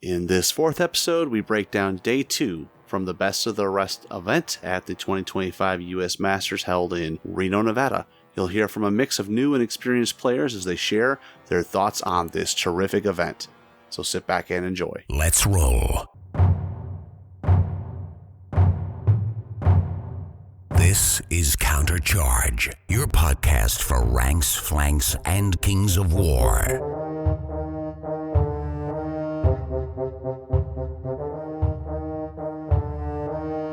In this fourth episode, we break down Day 2 from the Best of the Rest event at the 2025 U.S. Masters held in Reno, Nevada. You'll hear from a mix of new and experienced players as they share their thoughts on this terrific event. So sit back and enjoy. Let's roll. This is Countercharge, your podcast for ranks, flanks, and kings of war.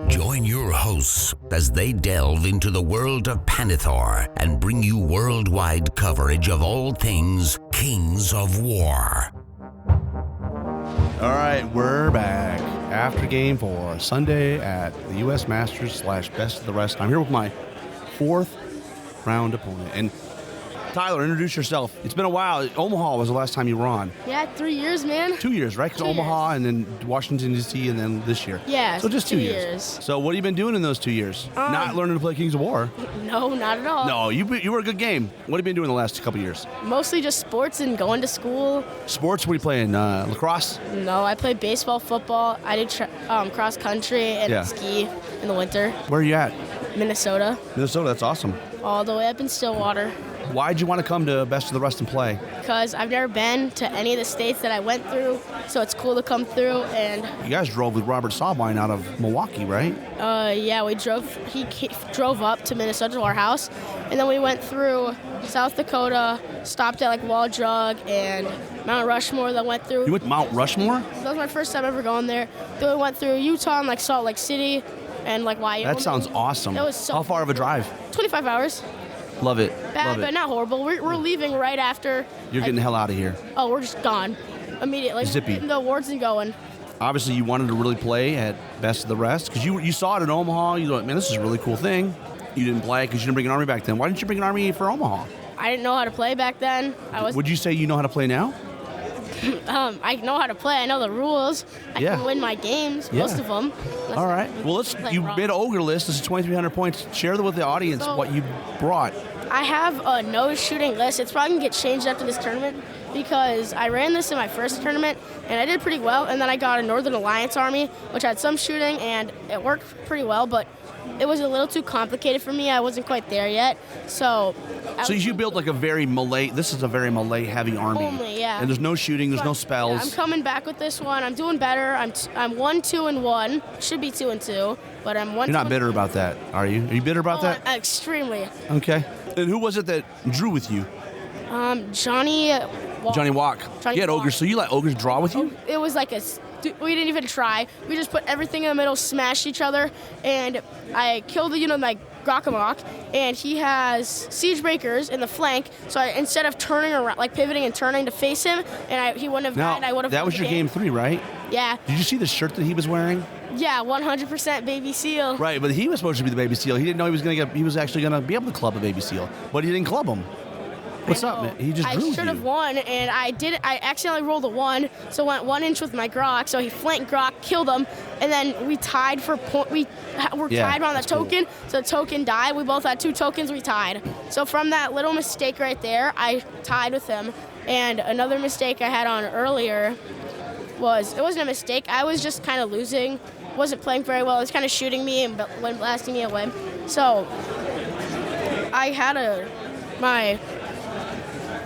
Join your hosts as they delve into the world of Panithor and bring you worldwide coverage of all things Kings of War. All right, we're back after Game 4, Sunday at the U.S. Masters / Best of the Rest. I'm here with my fourth round opponent. And Tyler, introduce yourself. It's been a while. Omaha was the last time you were on. Yeah, 3 years, man. 2 years, right? Because Omaha and then Washington, D.C., and then this year. Yeah, so just 2 years. 2 years. So what have you been doing in those 2 years? Not learning to play Kings of War. No, not at all. No, you were a good game. What have you been doing the last couple years? Mostly just sports and going to school. Sports? What are you playing? Lacrosse? No, I play baseball, football. I do cross country and ski in the winter. Where are you at? Minnesota. Minnesota, that's awesome. All the way up in Stillwater. Why'd you want to come to Best of the Rest and play? Because I've never been to any of the states that I went through, so it's cool to come through. And you guys drove with Robert Sawbine out of Milwaukee, right? Yeah, we drove. He drove up to Minnesota to our house, and then we went through South Dakota, stopped at like Wall Drug and Mount Rushmore. Then went through. You went to Mount Rushmore? That was my first time ever going there. Then we went through Utah and like Salt Lake City, and like Wyoming. That sounds awesome. It was so. How far of a drive? 25 hours. Love it. Bad, Love it. but not horrible. We're leaving right after. You're getting the hell out of here. Oh, we're just gone immediately. Zippy. The awards and going. Obviously, you wanted to really play at Best of the Rest because you saw it in Omaha. You thought, man, this is a really cool thing. You didn't play because you didn't bring an army back then. Why didn't you bring an army for Omaha? I didn't know how to play back then. Would you say you know how to play now? I know how to play. I know the rules. I can win my games, most of them. All right. Well, you made an ogre list. This is 2,300 points. Share with the audience what you brought. I have a no shooting list. It's probably going to get changed after this tournament because I ran this in my first tournament, and I did pretty well. And then I got a Northern Alliance army, which had some shooting, and it worked pretty well, but it was a little too complicated for me. I wasn't quite there yet. So you built like a very Malay, this is a very Malay-heavy army. Only, yeah. And there's no shooting, there's no spells. Yeah, I'm coming back with this one. I'm doing better. I'm 1-2-1. Should be 2-2, but I'm 1. You're not bitter about that, are you? Are you bitter about that? Extremely. Okay. And who was it that drew with you? Johnny Walk. Johnny Walk. Johnny You had Walk. ogres, so you let ogres draw with you? It was like we didn't even try. We just put everything in the middle, smashed each other, and I killed my Grokkamok, and he has siege breakers in the flank. So instead of turning around, like pivoting and turning to face him, and he wouldn't have died, I would have. That was your game 3, right? Yeah. Did you see the shirt that he was wearing? Yeah, 100% baby seal. Right, but he was supposed to be the baby seal. He didn't know he was actually going to be able to club a baby seal, but he didn't club him. What's up, man? He just drew you. I should have won, and I did. I accidentally rolled a 1, so went 1 inch with my Grok. So he flanked Grok, killed him, and then we tied for point. We were tied on the token, so the token died. We both had 2 tokens. We tied. So from that little mistake right there, I tied with him. And another mistake I had on earlier it wasn't a mistake. I was just kind of losing. Wasn't playing very well. It was kind of shooting me and blasting me away. So I had my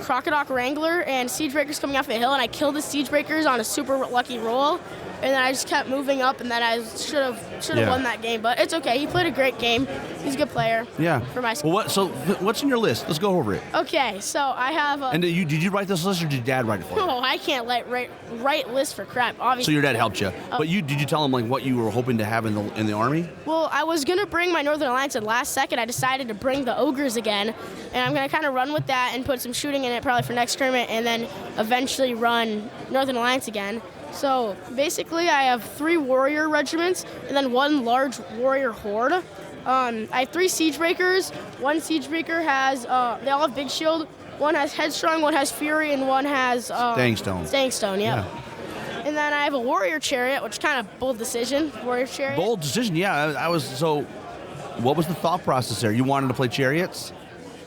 Crocodile Wrangler and Siege Breakers coming off the hill, and I killed the Siege Breakers on a super lucky roll, and then I just kept moving up, and then I should have won that game, but it's okay. He played a great game. He's a good player. Yeah. For my school. Well, what's in your list? Let's go over it. Okay, so I have. And did you write this list, or did your dad write it for you? No, I can't write lists for crap. Obviously. So your dad helped you, but did you tell him like what you were hoping to have in the army? Well, I was gonna bring my Northern Alliance, and last second I decided to bring the ogres again, and I'm gonna kind of run with that and put some shooting in it probably for next tournament, and then eventually run Northern Alliance again. So basically, I have 3 warrior regiments and then 1 large warrior horde. I have 3 siege breakers. 1 siege breaker has they all have big shield. 1 has headstrong, 1 has fury, and 1 has staying stone. Staying stone, yeah. And then I have a warrior chariot, which kind of bold decision. Warrior chariot. Bold decision, yeah. What was the thought process there? You wanted to play chariots?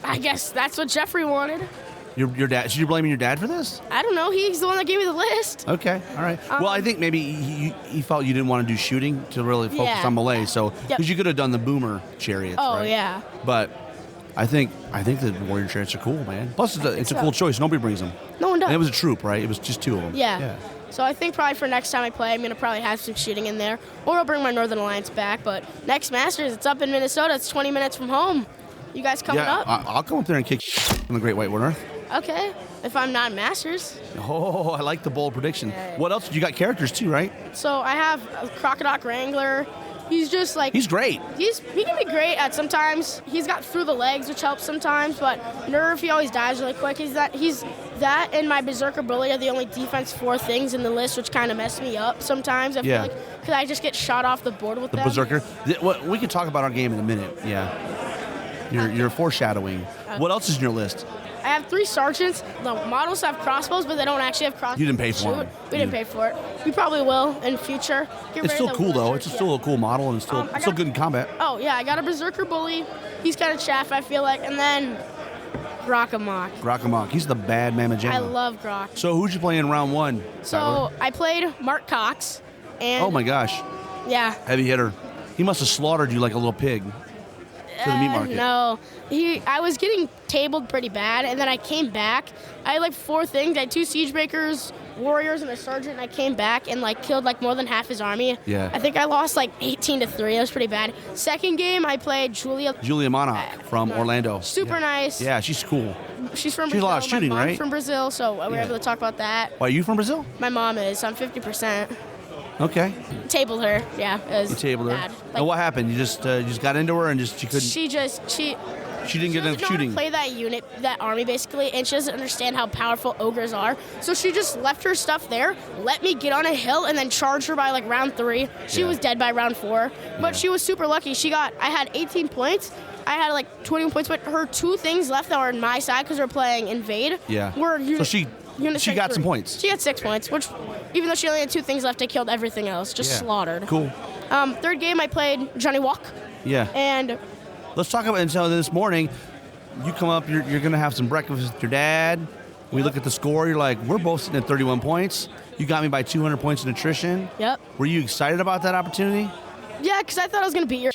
I guess that's what Jeffrey wanted. Your dad? So you're blaming your dad for this? I don't know. He's the one that gave me the list. Okay, all right. Well, I think maybe he felt you didn't want to do shooting to really focus on melee. So because you could have done the boomer chariots. Oh right? yeah. But I think the warrior chariots are cool, man. Plus, it's a cool choice. Nobody brings them. No one does. And it was a troop, right? It was just 2 of them. Yeah. So I think probably for next time I play, I'm going to probably have some shooting in there. Or I'll bring my Northern Alliance back. But next Masters, it's up in Minnesota. It's 20 minutes from home. You guys coming up? I'll come up there and kick from the Great White North. Okay. If I'm not in Masters. Oh, I like the bold prediction. Yeah. What else? You got characters too, right? So I have a Crocodile Wrangler. He's just like... He's great. He can be great at sometimes. He's got through the legs, which helps sometimes. But Nerve, he always dies really quick. He's that and my Berserker Bully are the only defense 4 things in the list, which kind of mess me up sometimes. I feel like because I just get shot off the board with them. Berserker. We can talk about our game in a minute. Yeah. You're foreshadowing. Okay. What else is in your list? I have 3 sergeants. The models have crossbows, but they don't actually have crossbows. You didn't pay for it. We didn't pay for it. We probably will in future. It's still cool, though. It's still a cool model, and it's still good in combat. Oh, yeah. I got a Berserker Bully. He's kind of chaff, I feel like. And then Grok. He's the bad mamma jamma. I love Grok. So who'd you play in round 1? So Tyler? I played Mark Cox. And oh, my gosh. Yeah. Heavy hitter. He must have slaughtered you like a little pig. To the meat market. No. I was getting tabled pretty bad, and then I came back. I had 4 things. I had 2 siege breakers, warriors, and a sergeant, and I came back and killed more than half his army. Yeah. I think I lost 18-3. That was pretty bad. Second game, I played Julia Monarch from Orlando. Super nice. Yeah, she's cool. She's from Brazil. She's a lot of shooting, My mom's right? from Brazil, so we were able to talk about that. Why, are you from Brazil? My mom is. So I'm 50%. Okay. Tabled her. Yeah. You tabled her. Bad. And what happened? You just got into her and she couldn't. She didn't get enough shooting. She doesn't know how to play that unit, that army basically, and she doesn't understand how powerful ogres are. So she just left her stuff there, let me get on a hill, and then charge her by round 3. She was dead by round 4, but she was super lucky. I had 18 points. I had 21 points, but her 2 things left that were on my side because we're playing invade. Yeah. So she got some points. She got 6 points, which even though she only had 2 things left, I killed everything else, just slaughtered. Cool. Third game I played Johnny Walk. Yeah. And let's talk about it. So this morning, you come up, you're going to have some breakfast with your dad. We look at the score. You're like, we're both sitting at 31 points. You got me by 200 points in attrition. Yep. Were you excited about that opportunity? Yeah, because I thought I was going to beat your.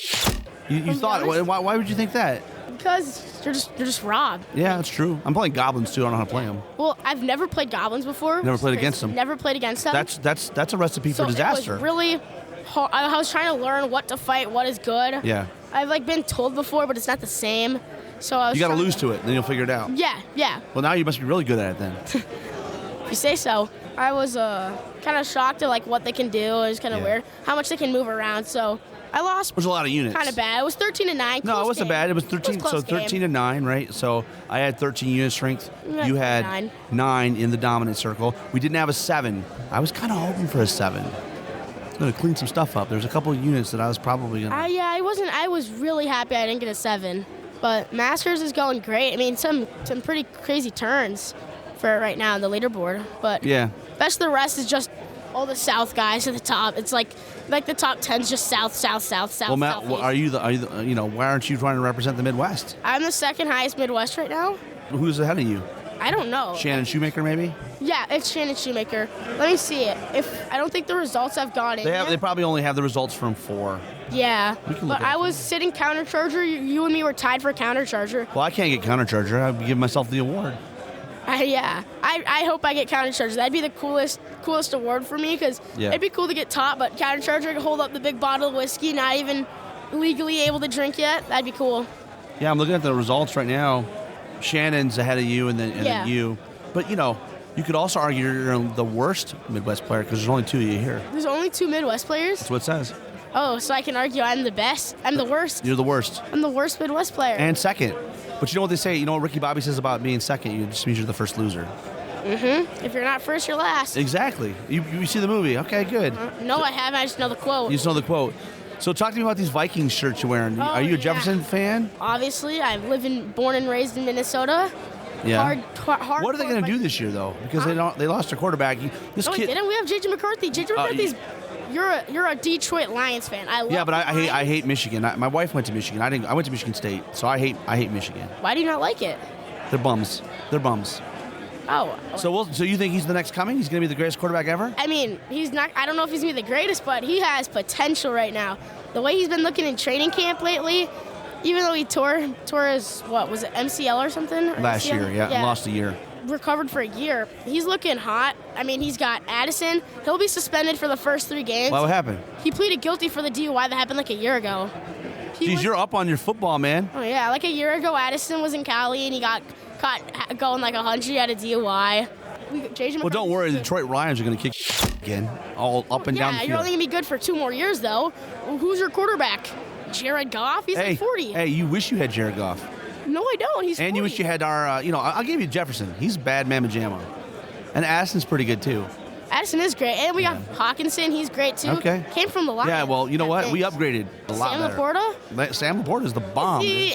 You thought? Why would you think that? Because you're just Rob. Yeah, that's true. I'm playing goblins too. I don't know how to play them. Well, I've never played goblins before. Never played against them. Never played against them. That's a recipe for disaster. It was really hard. I was trying to learn what to fight, what is good. Yeah. I've been told before, but it's not the same. So I was. You got to lose to it, then you'll figure it out. Yeah. Well, now you must be really good at it then. If you say so. I was kind of shocked at what they can do. It was kind of weird how much they can move around. So I lost. It was a lot of units. Kind of bad. It was 13-9. No, it wasn't bad. It was 13. So 13-9, right? So I had 13 unit strength. You had 9 in the dominant circle. We didn't have a 7. I was kind of hoping for a 7. I'm gonna clean some stuff up. There's a couple of units that I was probably gonna. I was really happy I didn't get a 7. But Masters is going great. I mean, some pretty crazy turns for right now on the leaderboard. But best of the rest is just all the South guys at the top. It's like the top 10's just South. Well, Matt, are you why aren't you trying to represent the Midwest? I'm the second highest Midwest right now. Who's ahead of you? I don't know. Shannon Shoemaker, maybe? Yeah, it's Shannon Shoemaker. Let me see it. I don't think the results have gone in. They probably only have the results from 4. Yeah, but I was sitting countercharger. You and me were tied for countercharger. Well, I can't get countercharger. I'd give myself the award. I hope I get countercharger. That'd be the coolest award for me because it'd be cool to get top, but countercharger can hold up the big bottle of whiskey, not even legally able to drink yet. That'd be cool. Yeah, I'm looking at the results right now. Shannon's ahead of you, and then you. But you could also argue you're the worst Midwest player because there's only 2 of you here. There's only 2 Midwest players? That's what it says. Oh, so I can argue I'm the best. I'm the worst. You're the worst. I'm the worst Midwest player. And second. But you know what they say? You know what Ricky Bobby says about being second? It just means you're the first loser. Mm-hmm. If you're not first, you're last. Exactly. You see the movie. Okay, good. No, I haven't. I just know the quote. You just know the quote. So talk to me about these Vikings shirts you're wearing. Are you a Jefferson fan? Obviously. Born and raised in Minnesota. Yeah. Hard what are they going to do this year, though? Because they lost their quarterback. We didn't. We have J.J. McCarthy. J.J. McCarthy's... You're a Detroit Lions fan. But I hate Michigan. My wife went to Michigan. I went to Michigan State, so I hate Michigan. Why do you not like it? They're bums. They're bums. Oh. So you think he's the next coming? He's going to be the greatest quarterback ever? I mean, he's not. I don't know if he's going to be the greatest, but he has potential right now. The way he's been looking in training camp lately, even though he tore his, what was it, MCL or something? Last year, yeah, lost a year. Recovered for a year. He's looking hot. I mean, he's got Addison. He'll be suspended for the first 3 games. What happened? He pleaded guilty for the DUI that happened like a year ago. Jeez, you're up on your football, man. Oh, yeah. Like a year ago, Addison was in Cali, and he got caught going like 100. He had a DUI. Well, don't worry. The Detroit Lions are going to kick again, all up and down the field. Yeah, you're only going to be good for 2 more years, though. Who's your quarterback? Jared Goff? He's like 40. Hey, you wish you had Jared Goff. No, I don't. He's 40. And you wish you had our, I'll give you Jefferson. He's bad mamma jamma. And Addison's pretty good, too. Addison is great. And we got Hawkinson. He's great, too. Okay. Came from the Lions. Yeah, well, you know what? We upgraded a lot Sam better. Laporta? Sam Laporta's the bomb. He's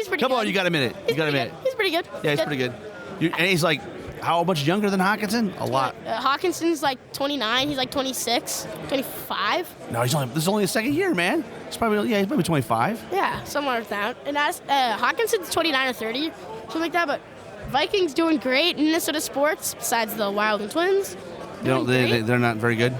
pretty good. Come on, you got a minute. He's pretty good. Yeah, he's pretty good. And he's like, how much younger than Hawkinson? A lot. Hawkinson's like 29. He's like 26, 25. No, this is only his second year, man. He's probably 25. Yeah, somewhere like that. And Hawkinson's 29 or 30, something like that. But Vikings doing great. Minnesota sports, besides the Wild and Twins. They're not very good.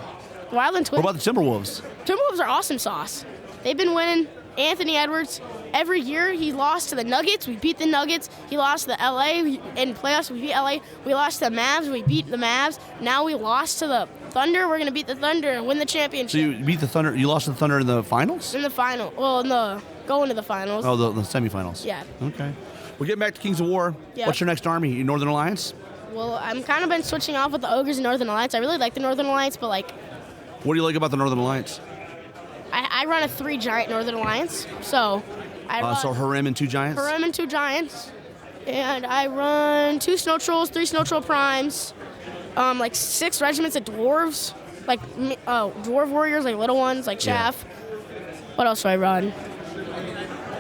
Wild and Twins. What about the Timberwolves? Timberwolves are awesome sauce. They've been winning. Anthony Edwards, every year he lost to the Nuggets. We beat the Nuggets. He lost to LA in playoffs. We beat LA. We lost to the Mavs. We beat the Mavs. Now we lost to the Thunder. We're going to beat the Thunder and win the championship. So you beat the Thunder. You lost to the Thunder in the finals? In the final. Well, going to the finals. Oh, the semifinals. Yeah. Okay. We're getting back to Kings of War. Yep. What's your next army? Your Northern Alliance? Well, I'm kind of been switching off with the Ogres and Northern Alliance. I really like the Northern Alliance, but what do you like about the Northern Alliance? I run a 3-giant Northern Alliance, so so Harem and 2 giants? Harem and 2 giants, and I run 2 snow trolls, 3 snow troll primes, 6 regiments of dwarves, dwarf warriors, like little ones, like Chaff. Yeah. What else do I run?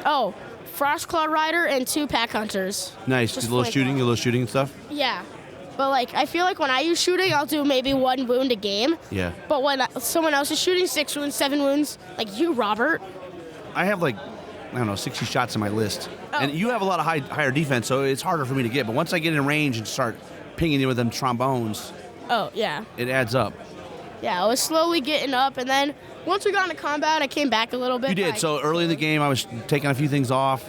Oh, Frostclaw Rider and 2 pack hunters. Nice. A little shooting and stuff? Yeah. But, I feel like when I use shooting, I'll do maybe 1 wound a game. Yeah. But when someone else is shooting, 6 wounds, 7 wounds, like you, Robert. I have, 60 shots in my list. Oh. And you have a lot of higher defense, so it's harder for me to get. But once I get in range and start pinging you with them trombones, it adds up. Yeah, I was slowly getting up, and then once we got into combat, I came back a little bit. You did. So early in the game, I was taking a few things off.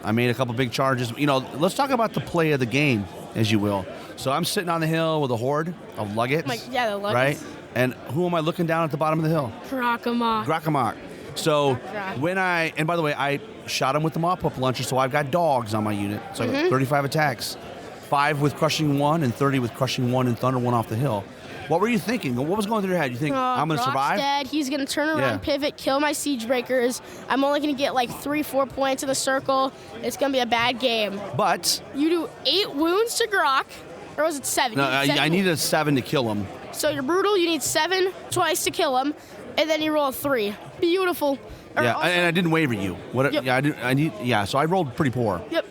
I made a couple big charges. Let's talk about the play of the game, as you will. So I'm sitting on the hill with a horde of Luggets. The Luggets. Right? And who am I looking down at the bottom of the hill? Grockamok. So and by the way, I shot him with the mop-up launcher, so I've got dogs on my unit. So I got 35 attacks, 5 with Crushing 1 and 30 with Crushing 1 and Thunder 1 off the hill. What were you thinking? What was going through your head? You think, I'm going to survive? Dead. He's going to turn around, pivot, kill my siege breakers. I'm only going to get 3-4 points in the circle. It's going to be a bad game. But you do 8 wounds to Grok. Or was it 7? No, I needed 7 to kill him. So you're brutal. You need 7 twice to kill him, and then you roll a 3. Beautiful. And I didn't waver you. Yep. Yeah, so I rolled pretty poor. Yep.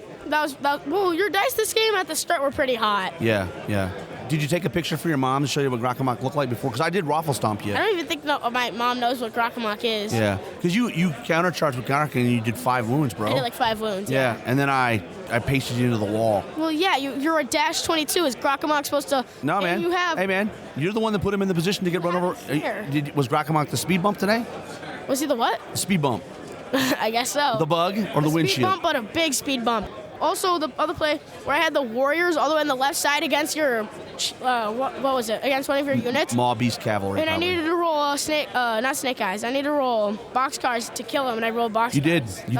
Well, your dice this game at the start were pretty hot. Yeah. Did you take a picture for your mom to show you what Grockamok looked like before? Because I did Raffle Stomp you. I don't even think my mom knows what Grockamok is. Yeah. Because you countercharged with Grockamok and you did 5 wounds, bro. I did 5 wounds. Yeah. And then I pasted you into the wall. Well, yeah, you're a dash 22. Is Grockamok supposed to... No, man. Hey, man. You're the one that put him in the position to get run over. Was Grockamok the speed bump today? Was he the what? The speed bump. I guess so. The bug or the windshield? Speed bump, but a big speed bump. Also, the other play where I had the Warriors all the way on the left side against your, what was it? Against one of your units. Maw Beast Cavalry. And probably. I needed to roll not Snake Eyes. I needed to roll Boxcars to kill him, and I rolled Boxcars. You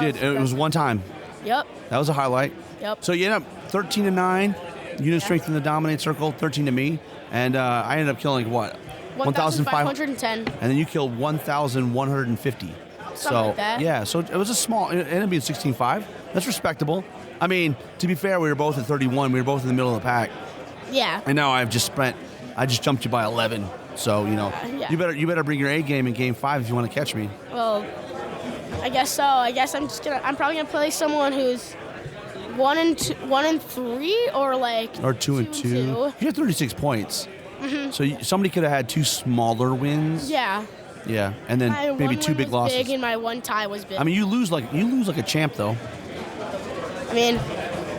did. It was one time. Yep. That was a highlight. Yep. So you end up 13-9, unit strength in the dominate circle, 13 to me, and I ended up killing what? 1,510. And then you killed 1,150. Something like that. Yeah, so it was a small, it ended up being 16-5. That's respectable. I mean, to be fair, we were both at 31. We were both in the middle of the pack. Yeah. And now I just jumped you by 11. So, you better bring your A game in game 5 if you want to catch me. Well, I guess so. I'm probably going to play someone who's 1 and 3 or 2 and 2. You had 36 points. Mm-hmm. So somebody could have had 2 smaller wins. Yeah. Yeah, and then my maybe 2 big losses. Big and my 1 tie was big. I mean, you lose like a champ though. I mean,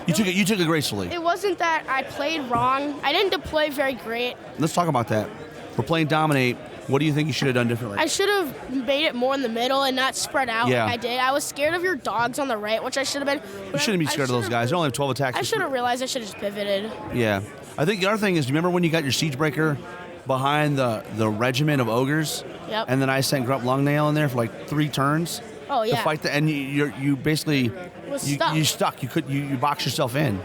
You took it gracefully. It wasn't that I played wrong. I didn't play very great. Let's talk about that. We're playing dominate. What do you think you should have done differently? I should have made it more in the middle and not spread out Yeah. like I did. I was scared of your dogs on the right, which I should have been. You shouldn't be scared of those guys. They only have 12 attacks. I should have realized I should have just pivoted. Yeah. I think the other thing is, do you remember when you got your siege breaker behind the regiment of ogres? Yep. And then I sent Grunt Longnail in there for like 3 turns. Oh, yeah. To fight and you basically you stuck. You boxed yourself in.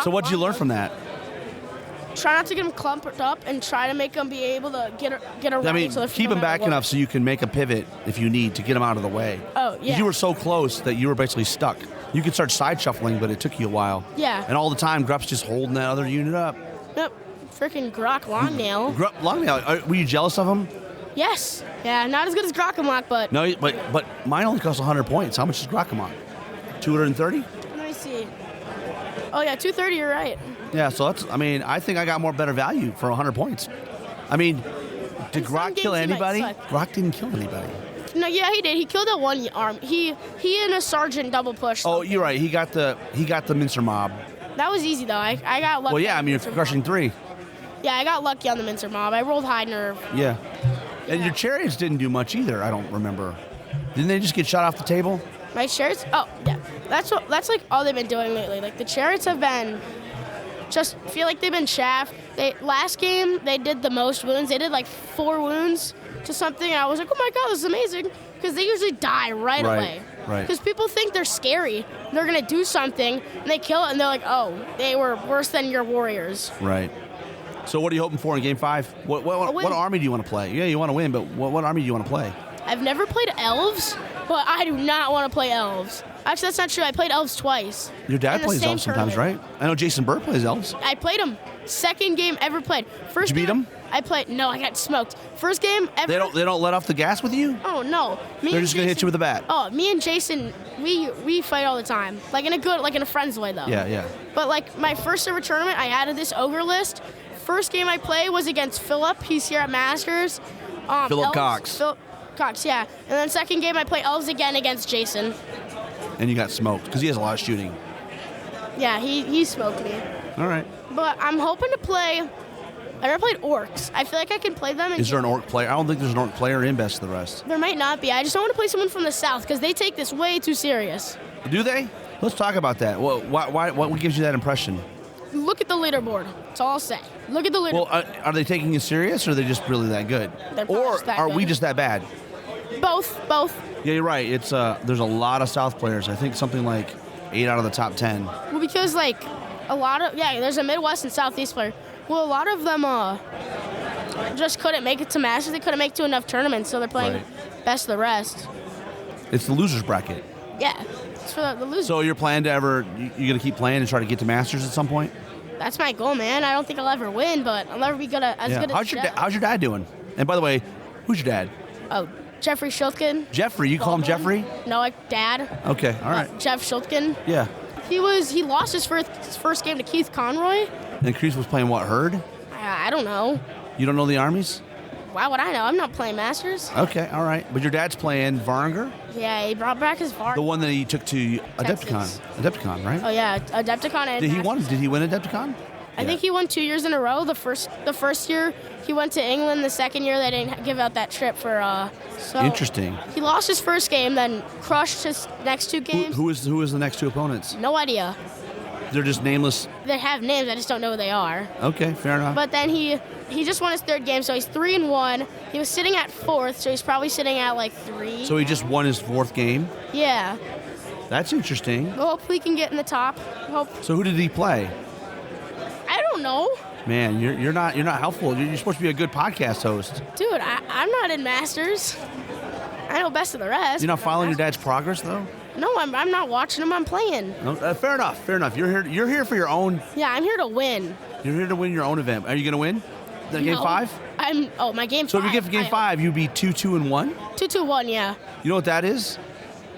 So what did you learn from that? Try not to get them clumped up and try to make them be able to get around. I mean, keep them back enough so you can make a pivot if you need to get them out of the way. Oh, yeah. You were so close that you were basically stuck. You could start side shuffling, but it took you a while. Yeah. And all the time, Grup's just holding that other unit up. Yep. Freaking Grok Longnail. Grunt Longnail, were you jealous of him? Yes. Yeah, not as good as Grokkamok, but... No, but mine only costs 100 points. How much is Grokkamok? 230? Let me see. Oh, yeah, 230, you're right. Yeah, so I think I got more better value for 100 points. I mean, did Grok kill anybody? Grok didn't kill anybody. No, yeah, he did. He killed that one arm. He and a sergeant double pushed. Oh, you're right. He got the mincer mob. That was easy, though. I got lucky. Well, yeah, I mean, you're crushing 3. Yeah, I got lucky on the mincer mob. I rolled high nerve. Yeah. And your chariots didn't do much either, I don't remember. Didn't they just get shot off the table? My chariots? Oh, yeah. That's like all they've been doing lately. Like the chariots have been just feel like they've been chaff. Last game they did the most wounds. They did like 4 wounds to something. And I was like, oh my god, this is amazing, because they usually die right away. Right. Because people think they're scary. They're gonna do something and they kill it and they're like, oh, they were worse than your warriors. Right. So what are you hoping for in Game 5? What army do you want to play? Yeah, you want to win, but what army do you want to play? I've never played elves, but I do not want to play elves. Actually, that's not true. I played elves twice. Your dad plays elves sometimes, right? I know Jason Burr plays elves. I played them. Second game ever played. First Did you beat him? I played. No, I got smoked. First game ever. They don't let off the gas with you? Oh no. They're just gonna hit you with a bat. Oh, me and Jason, we fight all the time. Like in a friend's way though. Yeah. But like my first ever tournament, I added this ogre list. First game I played was against Philip. He's here at Masters. Philip Cox. Philip Cox, yeah. And then second game I played elves again against Jason. And you got smoked because he has a lot of shooting. Yeah, he smoked me. All right. But I'm hoping to play. I never played orcs. I feel like I can play them. Is there an orc player? I don't think there's an orc player in Best of the Rest. There might not be. I just don't want to play someone from the south because they take this way too serious. Do they? Let's talk about that. Well, what gives you that impression? Look at the leaderboard. That's all I'll say. Look at the leaderboard. Well, are they taking it serious, or are they just really that good? Or just that are good. we just that bad? Both. Yeah, you're right. It's there's a lot of South players. I think something like 8 out of the top 10. Well, because like a lot of there's a Midwest and Southeast player. Well, a lot of them just couldn't make it to Masters. They couldn't make it to enough tournaments, so they're playing Best of the Rest. It's the losers bracket. Yeah, it's for the losers. So your plan to you're gonna keep playing and try to get to Masters at some point? That's my goal, man. I don't think I'll ever win, but I'll never be good as good as How's your dad doing? And by the way, who's your dad? Oh, Jeffrey Schultgen. Jeffrey, you call him Jeffrey? No, like Dad. Okay, all right. Jeff Schultgen. Yeah. He lost his first game to Keith Conroy. And Kreese was playing what, Herd? I don't know. You don't know the armies? Why would I know? I'm not playing Masters. Okay, all right. But your dad's playing Varnger? Yeah, he brought back his Varnger. The one that he took to Adepticon, right? Oh yeah, Adepticon. And Did he win Adepticon? I think he won 2 years in a row. The first year he went to England. The second year they didn't give out that trip for. So interesting. He lost his first game, then crushed his next 2 games. Who was the next 2 opponents? No idea. They're just nameless. They have names. I just don't know who they are. Okay, fair enough. But then he just won his 3rd game, so he's 3-1. He was sitting at 4th, so he's probably sitting at like 3. So he just won his 4th game. Yeah. That's interesting. Well, hopefully he can get in the top. So who did he play? I don't know. Man, you're not helpful. You're supposed to be a good podcast host. Dude, I'm not in Masters. I know Best of the Rest. You're not following your dad's progress, though? No, I'm not watching him. I'm playing. No, fair enough. You're here for your own. Yeah, I'm here to win. You're here to win your own event. Are you going to win? Game 5? My game 5. So if you get to game 5, you'd be 2-2-1? 2-2-1, yeah. You know what that is?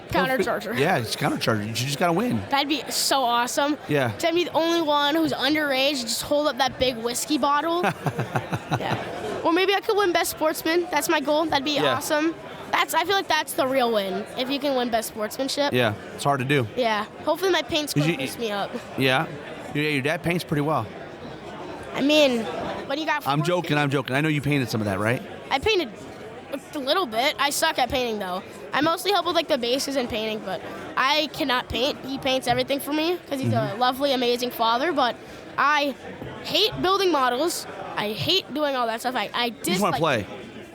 Countercharger. Yeah, it's countercharger. You just got to win. That'd be so awesome. Yeah. To be the only one who's underage, just hold up that big whiskey bottle. Yeah. Or maybe I could win Best Sportsman. That's my goal. That'd be awesome. I feel like that's the real win, if you can win Best Sportsmanship. Yeah, it's hard to do. Yeah. Hopefully my paint skill boosts me up. Yeah. Your dad paints pretty well. I mean, what do you got for I'm joking. I know you painted some of that, right? I painted a little bit. I suck at painting, though. I mostly help with, like, the bases and painting, but I cannot paint. He paints everything for me because he's a lovely, amazing father, but I hate building models. I hate doing all that stuff. I You just want to play.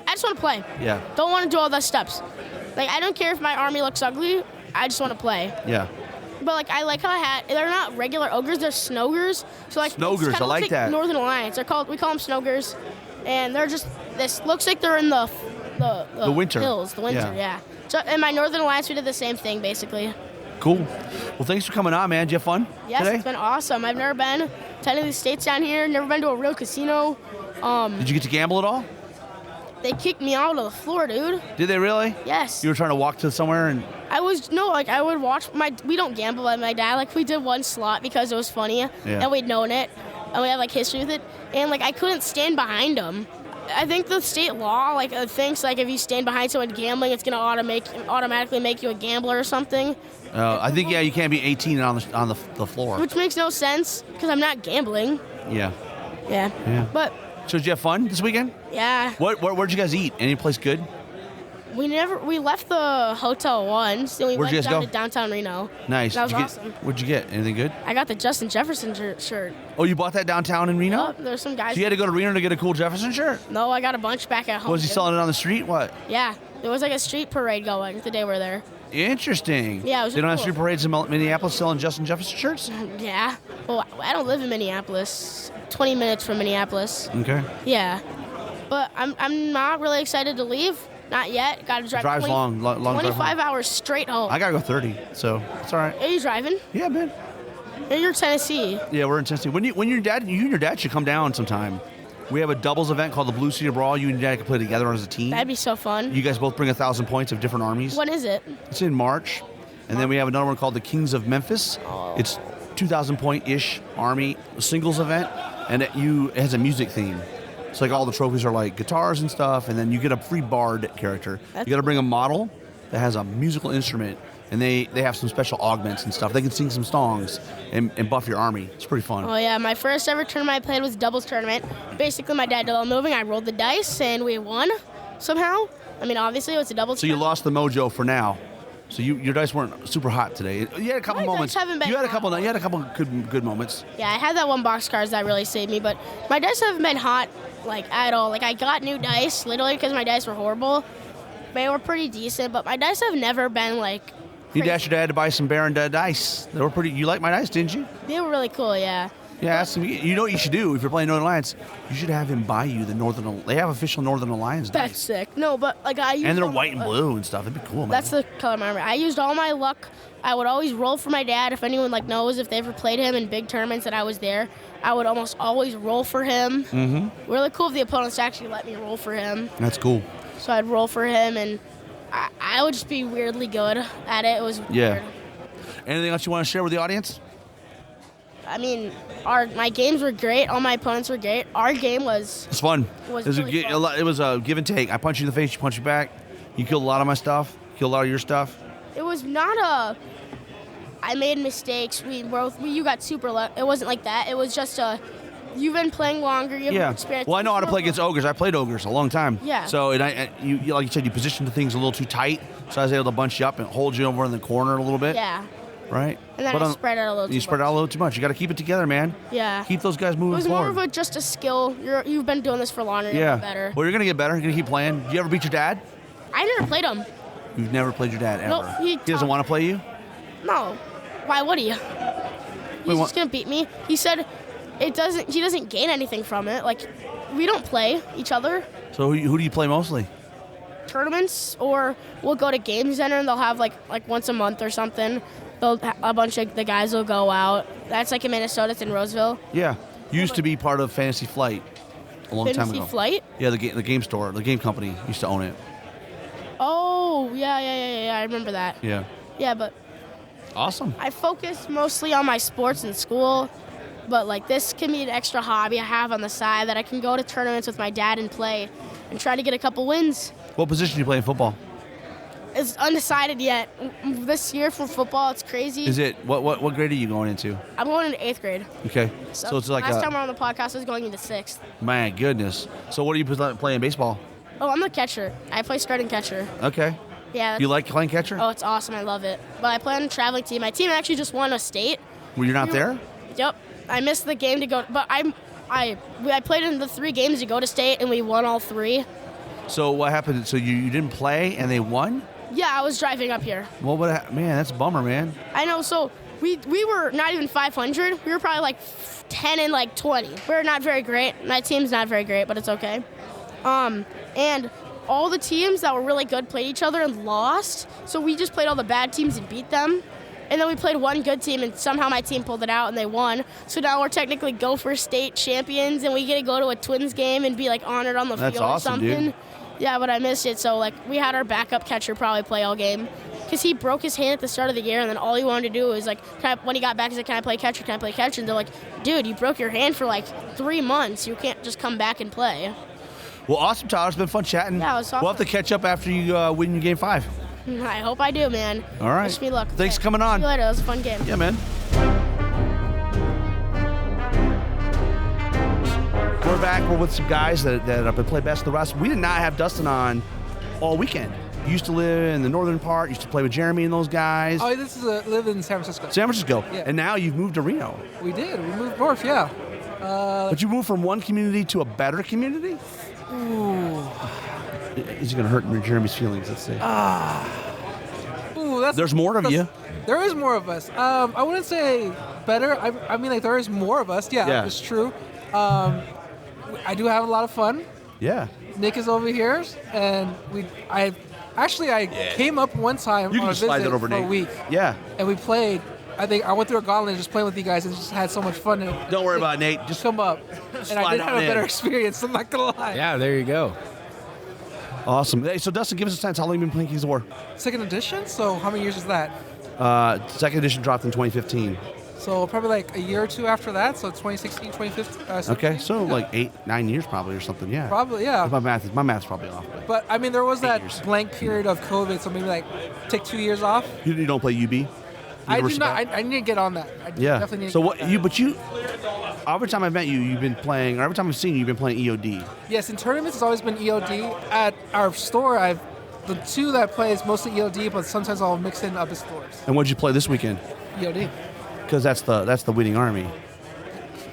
I just want to play. Yeah. Don't want to do all those steps. Like, I don't care if my army looks ugly. I just want to play. Yeah. But, like, I like how they're not regular ogres, they're snogres. So, like, snogres, I like that. Northern Alliance. We call them snogres. And they're just, this looks like they're in the winter. hills, the winter, yeah. So, in my Northern Alliance, we did the same thing, basically. Cool. Well, thanks for coming on, man. Did you have fun Yes, today? It's been awesome. I've never been to any of the states down here, never been to a real casino. Did you get to gamble at all? They kicked me out of the floor, dude. Did they really? Yes. You were trying to walk to somewhere and... I would watch we don't gamble like my dad. Like, we did one slot because it was funny, and we'd known it, and we had, like, history with it, and, like, I couldn't stand behind him. I think the state law, like, thinks, like, if you stand behind someone gambling, it's gonna automatically make you a gambler or something. I think, you can't be 18 on the floor. Which makes no sense, because I'm not gambling. Yeah. Yeah. But... So did you have fun this weekend? Yeah. Where'd you guys eat? Any place good? We left the hotel once, and we Where'd you went guys down go? to downtown Reno. Nice. That was awesome. What'd you get? Anything good? I got the Justin Jefferson shirt. Oh, you bought that downtown in Reno? Oh, there's some guys. So you had to go to Reno to get a cool Jefferson shirt? No, I got a bunch back at home. Was he selling it on the street? What? Yeah. There was like a street parade going the day we were there. Interesting. Yeah, it was They don't have cool. street parades in Minneapolis selling Justin Jefferson shirts? Yeah. Well, I don't live in Minneapolis. 20 minutes from Minneapolis. Okay. Yeah. But I'm not really excited to leave. Not yet. Got to drive. Drive's long 25 drive home. hours straight home. I gotta go 30, so it's all right. Are you driving? Yeah, man. You're Tennessee. Yeah, we're in Tennessee. When you and your dad should come down sometime. We have a doubles event called the Blue Cedar Brawl. You and your dad can play together as a team. That'd be so fun. You guys both bring 1,000 points of different armies. When is it? It's in March. And then we have another one called the Kings of Memphis. Oh. It's 2,000 point-ish army singles event, and it has a music theme. It's like all the trophies are like guitars and stuff, and then you get a free bard character. You got to bring a model that has a musical instrument, and they have some special augments and stuff. They can sing some songs and buff your army. It's pretty fun. Oh, yeah. My first ever tournament I played was doubles tournament. Basically, my dad did all the moving. I rolled the dice, and we won somehow. I mean, obviously, it was a doubles So you tournament. lost the mojo for now. So your dice weren't super hot today. You had a couple My dice moments. haven't been You had a hot. couple. You had a couple good moments. Yeah, I had that one box cards that really saved me, but my dice haven't been hot, like, at all. Like, I got new dice, literally, because my dice were horrible. They were pretty decent, but my dice have never been, like, You crazy. asked your dad to buy some Baron dice. They were pretty. You like my dice, didn't you? They were really cool, yeah. Yeah, you know what you should do if you're playing Northern Alliance? You should have him buy you the Northern. They have official Northern Alliance That's dice, sick. No, but, like, I used and they're all- white and blue and stuff. That'd be cool, man. That's the color of my armor. I used all my luck. I would always roll for my dad. If anyone, like, knows if they ever played him in big tournaments that I was there, I would almost always roll for him. Mm-hmm. Really cool if the opponents actually let me roll for him. That's cool. So I'd roll for him, and I would just be weirdly good at it. It was weird. Anything else you want to share with the audience? I mean, my games were great. All my opponents were great. Our game was... It's fun. Was it was really fun. it was a give and take. I punch you in the face, you punch you back. You killed a lot of my stuff. Killed a lot of your stuff. It was not I made mistakes. You got super luck. It wasn't like that. It was just you've been playing longer. You have more experience. Well, I know how to play against ogres. I played ogres a long time. Yeah. So, you like you said, you positioned the things a little too tight, so I was able to bunch you up and hold you over in the corner a little bit. Yeah. Right? And then I spread out a little too You spread out a little too much. You got to keep it together, man. Yeah. Keep those guys It moving was forward. more of just a skill. You've been doing this for longer. You'll get better. Well, you're going to get better. You're going to keep playing. Do you ever beat your dad? I never played him. You've never played your dad, ever. No, he doesn't want to play you? No. Why would he? He's just gonna beat me. He said he doesn't gain anything from it. Like, we don't play each other. So who do you play mostly? Tournaments, or we'll go to Game Center and they'll have like once a month or something. A bunch of the guys will go out. That's like in Minnesota. It's in Roseville. Yeah. You used to be part of Fantasy Flight a long time ago. Fantasy Flight? Yeah, the game store, the game company used to own it. Oh, yeah. I remember that. Yeah. Yeah, but Awesome. I focus mostly on my sports in school. But like this can be an extra hobby I have on the side that I can go to tournaments with my dad and play and try to get a couple wins. What position do you play in football? It's undecided yet. This year for football, it's crazy. Is it what grade are you going into? I'm going into 8th grade. Okay, so it's like last time we were on the podcast, I was going into 6th. My goodness. So what are you playing baseball? Oh, I'm the catcher. I play starting catcher. Okay. Yeah. You like playing catcher? Oh, it's awesome. I love it. But I play on a traveling team. My team actually just won a state. Well, you're not there? Yep. I missed the game to go, but I played in the 3 games to go to state, and we won all 3. So what happened? So you didn't play and they won? Yeah, I was driving up here. Well, man, that's a bummer, man. I know. So we were not even 500. We were probably like 10 and like 20. We're not very great. My team's not very great, but it's okay. And all the teams that were really good played each other and lost. So we just played all the bad teams and beat them. And then we played one good team, and somehow my team pulled it out, and they won. So now we're technically Gopher State champions, and we get to go to a Twins game and be, like, honored on the field or something. Dude. Yeah, but I missed it. So, like, we had our backup catcher probably play all game. Because he broke his hand at the start of the year, and then all he wanted to do was, like, when he got back, he's like, can I play catcher? Can I play catcher? And they're like, dude, you broke your hand for, like, 3 months. You can't just come back and play. Well, awesome, Tyler. It's been fun chatting. Yeah, it was awesome. We'll have to catch up after you win your Game 5. I hope I do, man. All right. Wish me luck. Thanks for coming on. See you later. That was a fun game. Yeah, man. We're back. We're with some guys that have been playing Best of the Rest. We did not have Dustin on all weekend. You used to live in the northern part. Used to play with Jeremy and those guys. Oh, this is live in San Francisco. San Francisco. Yeah. And now you've moved to Reno. We did. We moved north, yeah. But you moved from one community to a better community? Ooh. Is it going to hurt Jeremy's feelings, let's say? There's more of you. There is more of us. I wouldn't say better. I mean, like, there is more of us. Yeah. It's true. I do have a lot of fun. Yeah. Nick is over here, and I came up one time You on can a just slide visit that over, for a Nate. week. Yeah. And we played. I think I went through a gauntlet just playing with you guys and just had so much fun. And Don't worry about it, Nate. Just come up. And I did have a better experience, I'm not going to lie. Yeah, there you go. Awesome. Hey, so Dustin, give us a sense. How long have you been playing Kings of War? Second edition? So how many years is that? Second edition dropped in 2015. So probably like a year or two after that, so 2016, 2015. Okay, so like 8-9 years probably or something, yeah. Probably, yeah. My math's probably off. But I mean, there was that years. blank period of COVID, so maybe like take 2 years off. You don't play UB? I do not. I need to get on that. I definitely need to so get what? on that. Every time I've met you, you've been playing, or every time I've seen you, you've been playing EOD. Yes, in tournaments it's always been EOD. At our store, the 2 that I play is mostly EOD, but sometimes I'll mix in other stores. And what'd you play this weekend? EOD. Because that's the winning army.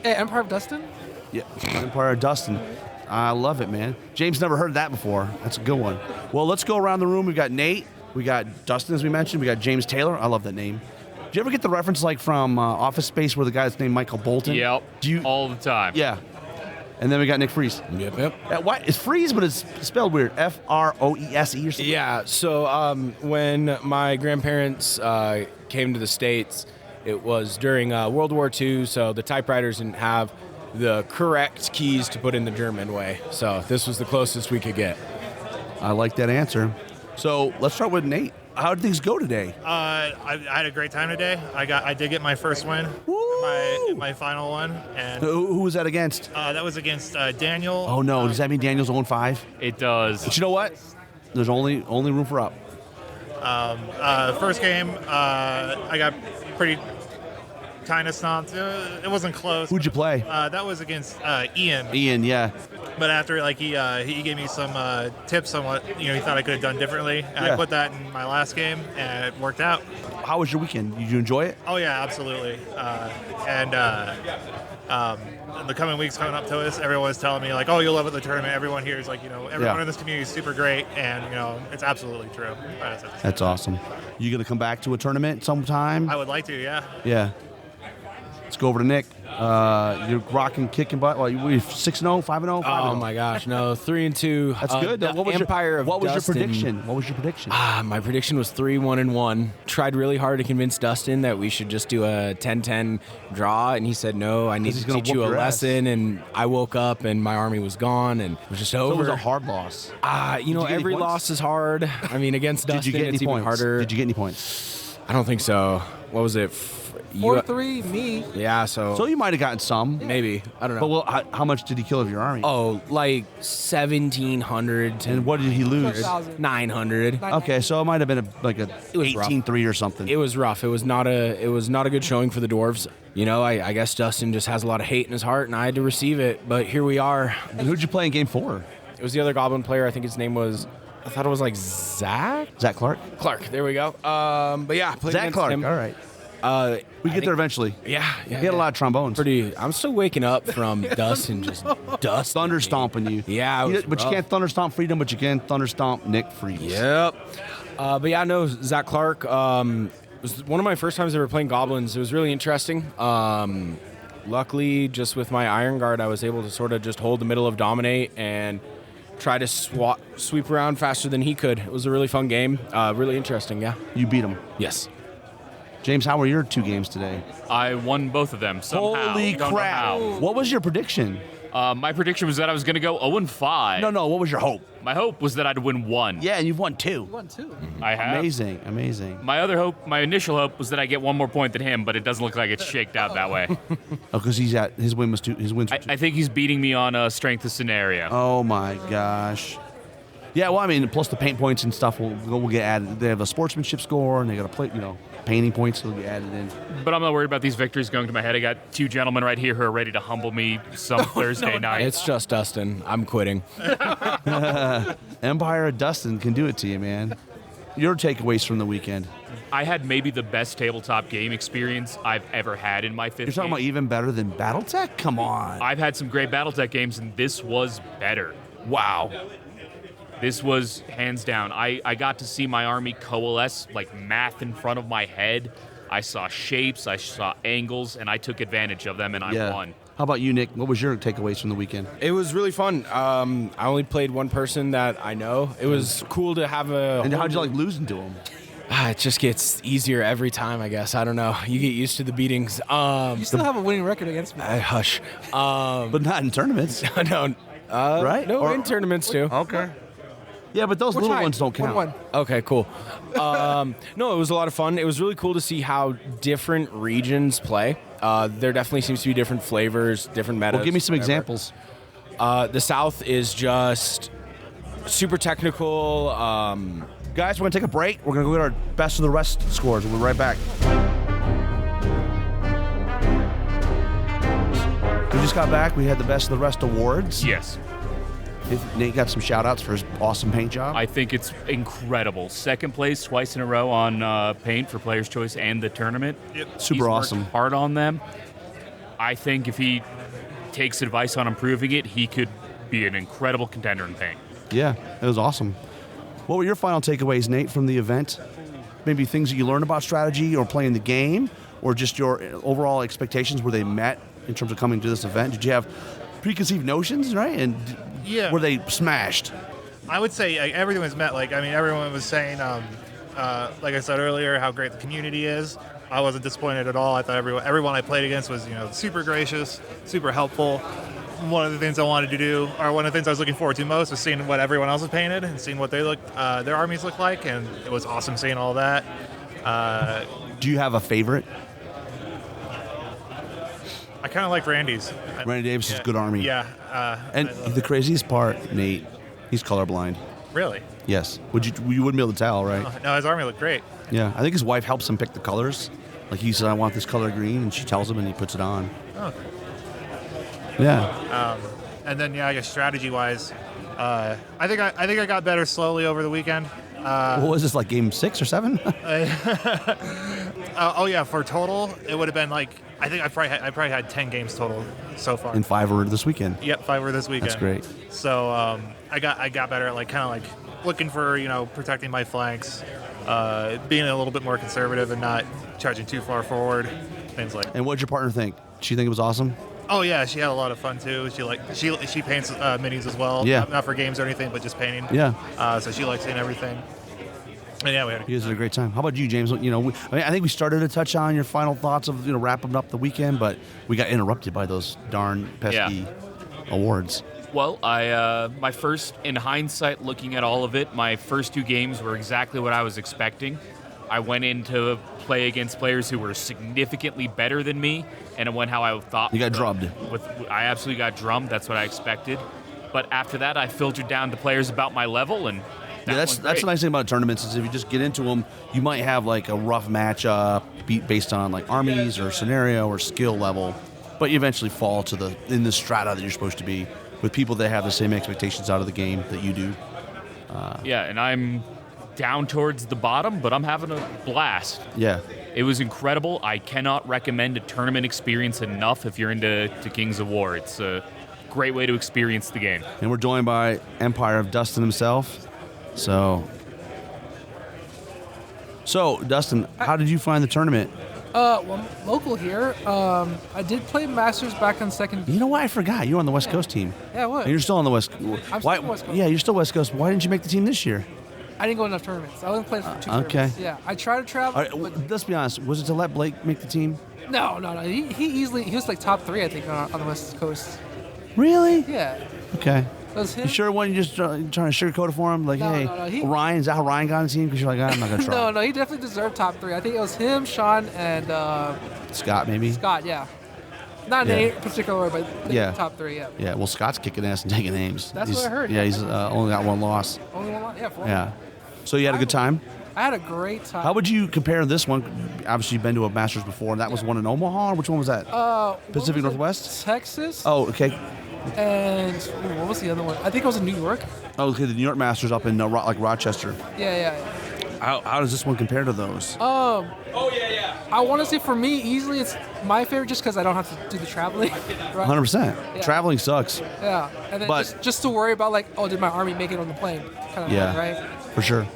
Hey, Empire of Dustin? Yeah, Empire of Dustin. I love it, man. James never heard that before. That's a good one. Well, let's go around the room. We've got Nate. We got Dustin, as we mentioned. We got James Taylor. I love that name. Do you ever get the reference like from Office Space where the guy's named Michael Bolton? Yep. All the time. Yeah. And then we got Nick Freese. Yep. Why? It's Freese, but it's spelled weird. F-R-O-E-S-E or something. Yeah, so when my grandparents came to the States, it was during World War II, so the typewriters didn't have the correct keys to put in the German way. So this was the closest we could get. I like that answer. So let's start with Nate. How did things go today? I had a great time today. I did get my first win, my final one, and Who was that against? that was against Daniel. Oh no! Does that mean Daniel's 0-5? It does. But you know what? There's only room for up. First game, I got pretty kind of stomped. It wasn't close. Who'd you play? That was against Ian. Ian, yeah. But after, like, he gave me some tips on what he thought I could have done differently, and Yeah. I put that in my last game, and it worked out. How was your weekend? Did you enjoy it? Oh yeah, absolutely. The coming weeks coming up to us, everyone's telling me like, "Oh, you'll love it, the tournament." Everyone here is like, everyone Yeah. in this community is super great, and it's absolutely true. That's awesome. You gonna come back to a tournament sometime? I would like to, yeah. Yeah. Let's go over to Nick. You're rocking, kicking butt. Well, you 6-0, 5-0, 5-0. Oh my gosh, no, 3-2. That's good. The What was Empire of what was Dustin. your prediction? What was your prediction? My prediction was 3-1-1. Tried really hard to convince Dustin that we should just do a 10-10 draw, and he said no. I need he's to gonna teach you whoop a your ass. lesson. And I woke up and my army was gone, and it was just So over. it was a hard loss. You know, get any every points? loss is hard. I mean, against Did Dustin, you get any it's even points? harder. Did you get any points? I don't think so. what was it? 4-3, me. Yeah, so you might have gotten some. maybe. I don't know. But how much did he kill of your army? Oh, like 1,700 And what did he lose? 1,000. 900. Okay, so it might have been a 18-3 or something. It was rough. It was not a good showing for the dwarves. You know, I guess Dustin just has a lot of hate in his heart, and I had to receive it. But here we are. And who'd you play in game 4? It was the other Goblin player. I think his name was. I thought it was like Zach Clark. Clark. There we go. But yeah, played Zach against Clark. him. All right. We get there eventually. Yeah. He had a lot of trombones. I'm still waking up from dust and just dust. Thunder stomping you. Yeah, But you rough. can't thunder stomp Freedom, but you can thunder stomp Nick Freeze. Yep. But yeah, no, Zach Clark was one of my first times ever playing Goblins. It was really interesting. Luckily, just with my Iron Guard, I was able to sort of just hold the middle of Dominate and try to sweep around faster than he could. It was a really fun game. Really interesting, yeah. You beat him. Yes. James, how were your 2 games today? I won both of them somehow. Holy Don't know crap. how. What was your prediction? My prediction was that I was going to go 0-5. No, what was your hope? My hope was that I'd win 1. Yeah, and you've won 2. 1-2. I have. Amazing. My initial hope was that I get 1 more point than him, but it doesn't look like it's shaked out that way. Oh, because his wins were 2. I think he's beating me on strength of scenario. Oh my gosh. Yeah, well, I mean, plus the paint points and stuff will get added. They have a sportsmanship score, and they got to play, painting points will get added in. But I'm not worried about these victories going to my head. I got 2 gentlemen right here who are ready to humble me some Thursday night. It's just Dustin. I'm quitting. Empire of Dustin can do it to you, man. Your takeaways from the weekend? I had maybe the best tabletop game experience I've ever had in my 5th You're talking game. about even better than BattleTech? Come on. I've had some great BattleTech games, and this was better. Wow. This was hands down. I got to see my army coalesce like math in front of my head. I saw shapes, I saw angles, and I took advantage of them, and I won. How about you, Nick? What was your takeaways from the weekend? It was really fun. I only played one person that I know. It was cool to have a... And how'd you like losing to him? It just gets easier every time, I guess. I don't know. You get used to the beatings. You still have a winning record against me. Hush. But not in tournaments. No. Right? No, in tournaments, too. Okay. Yeah, but those little ones don't count. 1-1. Okay, cool. No, it was a lot of fun. It was really cool to see how different regions play. There definitely seems to be different flavors, different metas. Well, give me some examples. The South is just super technical. Guys, we're going to take a break. We're going to go get our best of the rest scores. We'll be right back. We just got back. We had the best of the rest awards. Yes. Nate got some shout-outs for his awesome paint job. I think it's incredible. Second place twice in a row on paint for Player's Choice and the tournament. Yep. Super He's awesome. worked hard on them. I think if he takes advice on improving it, he could be an incredible contender in paint. Yeah, it was awesome. What were your final takeaways, Nate, from the event? Maybe things that you learned about strategy or playing the game, or just your overall expectations, were they met in terms of coming to this event? Did you have preconceived notions, right? And were they smashed? I would say everything was met. Everyone was saying, like I said earlier, how great the community is. I wasn't disappointed at all. I thought everyone I played against was, super gracious, super helpful. One of the things I wanted to do, or one of the things I was looking forward to most, was seeing what everyone else was painted and seeing what their armies looked like, and it was awesome seeing all that. Do you have a favorite? I kind of like Randy's. Randy Davis is a good army. Yeah. And the craziest part, Nate, he's colorblind. Really? Yes. You wouldn't be able to tell, right? No, his army looked great. Yeah. I think his wife helps him pick the colors. Like he said, I want this color green, and she tells him, and he puts it on. Oh. Yeah. And then, I guess strategy-wise, I think I got better slowly over the weekend. What was this, like game 6 or 7? For total, it would have been like, I think I probably had 10 games total so far. And 5 were this weekend. Yep, 5 were this weekend. That's great. So I got better at kind of looking for protecting my flanks, being a little bit more conservative and not charging too far forward, things like. And what did your partner think? Did she think it was awesome? Oh yeah, she had a lot of fun too. She paints minis as well. Yeah. Not for games or anything, but just painting. Yeah. So she likes seeing everything. And yeah, we had. You guys had a great time. How about you, James? I think we started to touch on your final thoughts of wrapping up the weekend, but we got interrupted by those darn pesky awards. Well, my first, in hindsight, looking at all of it, my first 2 games were exactly what I was expecting. I went in to play against players who were significantly better than me, and it went how I thought. You got drummed. I absolutely got drummed. That's what I expected. But after that, I filtered down to players about my level, and that's the nice thing about tournaments is if you just get into them, you might have like a rough matchup based on like armies or scenario or skill level, but you eventually fall in the strata that you're supposed to be with people that have the same expectations out of the game that you do. And I'm down towards the bottom, but I'm having a blast. Yeah. It was incredible. I cannot recommend a tournament experience enough if you're into Kings of War. It's a great way to experience the game. And we're joined by Empire of Dustin himself. So Dustin, how did you find the tournament? Well, I'm local here. I did play Masters back on second. You know what? I forgot. You're on the West Coast team. Yeah, what? And you're still on the West. I'm still on the West Coast. Yeah, you're still West Coast. Why didn't you make the team this year? I didn't go enough tournaments. I only played for 2 okay. tournaments. Yeah, I tried to travel. Right, let's be honest. Was it to let Blake make the team? No. He was like top 3, I think, on the West Coast. Really? Yeah. Okay. That was him. You sure when you just trying to sugarcoat it for him? Like, hey, Ryan, is that how Ryan got on the team? Because you're like, I'm not going to try. No, he definitely deserved top 3. I think it was him, Sean, and Scott, maybe? Scott, yeah. Not in any particular order, but top 3, yeah. Yeah, well, Scott's kicking ass and taking names. That's what I heard. Yeah, he's only got 1 loss. Only 1 loss? Yeah, 4. Yeah. So you had a good time? I had a great time. How would you compare this one? Obviously, you've been to a Masters before, and that was one in Omaha, or which one was that? Pacific Northwest? Texas. Oh, okay. And what was the other one? I think it was in New York. Oh, okay, the New York Masters up in like Rochester. Yeah. How does this one compare to those? I want to say for me, easily it's my favorite just because I don't have to do the traveling. Right? 100%. Yeah. Traveling sucks. Yeah, and then just to worry about like, did my army make it on the plane? Kind of thing, right? For sure.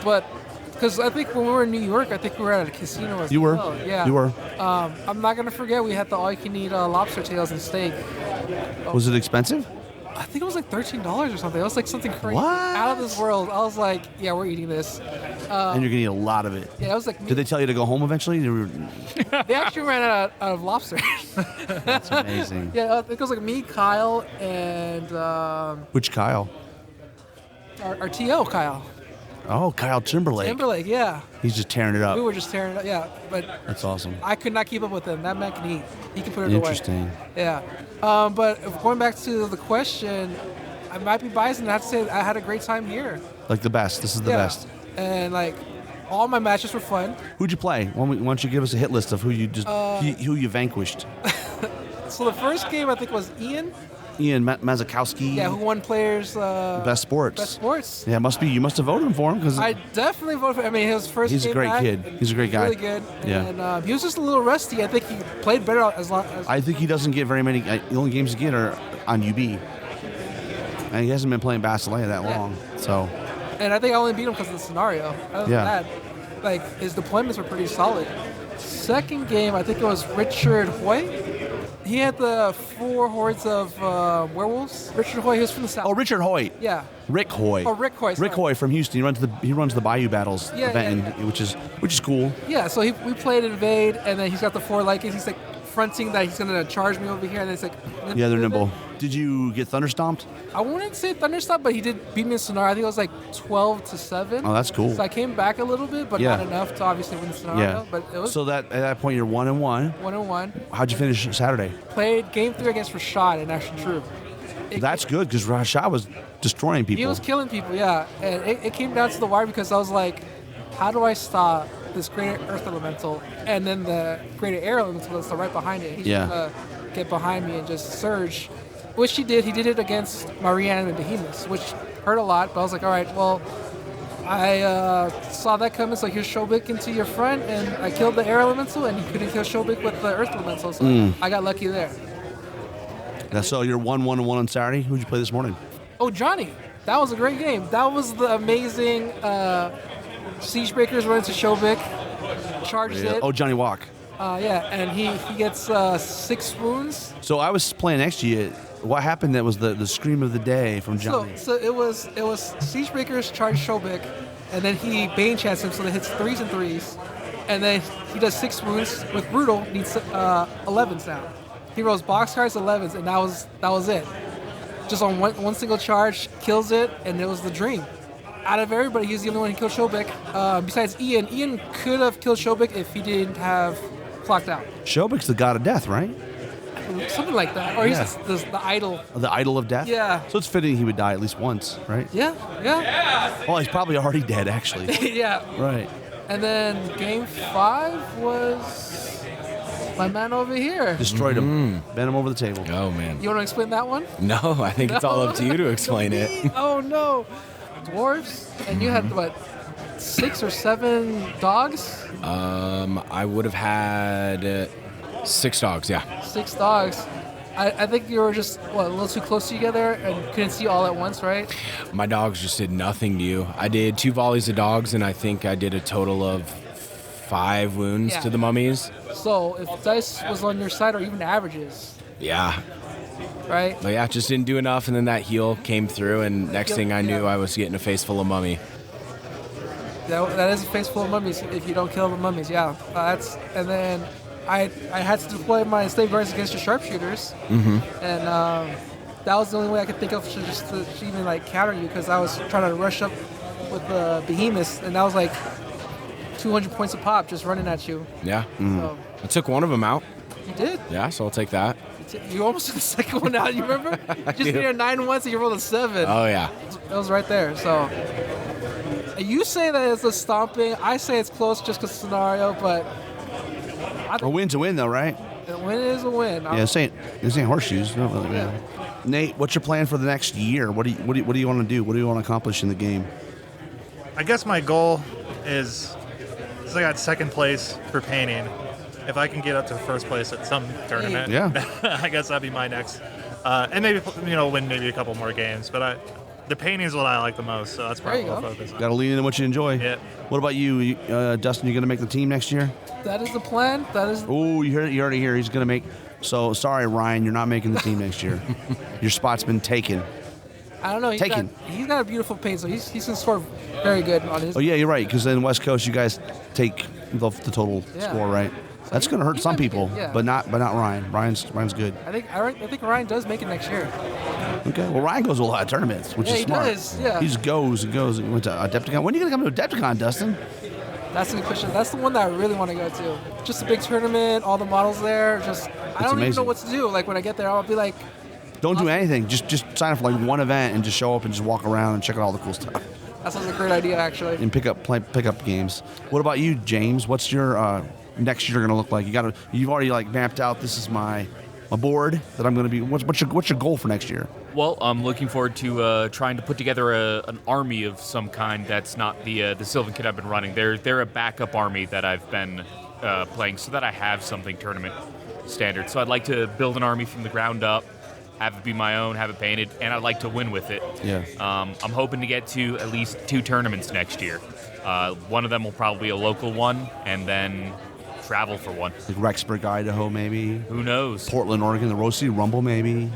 But because I think when we were in New York, I think we were at a casino as well. Yeah. You were. I'm not gonna forget we had the all-you-can-eat lobster tails and steak. Was it expensive? I think it was like $13 or something. It was like something crazy. What? Out of this world. I was like, yeah, we're eating this. And you're gonna eat a lot of it. Yeah, I was like. Did they tell you to go home eventually? They actually ran out of lobster. That's amazing. Yeah, it was like me, Kyle, and. Which Kyle? Our TO, Kyle. Oh, Kyle Timberlake, yeah. He's just tearing it up. We were just tearing it up, yeah. But that's awesome. I could not keep up with him. That man can eat. He can put it Interesting. away. Yeah. But going back to the question, I might be biased and I have to say I had a great time here. Like the best. This is the best. And like all my matches were fun. Who'd you play? Why don't you give us a hit list of who you vanquished? So the first game I think was Ian Mazakowski. Yeah, who won players? Best sports. Best sports. Yeah, must be. You must have voted for him because I definitely voted for him. I mean, his first. He's a great kid. He's a great guy. Really good. Yeah. And he was just a little rusty. I think he played better as long as. I think he doesn't get very many. The only games he get are on UB, and he hasn't been playing Basileia that long. So. And I think I only beat him because of the scenario. Other than that, like his deployments were pretty solid. Second game, I think it was Richard Hoy. He had the 4 hordes of werewolves. Richard Hoy, he was from the south. Oh, Richard Hoy. Yeah. Rick Hoy. Oh, Rick Hoy. Sorry. Rick Hoy from Houston. He runs the Bayou Battles event, which is cool. Yeah. So we played Invade, and then he's got the 4 Lycans. He's like fronting that he's gonna charge me over here, and then it's like. Yeah, they're nimble. Did you get thunderstomped? I wouldn't say thunderstomped, but he did beat me in scenario. I think it was like 12-7. Oh, that's cool. So I came back a little bit, but not enough to obviously win the scenario. Yeah. But it was. So at that point you're 1-1. 1-1. How'd you finish Saturday? Played game 3 against Rashad in Action Troop. That's good because Rashad was destroying people. He was killing people, yeah. And it came down to the wire because I was like, how do I stop this greater earth elemental and then the greater air elemental that's right behind it? He's gonna get behind me and just surge. Which he did. He did it against Marianne and Behemoths, which hurt a lot. But I was like, all right, well, I saw that coming, so here's Shobik into your front, and I killed the air elemental, and he couldn't kill Shobik with the earth elemental, so I got lucky there. So you're 1-1-1 on Saturday. Who'd you play this morning? Oh, Johnny. That was a great game. That was the amazing Siege Breakers run into Shobik, charges it. Oh, Johnny Walk. And he gets 6 wounds. So I was playing next to you. What happened? That was the scream of the day from Johnny. So it was Siege Breakers charge Shobik, and then he Bane chants him, so that hits 3s and 3s, and then he does 6 wounds with Brutal. Needs 11s now. He rolls boxcars 11s, and that was it. Just on one single charge, kills it, and it was the dream. out of everybody, he's the only one who killed Shobik. Besides Ian. Ian could have killed Shobik if he didn't have clocked out. Shobik's the god of death, right? Something like that. Or he's the idol. The idol of death? Yeah. So it's fitting he would die at least once, right? Yeah. Well, he's probably already dead, actually. Yeah. Right. And then game 5 was my man over here. Destroyed him. Bent him over the table. Oh, man. You want to explain that one? No, I think it's all up to you to explain it. Oh, no. Dwarves? And you had, what, 6 or 7 dogs? I would have had 6 dogs, yeah. 6 dogs. I think you were just, a little too close together and couldn't see all at once, right? My dogs just did nothing to you. I did 2 volleys of dogs, and I think I did a total of 5 wounds to the mummies. So if dice was on your side or even averages, Yeah. right? But yeah, just didn't do enough, and then that heal came through, and next thing I knew, I was getting a face full of mummy. That is a face full of mummies if you don't kill the mummies, yeah. And then I had to deploy my slave guards against the sharpshooters, and that was the only way I could think of to even like counter you, because I was trying to rush up with the behemoths, and that was like 200 points a pop just running at you. Yeah. So, I took one of them out. you did. Yeah, so I'll take that. You almost took the second one out. You remember? You just needed a 9 once, and you rolled a 7. Oh, yeah. It was right there. So you say that it's a stomping. I say it's close just because scenario, but A win's a win, though, right? a win is a win. Yeah, this ain't horseshoes. No, really, man. Nate, what's your plan for the next year? What do you want to do? What do you want to accomplish in the game? I guess my goal is, since I got second place for painting, if I can get up to first place at some tournament, I guess that'd be my next. And maybe win maybe a couple more games. But the painting is what I like the most, so that's probably what I'll focus on. Got to lean into what you enjoy. Yeah. What about you, Dustin? You going to make the team next year? That is the plan. That is. Oh, you already hear he's going to make. So sorry, Ryan, you're not making the team next year. Your spot's been taken. I don't know. He's got a beautiful paint, so he's gonna score very good on his. Oh yeah, you're right. Because in West Coast, you guys take the total score, right? So that's going to hurt some people, but not Ryan. Ryan's good. I think Ryan does make it next year. Okay. Well, Ryan goes to a lot of tournaments, which is smart. He does. Yeah. He just goes and goes. He went to Adepticon. When are you going to come to Adepticon, Dustin? That's a good question. That's the one that I really want to go to. Just a big tournament, all the models there. I don't even know what to do. Like when I get there, I'll be like. Don't do anything. Just sign up for like one event and just show up and just walk around and check out all the cool stuff. That sounds like a great idea, actually. And pick up games. What about you, James? What's your next year going to look like? You've already like mapped out. This is my board that I'm going to be. What's your goal for next year? Well, I'm looking forward to trying to put together an army of some kind that's not the Sylvan Kit I've been running. They're a backup army that I've been playing, so that I have something tournament standard. So I'd like to build an army from the ground up, have it be my own, have it painted, and I'd like to win with it. Yeah. I'm hoping to get to at least 2 tournaments next year. One of them will probably be a local one, and then travel for one. Like Rexburg, Idaho, maybe. Who knows? Portland, Oregon, the Rose City Rumble, maybe.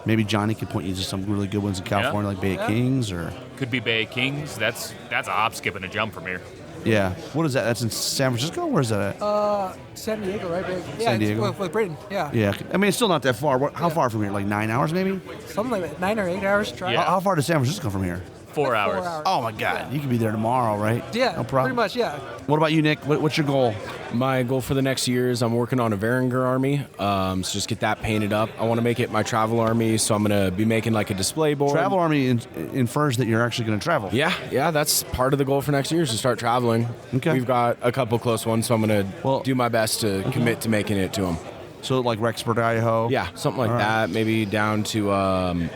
Maybe Johnny could point you to some really good ones in California, like Bay of Kings, or could be Bay of Kings. That's a hop, skip, and a jump from here. Yeah. What is that? That's in San Francisco? Where's that at? San Diego, right? Yeah, San Diego. With Braden, yeah. Yeah. I mean, it's still not that far. How far from here? Like 9 hours, maybe? Something like that. 9 or 8 hours drive. Yeah. How far does San Francisco from here? 4 hours. 4 hours. Oh, my God. You could be there tomorrow, right? Yeah, No problem. pretty much, yeah. What about you, Nick? What's your goal? My goal for the next year is I'm working on a Varangur army. So just get that painted up. I want to make it my travel army, so I'm going to be making like a display board. Travel army infers that you're actually going to travel. Yeah, that's part of the goal for next year is to start traveling. Okay. We've got a couple close ones, so I'm going to do my best to commit to making it to them. So like Rexburg, Idaho? Yeah, something like that. Maybe down to,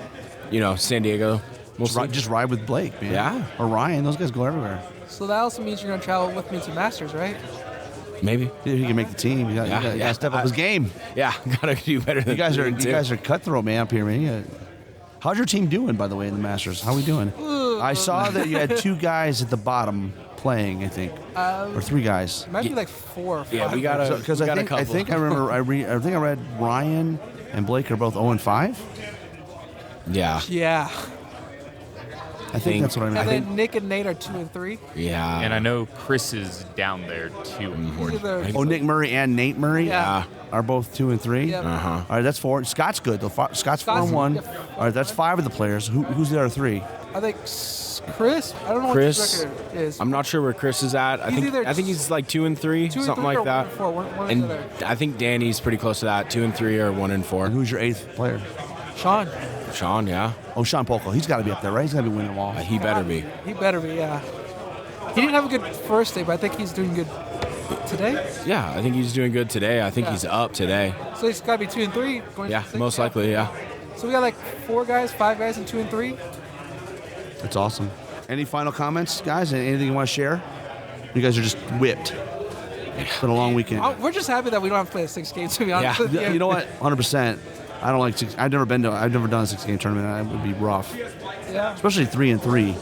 San Diego. Just ride with Blake, man. Yeah. Or Ryan. Those guys go everywhere. So that also means you're going to travel with me to Masters, right? Maybe. If he can make the team, you got to step up his game. Yeah, gotta do better than you guys are cutthroat, man, up here, man. How's your team doing, by the way, in the Masters? How are we doing? I saw that you had 2 guys at the bottom playing, I think, or 3 guys. Might be like 4 or 5. Yeah, we got a couple. I think I remember. I read Ryan and Blake are both 0-5. Yeah. Yeah. I think that's what I mean. And then Nick and Nate are 2 and 3. Yeah. And I know Chris is down there too. Nick Murray and Nate Murray are both 2 and 3. Yep. Uh-huh. All right, that's 4. Scott's good though. Scott's 4 and 1. Yep. All right, that's 5 of the players. Who's the other 3? I think Chris, I don't know Chris, what his record is. I'm not sure where Chris is at. I think he's like 2-3, something like that. 1-4, one and or the I think Danny's pretty close to that, 2-3 or 1-4. And who's your 8th player? Sean. Sean, yeah. Oh, Sean Polko. He's got to be up there, right? He's got to be winning them all. He better be. He better be, yeah. He didn't have a good first day, but I think he's doing good today. Yeah, I think he's doing good today. I think he's up today. So he's got to be 2 and 3. Yeah, most likely, yeah. So we got like 5 guys, and 2 and 3. That's awesome. Any final comments, guys? Anything you want to share? You guys are just whipped. It's been a long weekend. We're just happy that we don't have to play a 6 game, to be honest. Yeah. You know what? 100%. I don't like 6. I've never done a 6-game tournament. It would be rough. Yeah. Especially 3 and 3.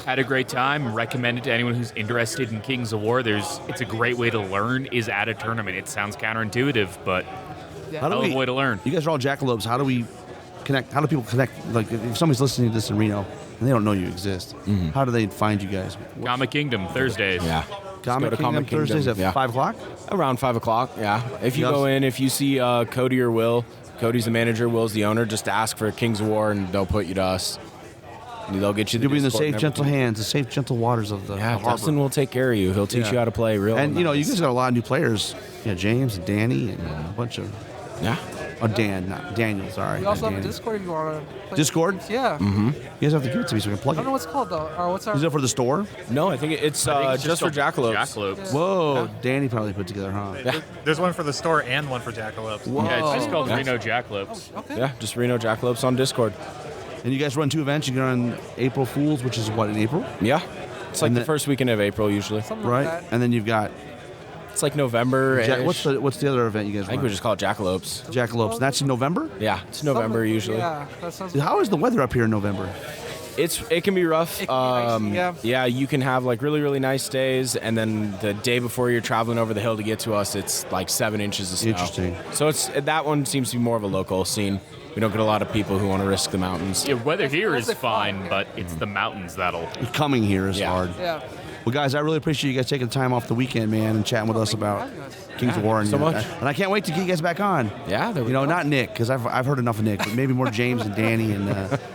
Had a great time. Recommend it to anyone who's interested in Kings of War. It's a great way to learn is at a tournament. It sounds counterintuitive, but hell of a way to learn. You guys are all Jackalopes. How do we connect? How do people connect? Like, if somebody's listening to this in Reno and they don't know you exist, how do they find you guys? Comic Kingdom, Thursdays. Yeah. Comic Kingdom Thursdays at 5 o'clock? Around 5 o'clock, yeah. If you go in, if you see Cody or Will, Cody's the manager, Will's the owner, just ask for Kings of War and they'll put you to us. And they'll get you the You'll be in the safe, gentle hands, the safe, gentle waters of the harbor. Dustin will take care of you. He'll teach you how to play real. And, you know, you guys got a lot of new players. James and Danny and a bunch of... Yeah. Oh, Dan, not Daniel, sorry. We also have a Danny. Discord if you want to play. Discord? Yeah. Mm-hmm. You guys have to give it to me so we can plug I don't know what's called, though. Or what's our... Is it for the store? No, I think it's just for Jackalopes. Jackalopes. Whoa, Danny probably put together, huh? Yeah. There's one for the store and one for Jackalopes. Whoa. Yeah, it's just called Reno Jackalopes. Okay. Yeah, just Reno Jackalopes on Discord. And you guys run 2 events. You go on April Fools, which is what, in April? Yeah. It's like And the first weekend of April usually. Something Right? like that. And then you've got... It's like November. What's the other event you guys I think run? we just call it Jackalopes. Jackalopes. That's in November? Yeah, it's November usually. Yeah, that sounds How is the weather up here in November? It can be rough. It can be icy, yeah, you can have like really, really nice days, and then the day before you're traveling over the hill to get to us, it's like 7 inches of snow. Interesting. So that one seems to be more of a local scene. We don't get a lot of people who want to risk the mountains. Yeah, weather here is fine, but it's the mountains that'll... Coming here is hard. Yeah. Well, guys, I really appreciate you guys taking the time off the weekend, man, and chatting with us about Kings of War. And so much. And I can't wait to get you guys back on. Yeah, there we go. Not Nick, because I've heard enough of Nick, but maybe more James and Danny. And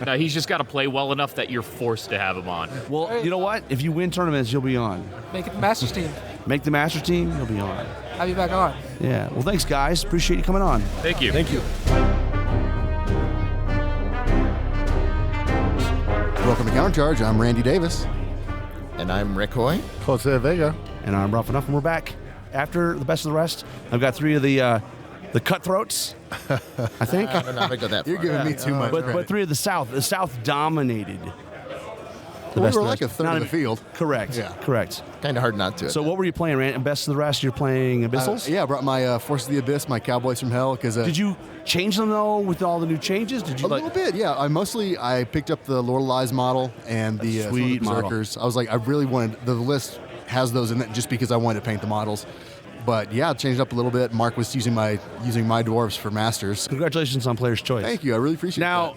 No, he's just got to play well enough that you're forced to have him on. well, you know what? If you win tournaments, you'll be on. Make it the Masters team. Make the Masters team, you'll be on. Have you back on. Yeah. Well, thanks, guys. Appreciate you coming on. Thank you. Thank you. Welcome to Countercharge. I'm Randy Davis. And I'm Rick Hoy. Jose Vega. And I'm Rough Enough, and we're back after the best of the rest. I've got 3 of the cutthroats, I think. I don't know if I go that far. You're giving me too much But credit. 3 of the South. The South dominated. We were like a third of the field. Correct. Yeah. Correct. Kind of hard not to. So what were you playing, Rand? Best of the rest? You're playing Abyssals? Yeah, I brought my Force of the Abyss, my Cowboys from Hell. Did you change them though with all the new changes? Did you A little bit, yeah. I picked up the Lord of Lies model and the Sweet model. Berserkers. I was like, I really wanted the list has those in it just because I wanted to paint the models. But yeah, I changed up a little bit. Mark was using my dwarves for masters. Congratulations on Player's Choice. Thank you. I really appreciate Now,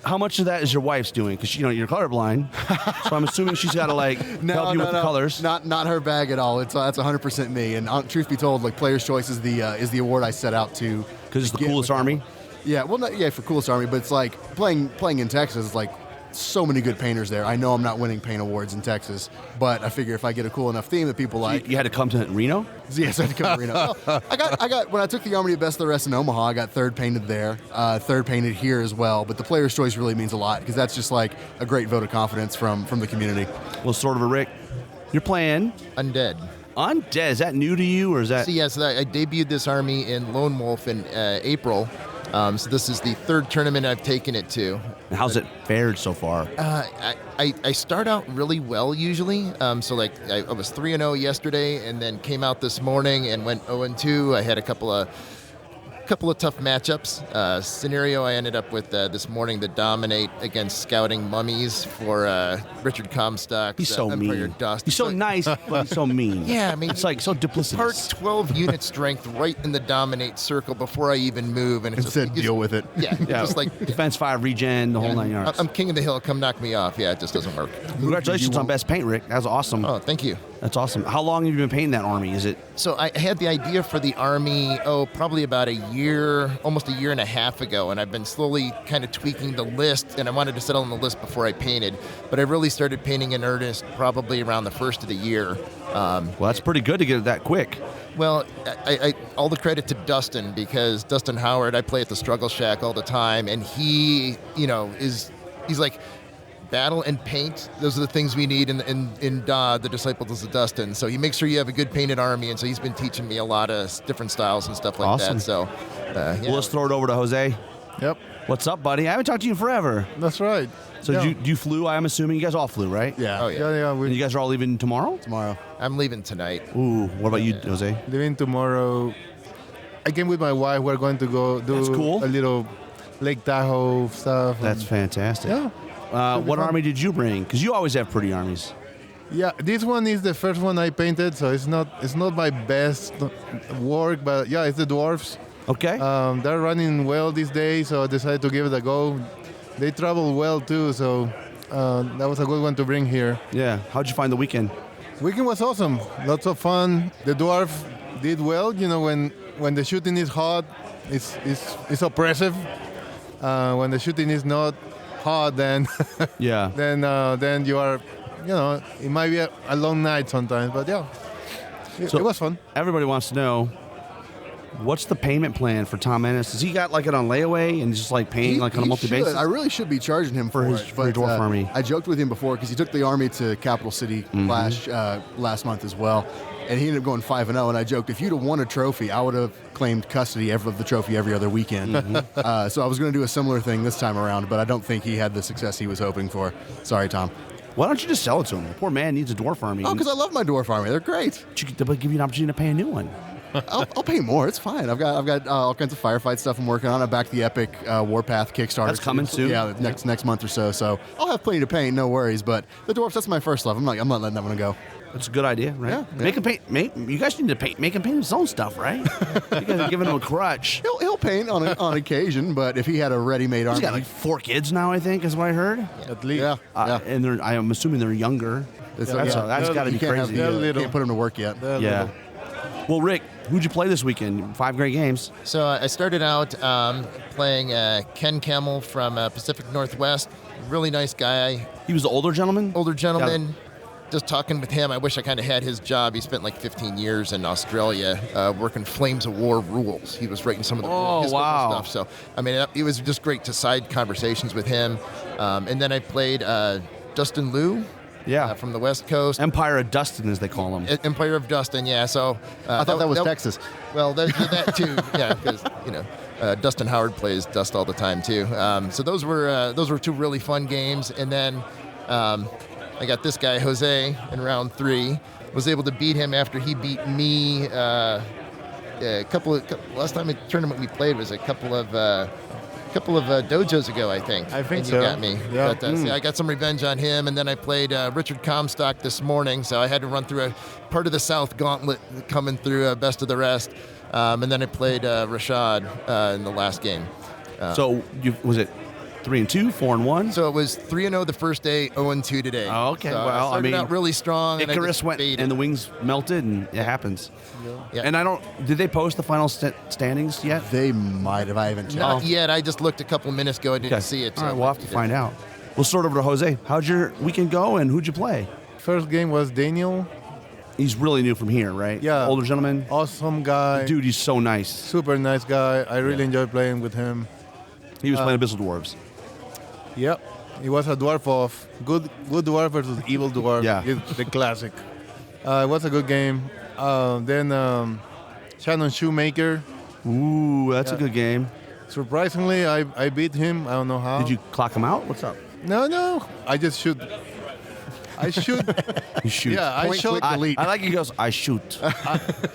how much of that is your wife's doing? Because you're colorblind, so I'm assuming she's got to help you with the colors. Not her bag at all. That's 100% me. And truth be told, Player's Choice is the award I set out to. Because it's the coolest army. Yeah, well, for coolest army, but it's like playing in Texas. It's like so many good painters there. I know I'm not winning paint awards in Texas, but I figure if I get a cool enough theme that people like. You had to come to Reno? Yes, I had to come to Reno. Well, I got when I took the Army of Best of the Rest in Omaha, I got 3rd painted there, 3rd painted here as well. But the Player's Choice really means a lot because that's just like a great vote of confidence from the community. Well, sort of a Rick. You're playing Undead. Undead. Is that new to you or is that? So yes, I debuted this army in Lone Wolf in April. So this is the 3rd tournament I've taken it to. How's it fared so far? I start out really well usually. I was 3-0 yesterday, and then came out this morning and went 0-2. I had a couple of tough matchups. Scenario I ended up with this morning to dominate against Scouting Mummies for Richard Comstock's He's so Empire mean. Dust. He's so nice, but he's so mean. Yeah, I mean, it's like so duplicitous. Part 12 unit strength right in the dominate circle before I even move, and it's Instead, deal with it. Yeah, just like defense 5 regen, the whole 9 yards. I'm king of the hill. Come knock me off. Yeah, it just doesn't work. Congratulations on best paint, Rick. That was awesome. Oh, thank you. That's awesome. How long have you been painting that army? Is it? So I had the idea for the army, probably about a year, almost a year and a half ago, and I've been slowly kind of tweaking the list, and I wanted to settle on the list before I painted, but I really started painting in earnest probably around the first of the year. Well, that's pretty good to get it that quick. Well, I all the credit to Dustin, because Dustin Howard, I play at the Struggle Shack all the time, and he, he's like, battle and paint, those are the things we need in the Disciples of Dustin. So he makes sure you have a good painted army, and so he's been teaching me a lot of different styles and stuff like Awesome. that. So, Well, let's throw it over to Jose. Yep. What's up, buddy? I haven't talked to you in forever. That's right. So Yeah. you flew, I'm assuming? You guys all flew, right? Yeah. Oh, yeah. And you guys are all leaving tomorrow? Tomorrow. I'm leaving tonight. Ooh, what about you, Jose? Leaving tomorrow. I came with my wife. We're going to go do That's cool. a little Lake Tahoe stuff. That's and- fantastic. Yeah. What army did you bring? Because you always have pretty armies. Yeah, this one is the first one I painted, so it's not my best work, but yeah, it's the dwarfs. Okay. They're running well these days, so I decided to give it a go. They travel well too, so that was a good one to bring here. Yeah. How'd you find the weekend? Weekend was awesome, lots of fun. The dwarf did well. When the shooting is hot, it's oppressive. When the shooting is not hot, then Yeah. then you are, it might be a long night sometimes, but yeah, it was fun. Everybody wants to know, what's the payment plan for Tom Ennis? Has he got like it on layaway and just like paying like on a monthly should. basis? I really should be charging him for his it, for dwarf army. I joked with him before because he took the army to Capital City last month as well, and he ended up going 5-0. And I joked, if you'd have won a trophy, I would have claimed custody of the trophy every other weekend. So I was going to do a similar thing this time around, but I don't think he had the success he was hoping for. Sorry, Tom. Why don't you just sell it to him? The poor man needs a dwarf army. Oh, because I love my dwarf army. They're great. They'll give you an opportunity to pay a new one. I'll pay more. It's fine. I've got all kinds of firefight stuff I'm working on. I backed the Epic Warpath Kickstarter. That's coming soon. Yeah, next month or so. So I'll have plenty to paint. No worries. But the dwarfs, that's my first love. I'm not letting that one go. That's a good idea, right? Yeah. Make him paint. You guys need to make him paint his own stuff, right? You guys are giving him a crutch. He'll paint on occasion, but if he had a ready-made army, He's got like 4 kids now, I think, is what I heard. At least. yeah. And I'm assuming they're younger. That's got to be crazy. Can't put him to work yet. Yeah. Well, Rick, who'd you play this weekend? 5 great games. So I started out playing Ken Camel from Pacific Northwest. Really nice guy. He was the older gentleman? Older gentleman. Just talking with him, I wish I kind of had his job. He spent like 15 years in Australia working Flames of War rules. He was writing some of the historical stuff. So, I mean, it was just great to side conversations with him. And then I played Dustin Liu. Yeah. From the West Coast. Empire of Dustin, as they call him. Empire of Dustin, yeah. So I thought that was Texas. Well, that too, yeah, because Dustin Howard plays Dust all the time too. So those were 2 really fun games, and then I got this guy Jose in round 3. Was able to beat him after he beat me. Last time a tournament we played was a couple of dojos ago, I think. I think and so. You got me. Yeah. But, so I got some revenge on him, and then I played Richard Comstock this morning, so I had to run through a part of the South Gauntlet coming through best of the rest. And then I played Rashad in the last game. So was it 3-2, 4-1? So it was 3-0 the first day, 0-2 today. Oh, okay. So Well, I started out really strong. and I Icarus just went faded. and the wings melted, and it happens. Yeah. And did they post the final standings yet? They might have. I haven't checked. Not yet. I just looked a couple of minutes ago. I didn't see it. All right, we'll have to find out. We'll start over to Jose. How'd your weekend go, and who'd you play? First game was Daniel. He's really new from here, right? Yeah. Older gentleman? Awesome guy. Dude, he's so nice. Super nice guy. I really enjoyed playing with him. He was playing Abyssal Dwarves. Yep. He was a dwarf of good dwarf versus evil dwarf. Yeah. It's the classic. It was a good game. Then Shannon Shoemaker. Ooh, that's a good game. Surprisingly, I beat him. I don't know how. Did you clock him out? What's up? No. I just shoot. I shoot. You shoot. Yeah, I Point, shot. click, delete. I like he goes, I shoot.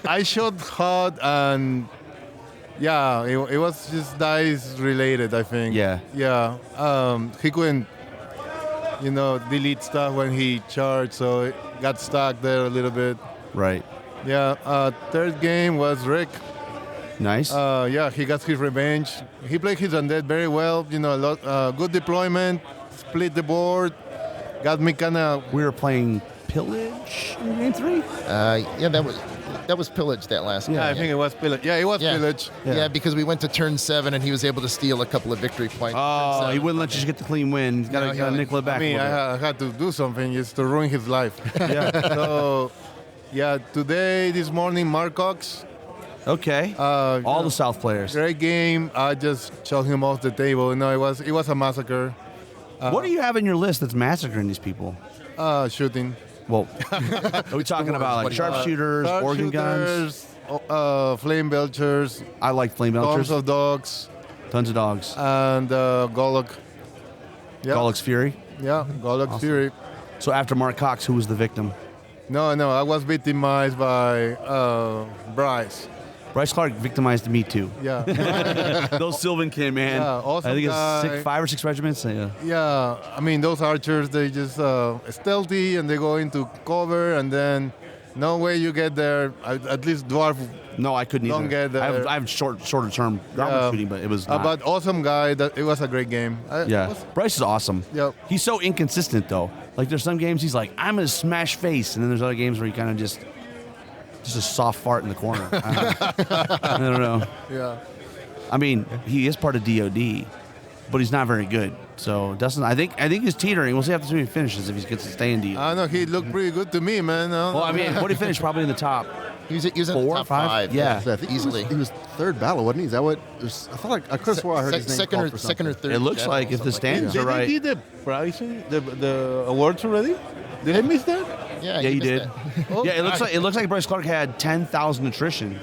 I shot hard and yeah, it was just dice related, I think. Yeah. Yeah. He couldn't, delete stuff when he charged, so it got stuck there a little bit. Right. Yeah. Third game was Rick. Nice. Yeah, he got his revenge. He played his undead very well. Good deployment, split the board. Got me kind of. We were playing pillage in game 3? Yeah, that was pillage that last game. Yeah, I think it was pillage. Yeah, it was pillage. Yeah, because we went to turn 7 and he was able to steal a couple of victory points. Oh, he wouldn't let you get the clean win. He's got to nickel it back. I mean, I had to do something just to ruin his life. Yeah. So, today, this morning, Mark Cox. Okay. All the South players. Great game. I just showed him off the table. No, it was a massacre. What do you have in your list that's massacring these people? Shooting. Well, are we talking about like sharpshooters, organ guns? Flame belchers. I like flame belchers. Tons of dogs. Tons of dogs. And Golok. Yeah. Golok's Fury? Yeah, Golok's Fury. So after Mark Cox, who was the victim? No, I was victimized by Bryce. Bryce Clark victimized me too. Yeah. Those Sylvan Kin, man. Yeah, awesome I think guy. it's 5 or 6 regiments. Yeah. Yeah, I mean, those archers, they just stealthy and they go into cover and then no way you get there. At least dwarf. No, I couldn't don't either. get there. I have shorter term shooting, but it was not. But awesome guy. It was a great game. Bryce is awesome. Yep. He's so inconsistent though. Like there's some games he's like, I'm gonna smash face, and then there's other games where he kind of just a soft fart in the corner. I don't know. Yeah. I mean, he is part of DOD, but he's not very good. So Dustin, I think he's teetering. We'll see after he finishes if he gets to stay in DOD. I know he looked pretty good to me, man. Well, I mean, what did he finish? Probably in the top. He was in 4 the top 5. Yeah. I think easily. He was third battle, wasn't he? Is that what? I thought I could have swore I heard his name second called for second or something. third. It looks general, like if the something standings are Did right. they get the pricing, the awards already? Did I miss that? that. Yeah, Yeah, you missed did. that. Yeah, it looks like Bryce Clark had 10,000 attrition,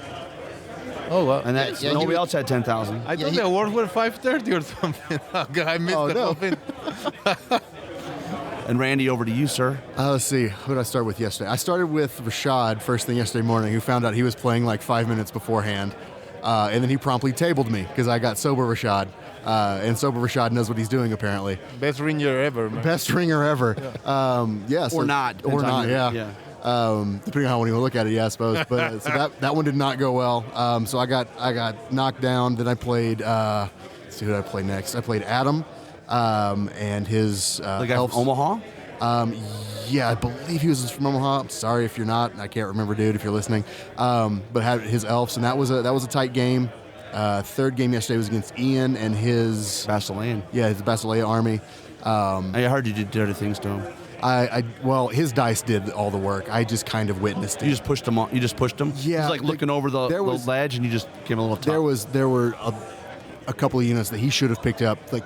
Oh, wow. and that Yeah, nobody he- else had 10,000. I thought the awards were 5:30 or something. I missed the no. whole thing. And Randy, over to you, sir. Let's see. Who did I start with yesterday? I started with Rashad first thing yesterday morning, who found out he was playing like 5 minutes beforehand. And then he promptly tabled me because I got sober Rashad. And sober Rashad knows what he's doing, apparently. Best ringer ever, man. Best ringer ever. Or not. Or Depends on not, your- yeah. Depending on how you look at it, yeah, I suppose. But so that one did not go well. So I got knocked down. Then I played. Let's see who did I play next. I played Adam, and his The guy elves. from Omaha? Yeah, I believe he was from Omaha. I'm sorry if you're not. I can't remember, dude, if you're listening. But had his elves, and that was a tight game. Third game yesterday was against Ian and his Basilean. his Basileia army. I heard you did dirty things to him. Well, his dice did all the work. I just kind of witnessed it. You just pushed him on. You just pushed him. Yeah, He's like looking over the ledge, and you just gave him a little tap. There were a couple of units that he should have picked up like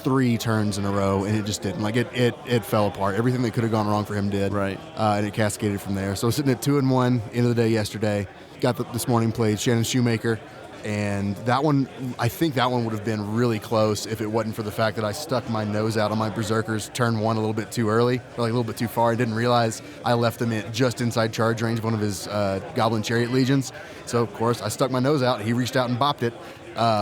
3 turns in a row, and it just didn't. Like it fell apart. Everything that could have gone wrong for him did. Right. And it cascaded from there. So sitting at 2-1 end of the day yesterday. This morning played Shannon Shoemaker. And that one, I think that one would have been really close if it wasn't for the fact that I stuck my nose out on my Berserkers turn 1 a little bit too early, or like a little bit too far. I didn't realize I left them just inside charge range of one of his Goblin Chariot Legions. So, of course, I stuck my nose out. He reached out and bopped it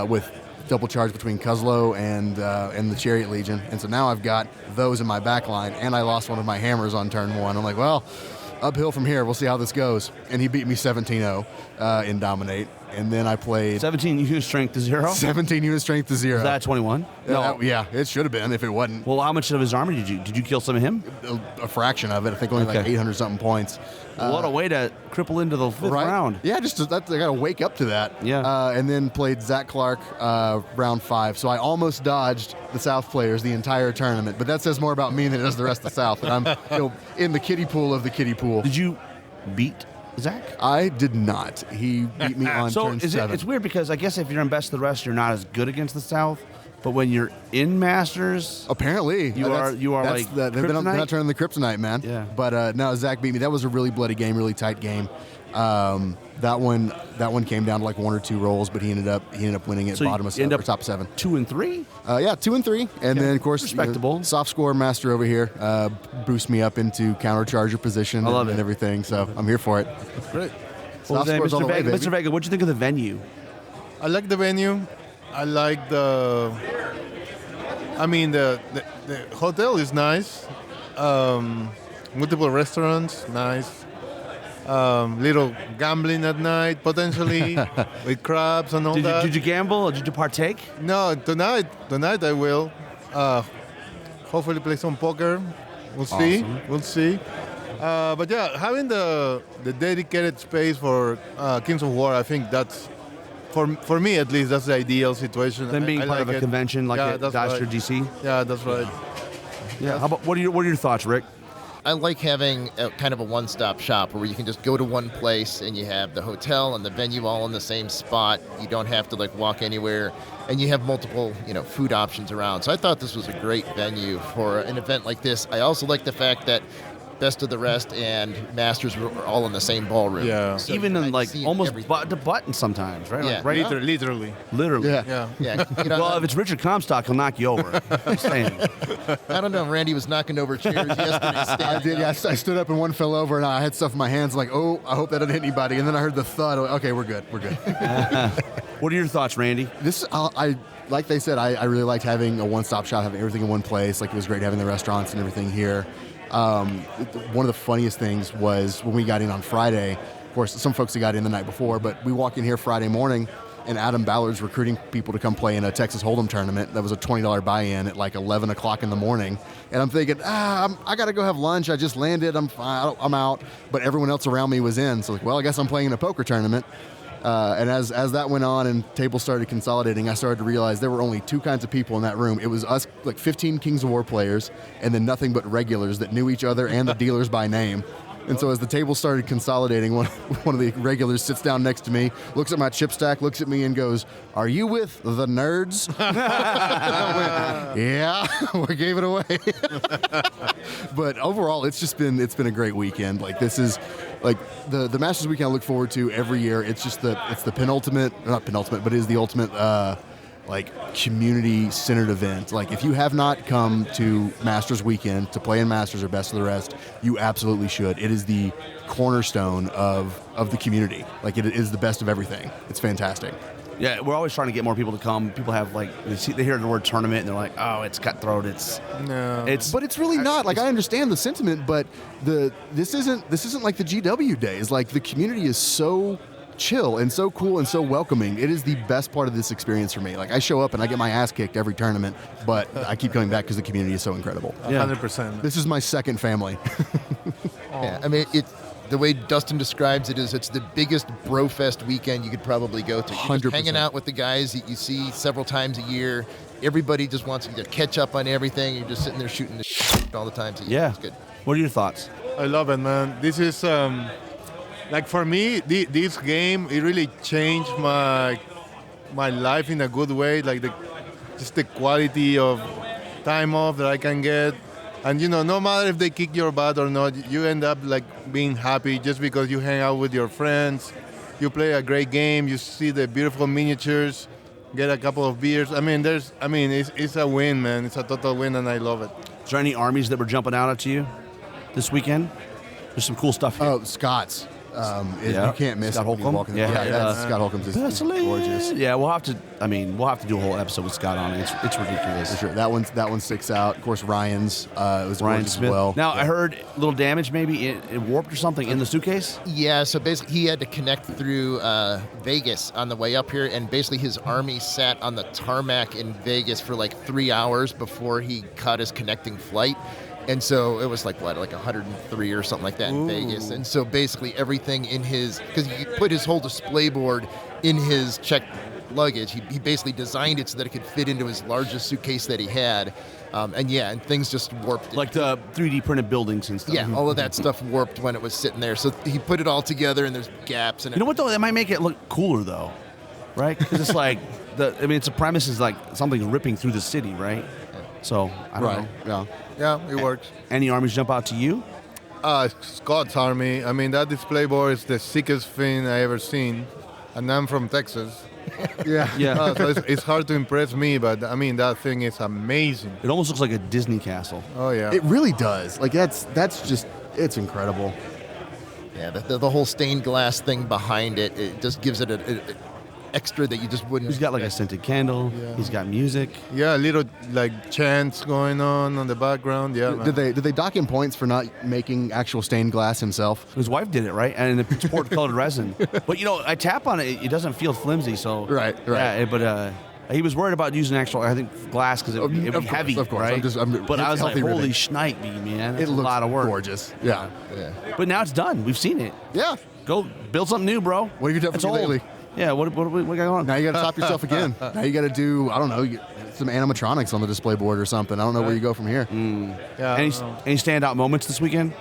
with double charge between Cuzlo and the Chariot Legion. And so now I've got those in my back line, and I lost one of my hammers on turn 1. I'm like, well, uphill from here. We'll see how this goes. And he beat me 17-0 in Dominate. And then I played 17 unit strength to 0. 17 unit strength to 0. Is that 21? No. Yeah, it should have been if it wasn't. Well, how much of his army did you kill some of him? A fraction of it. I think only like 800 something points. What a way to cripple into the 5th round. Yeah, I got to wake up to that. Yeah. And then played Zach Clark round 5. So I almost dodged the South players the entire tournament. But that says more about me than it does the rest of the South. And I'm in the kiddie pool of the kiddie pool. Did you beat Zach? I did not. He beat me on turn 7. It's weird because I guess if you're in Best of the Rest, you're not as good against the South. But when you're in Masters, apparently you are like they're not turning the Kryptonite, man. Yeah. But no, Zach beat me. That was a really bloody game, really tight game. That one came down to like 1 or 2 rolls, but he ended up winning it, so bottom of 7 or top 7. 2 and 3. Yeah, 2 and 3, and then of course respectable. Soft score master over here boost me up into countercharger position and everything. So I'm here for it. Great. Well, Soft score's on the way, baby. Mr. Vega, what'd you think of the venue? I like the venue. I like the hotel is nice. Multiple restaurants, nice. Little gambling at night, potentially, with crabs and all that. Did you gamble or did you partake? No, tonight I will. Hopefully play some poker. We'll see. Awesome. We'll see. But yeah, having the dedicated space for Kings of War, I think that's, for me at least, that's the ideal situation. Then being I part like of a it. convention like at Dodger DC. Yeah, that's right. Yeah. How about what are your thoughts, Rick? I like having kind of a one-stop shop where you can just go to one place and you have the hotel and the venue all in the same spot. You don't have to like walk anywhere, and you have multiple, food options around. So I thought this was a great venue for an event like this. I also like the fact that Best of the Rest and Masters were all in the same ballroom. Yeah. So even in like almost butt to button sometimes, right? Yeah. Like, right Literally. Literally. Yeah. Yeah. Well, if it's Richard Comstock, he'll knock you over. I'm saying. I don't know. Randy was knocking over chairs yesterday. I did. Yeah, I stood up and one fell over, and I had stuff in my hands. Like, oh, I hope that didn't hit anybody. And then I heard the thud. Okay, we're good. We're good. What are your thoughts, Randy? I like they said. I really liked having a one-stop shop, having everything in one place. Like, it was great having the restaurants and everything here. One of the funniest things was when we got in on Friday. Of course, some folks had got in the night before, but we walk in here Friday morning, and Adam Ballard's recruiting people to come play in a Texas Hold'em tournament. That was a $20 buy-in at like 11 o'clock in the morning. And I'm thinking, I got to go have lunch. I just landed. I'm fine. I'm out. But everyone else around me was in. So, like, well, I guess I'm playing in a poker tournament. And as that went on and tables started consolidating, I started to realize there were only two kinds of people in that room. It was us, like 15 Kings of War players, and then nothing but regulars that knew each other and the dealers by name. And so as the table started consolidating, one of the regulars sits down next to me, looks at my chip stack, looks at me and goes, "Are you with the nerds?" I went, yeah, we gave it away. But overall, it's been a great weekend. Like, this is like the Masters weekend I look forward to every year. It's the penultimate, or not penultimate, but it is the ultimate community-centered event. Like, if you have not come to Masters weekend to play in Masters or Best of the Rest, you absolutely should. It is the cornerstone of the community. Like, it is the best of everything. It's fantastic. Yeah, we're always trying to get more people to come. People have they hear the word tournament and they're like, oh, it's cutthroat. But it's really not. Like, I understand the sentiment, but this isn't like the GW days. Like, the community is so chill and so cool and so welcoming. It is the best part of this experience for me. Like, I show up and I get my ass kicked every tournament, but I keep coming back because the community is so incredible. 100%. This is my second family. Yeah, I mean, the way Dustin describes it is it's the biggest bro-fest weekend you could probably go to. You're just hanging out with the guys that you see several times a year. Everybody just wants to catch up on everything. You're just sitting there shooting the shit all the time. So yeah. It's good. What are your thoughts? I love it, man. This is, like, for me, this game, it really changed my life in a good way. Like, just the quality of time off that I can get. And, no matter if they kick your butt or not, you end up, like, being happy just because you hang out with your friends. You play a great game. You see the beautiful miniatures, get a couple of beers. I mean, it's a win, man. It's a total win, and I love it. Is there any armies that were jumping out at you this weekend? There's some cool stuff here. Oh, Scott's. You can't miss Scott it when you Holcomb? walk in. Yeah. Scott Holcomb's is gorgeous. Yeah, we'll have to do a whole episode with Scott on it. It's ridiculous. For sure. That one sticks out. Of course, Ryan's was Ryan gorgeous Smith as well. Now, I heard a little damage maybe it warped or something in the suitcase. Yeah, so basically he had to connect through Vegas on the way up here, and basically his army sat on the tarmac in Vegas for like 3 hours before he caught his connecting flight. And so it was like 103 or something like that in Vegas. And so basically everything in because he put his whole display board in his checked luggage. He basically designed it so that it could fit into his largest suitcase that he had. And things just warped. Like the 3D printed buildings and stuff. Yeah, all of that stuff warped when it was sitting there. So he put it all together, and there's gaps. And you know what, though? That might make it look cooler, though, right? Because it's like, it's a premise is like something's ripping through the city, right? So, I don't know. Yeah, it works. Any armies jump out to you? Scott's army. I mean, that display board is the sickest thing I ever seen. And I'm from Texas. Yeah. So it's hard to impress me, but I mean, that thing is amazing. It almost looks like a Disney castle. Oh, yeah. It really does. Like, that's just, it's incredible. Yeah, the whole stained glass thing behind it, it just gives it a extra that you just wouldn't. He's got like a scented candle. Yeah. He's got music. Yeah, little like chants going on the background. Yeah. Did they dock him points for not making actual stained glass himself? His wife did it, right? And it's poured colored resin. But I tap on it; it doesn't feel flimsy. So right. Yeah, but He was worried about using actual, I think, glass because it would be heavy, of course. right? But I was like, ribbing. holy shnipe, man. That's It a looks lot of work. gorgeous. Yeah. But now it's done. We've seen it. Yeah. Go build something new, bro. What have you done That's for me old. lately? Yeah, what we got on? Now you got to top yourself again. Now you got to do, I don't know, some animatronics on the display board or something. I don't know where you go from here. Yeah. Any standout moments this weekend?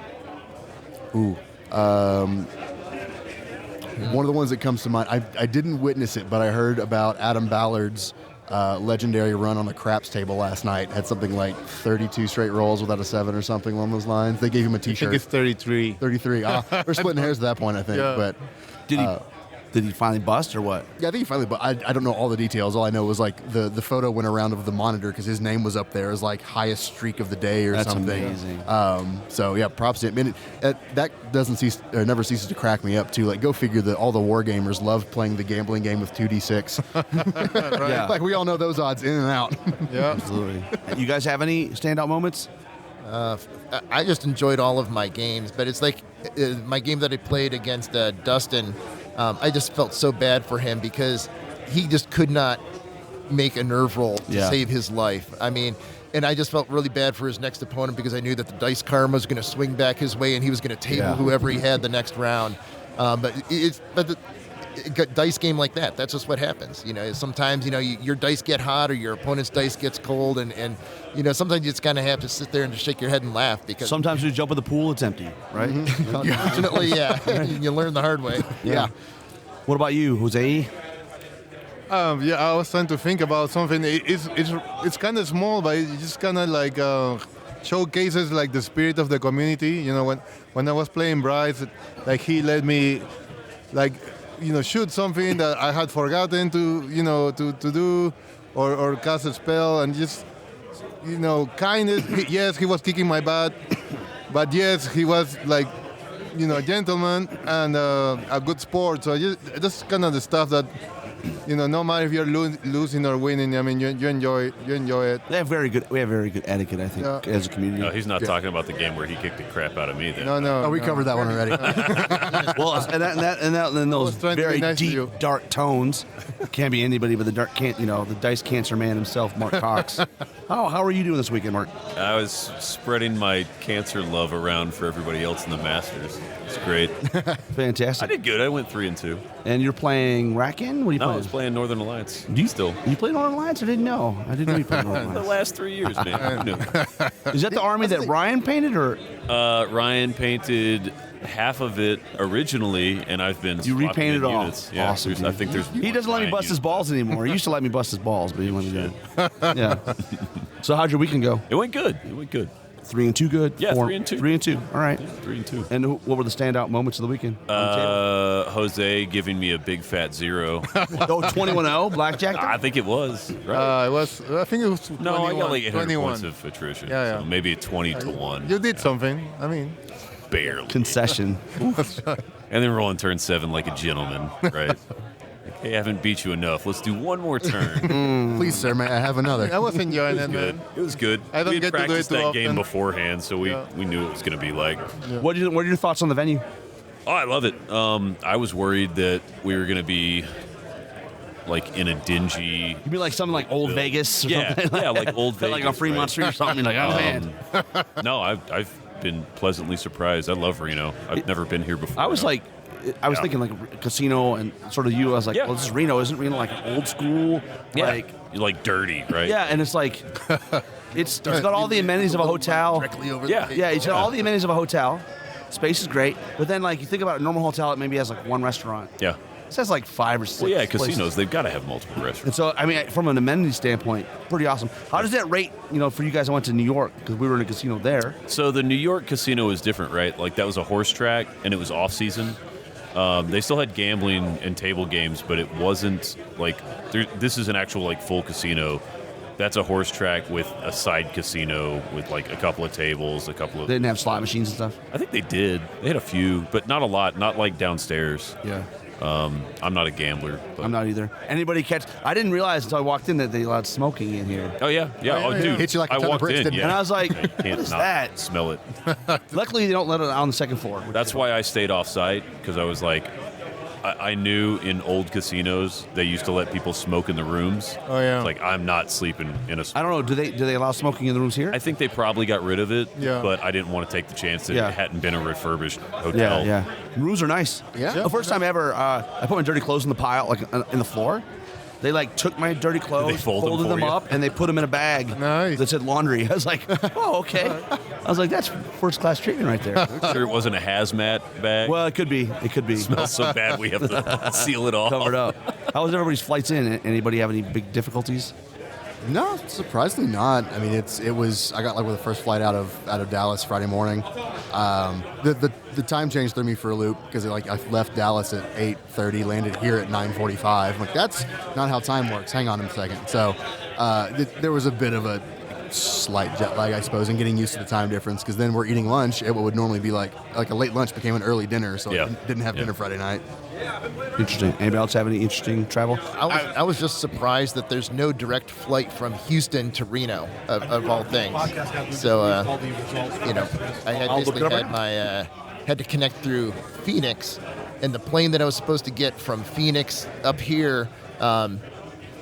Ooh. One of the ones that comes to mind, I didn't witness it, but I heard about Adam Ballard's legendary run on the craps table last night. Had something like 32 straight rolls without a 7 or something along those lines. They gave him a I think T-shirt. it's 33. 33. We're splitting hairs at that point, I think. Yeah. But Did he finally bust or what? yeah, I think he finally. But I don't know all the details. All I know was like the photo went around of the monitor because his name was up there as like highest streak of the day or That's something. amazing. So yeah, props to him. And that doesn't cease or never ceases to crack me up too. Like go figure that all the war gamers loved playing the gambling game with 2d6. Right. Yeah. Like we all know those odds in and out. Yeah. Absolutely. You guys have any standout moments? I just enjoyed all of my games, but it's like my game that I played against Dustin. I just felt so bad for him because he just could not make a nerve roll to save his life. I mean, and I just felt really bad for his next opponent because I knew that the dice karma was going to swing back his way and he was going to table whoever he had the next round. But the dice game like that's just what happens. You know, sometimes your dice get hot or your opponent's dice gets cold, and sometimes you just kind of have to sit there and just shake your head and laugh because Sometimes you jump in the pool, it's empty, right? unfortunately, you learn the hard way. Yeah. What about you, Jose? Yeah, I was trying to think about something. It's kind of small, but it just kind of like showcases like the spirit of the community. You know, when I was playing Bryce, like he let me, like, shoot something that I had forgotten to do, or cast a spell, and just kind of yes, he was kicking my butt, but yes, he was like a gentleman and a good sport. So just kind of the stuff that no matter if you're losing or winning, I mean, you enjoy it. We have very good etiquette, I think, as a community. No, he's not talking about the game where he kicked the crap out of me. Then. No. Oh, we covered that one already. Well, and those very nice to deep, you. dark tones can't be anybody but the dice cancer man himself, Mark Cox. How are you doing this weekend, Mark? I was spreading my cancer love around for everybody else in the Masters. It's great. Fantastic. I did good. I went 3-2. And you're playing Racken? What are you No, I playing? was playing Northern Alliance. Still? You played Northern Alliance? I didn't know. I didn't know you played Northern The Alliance. last 3 years, man. No. Is that the army that Ryan painted, or Ryan painted half of it originally, and I've been you swapping repainted in it all? units. Yeah, Awesome. I think there's. He doesn't let me bust his balls anymore. He used to let me bust his balls, but he went to yeah. So how'd your weekend go? It went good. 3-2, good. Yeah, 3-2. 3-2. All right. 3-2. And what were the standout moments of the weekend? Jose giving me a big fat 0. 21-0 blackjack. I think it was. Right? I think it was 21. No, I got like 800 21. points of attrition. Yeah. So maybe 20-1. You did something. I mean, Barely. Concession. And then rolling turn 7 like a gentleman, right? Hey, I haven't beat you enough. Let's do one more turn. Please, sir, may I have another? I was enjoying it, Good. man. It was good. I don't we had get to do it practiced too that game often. beforehand, so we knew it was going to be like. What are your thoughts on the venue? Oh, I love it. I was worried that we were going to be like in a dingy. You mean like something like Old Vegas? Or Yeah, something yeah, like Old Vegas, like on Fremont right? Street or something. You're like, oh man. No, I've been pleasantly surprised. I love Reno. I've never been here before. I was like, I was thinking like a casino and sort of you. I was like, Yeah. well, this is Reno. Isn't Reno like an old school? Like, you're like dirty, right? yeah, and it's like, it's got all the amenities of a hotel. Directly over Yeah. Yeah, it's got all the amenities of a hotel. Space is great, but then like you think about a normal hotel, it maybe has like one restaurant. Yeah. This has like 5 or 6. Well, yeah, places. casinos, they've got to have multiple restaurants. And so, I mean, from an amenity standpoint, pretty awesome. How does that rate, for you guys? I went to New York because we were in a casino there. So the New York casino was different, right? Like that was a horse track, and it was off season. They still had gambling and table games, but it wasn't like this is an actual like full casino. That's a horse track with a side casino with like a couple of tables, a couple of. They didn't have slot machines and stuff. I think they did. They had a few, but not a lot. Not like downstairs. Yeah. I'm not a gambler. But. I'm not either. Anybody catch? I didn't realize until I walked in that they allowed smoking in here. Oh yeah. Oh dude. Hit you like a I ton of walked bricks, in, didn't it? yeah. And I was like, I can't what is not that? smell it. Luckily, they don't let it on the second floor. That's why I stayed off site because I was like, I knew in old casinos they used to let people smoke in the rooms. Oh yeah. It's like I'm not sleeping in a. I don't know. Do they allow smoking in the rooms here? I think they probably got rid of it. Yeah. But I didn't want to take the chance that Yeah. it hadn't been a refurbished hotel. Yeah. Rooms are nice. Yeah. The first time ever, I put my dirty clothes in the pile, like in the floor. They took my dirty clothes, They fold them folded for them you? up, and they put them in a bag Nice. that said laundry. I was like, oh, okay. I was like, that's first class treatment right there. Sure, it wasn't a hazmat bag. Well, it could be. It could be. Smells so bad we have to seal it off. Covered up. How was everybody's flights in? Anybody have any big difficulties? No, surprisingly not. I mean, it was. I got with the first flight out of Dallas Friday morning. The time change threw me for a loop because I left Dallas at 8:30, landed here at 9:45. I'm like, that's not how time works. Hang on a second. So there was a bit of a slight jet lag, I suppose, in getting used to the time difference. Because then we're eating lunch. It would normally be like a late lunch became an early dinner, so I didn't have dinner Friday night. Interesting. Anybody else have any interesting travel? I was just surprised that there's no direct flight from Houston to Reno, of all things. So, I had basically had to connect through Phoenix, and the plane that I was supposed to get from Phoenix up here,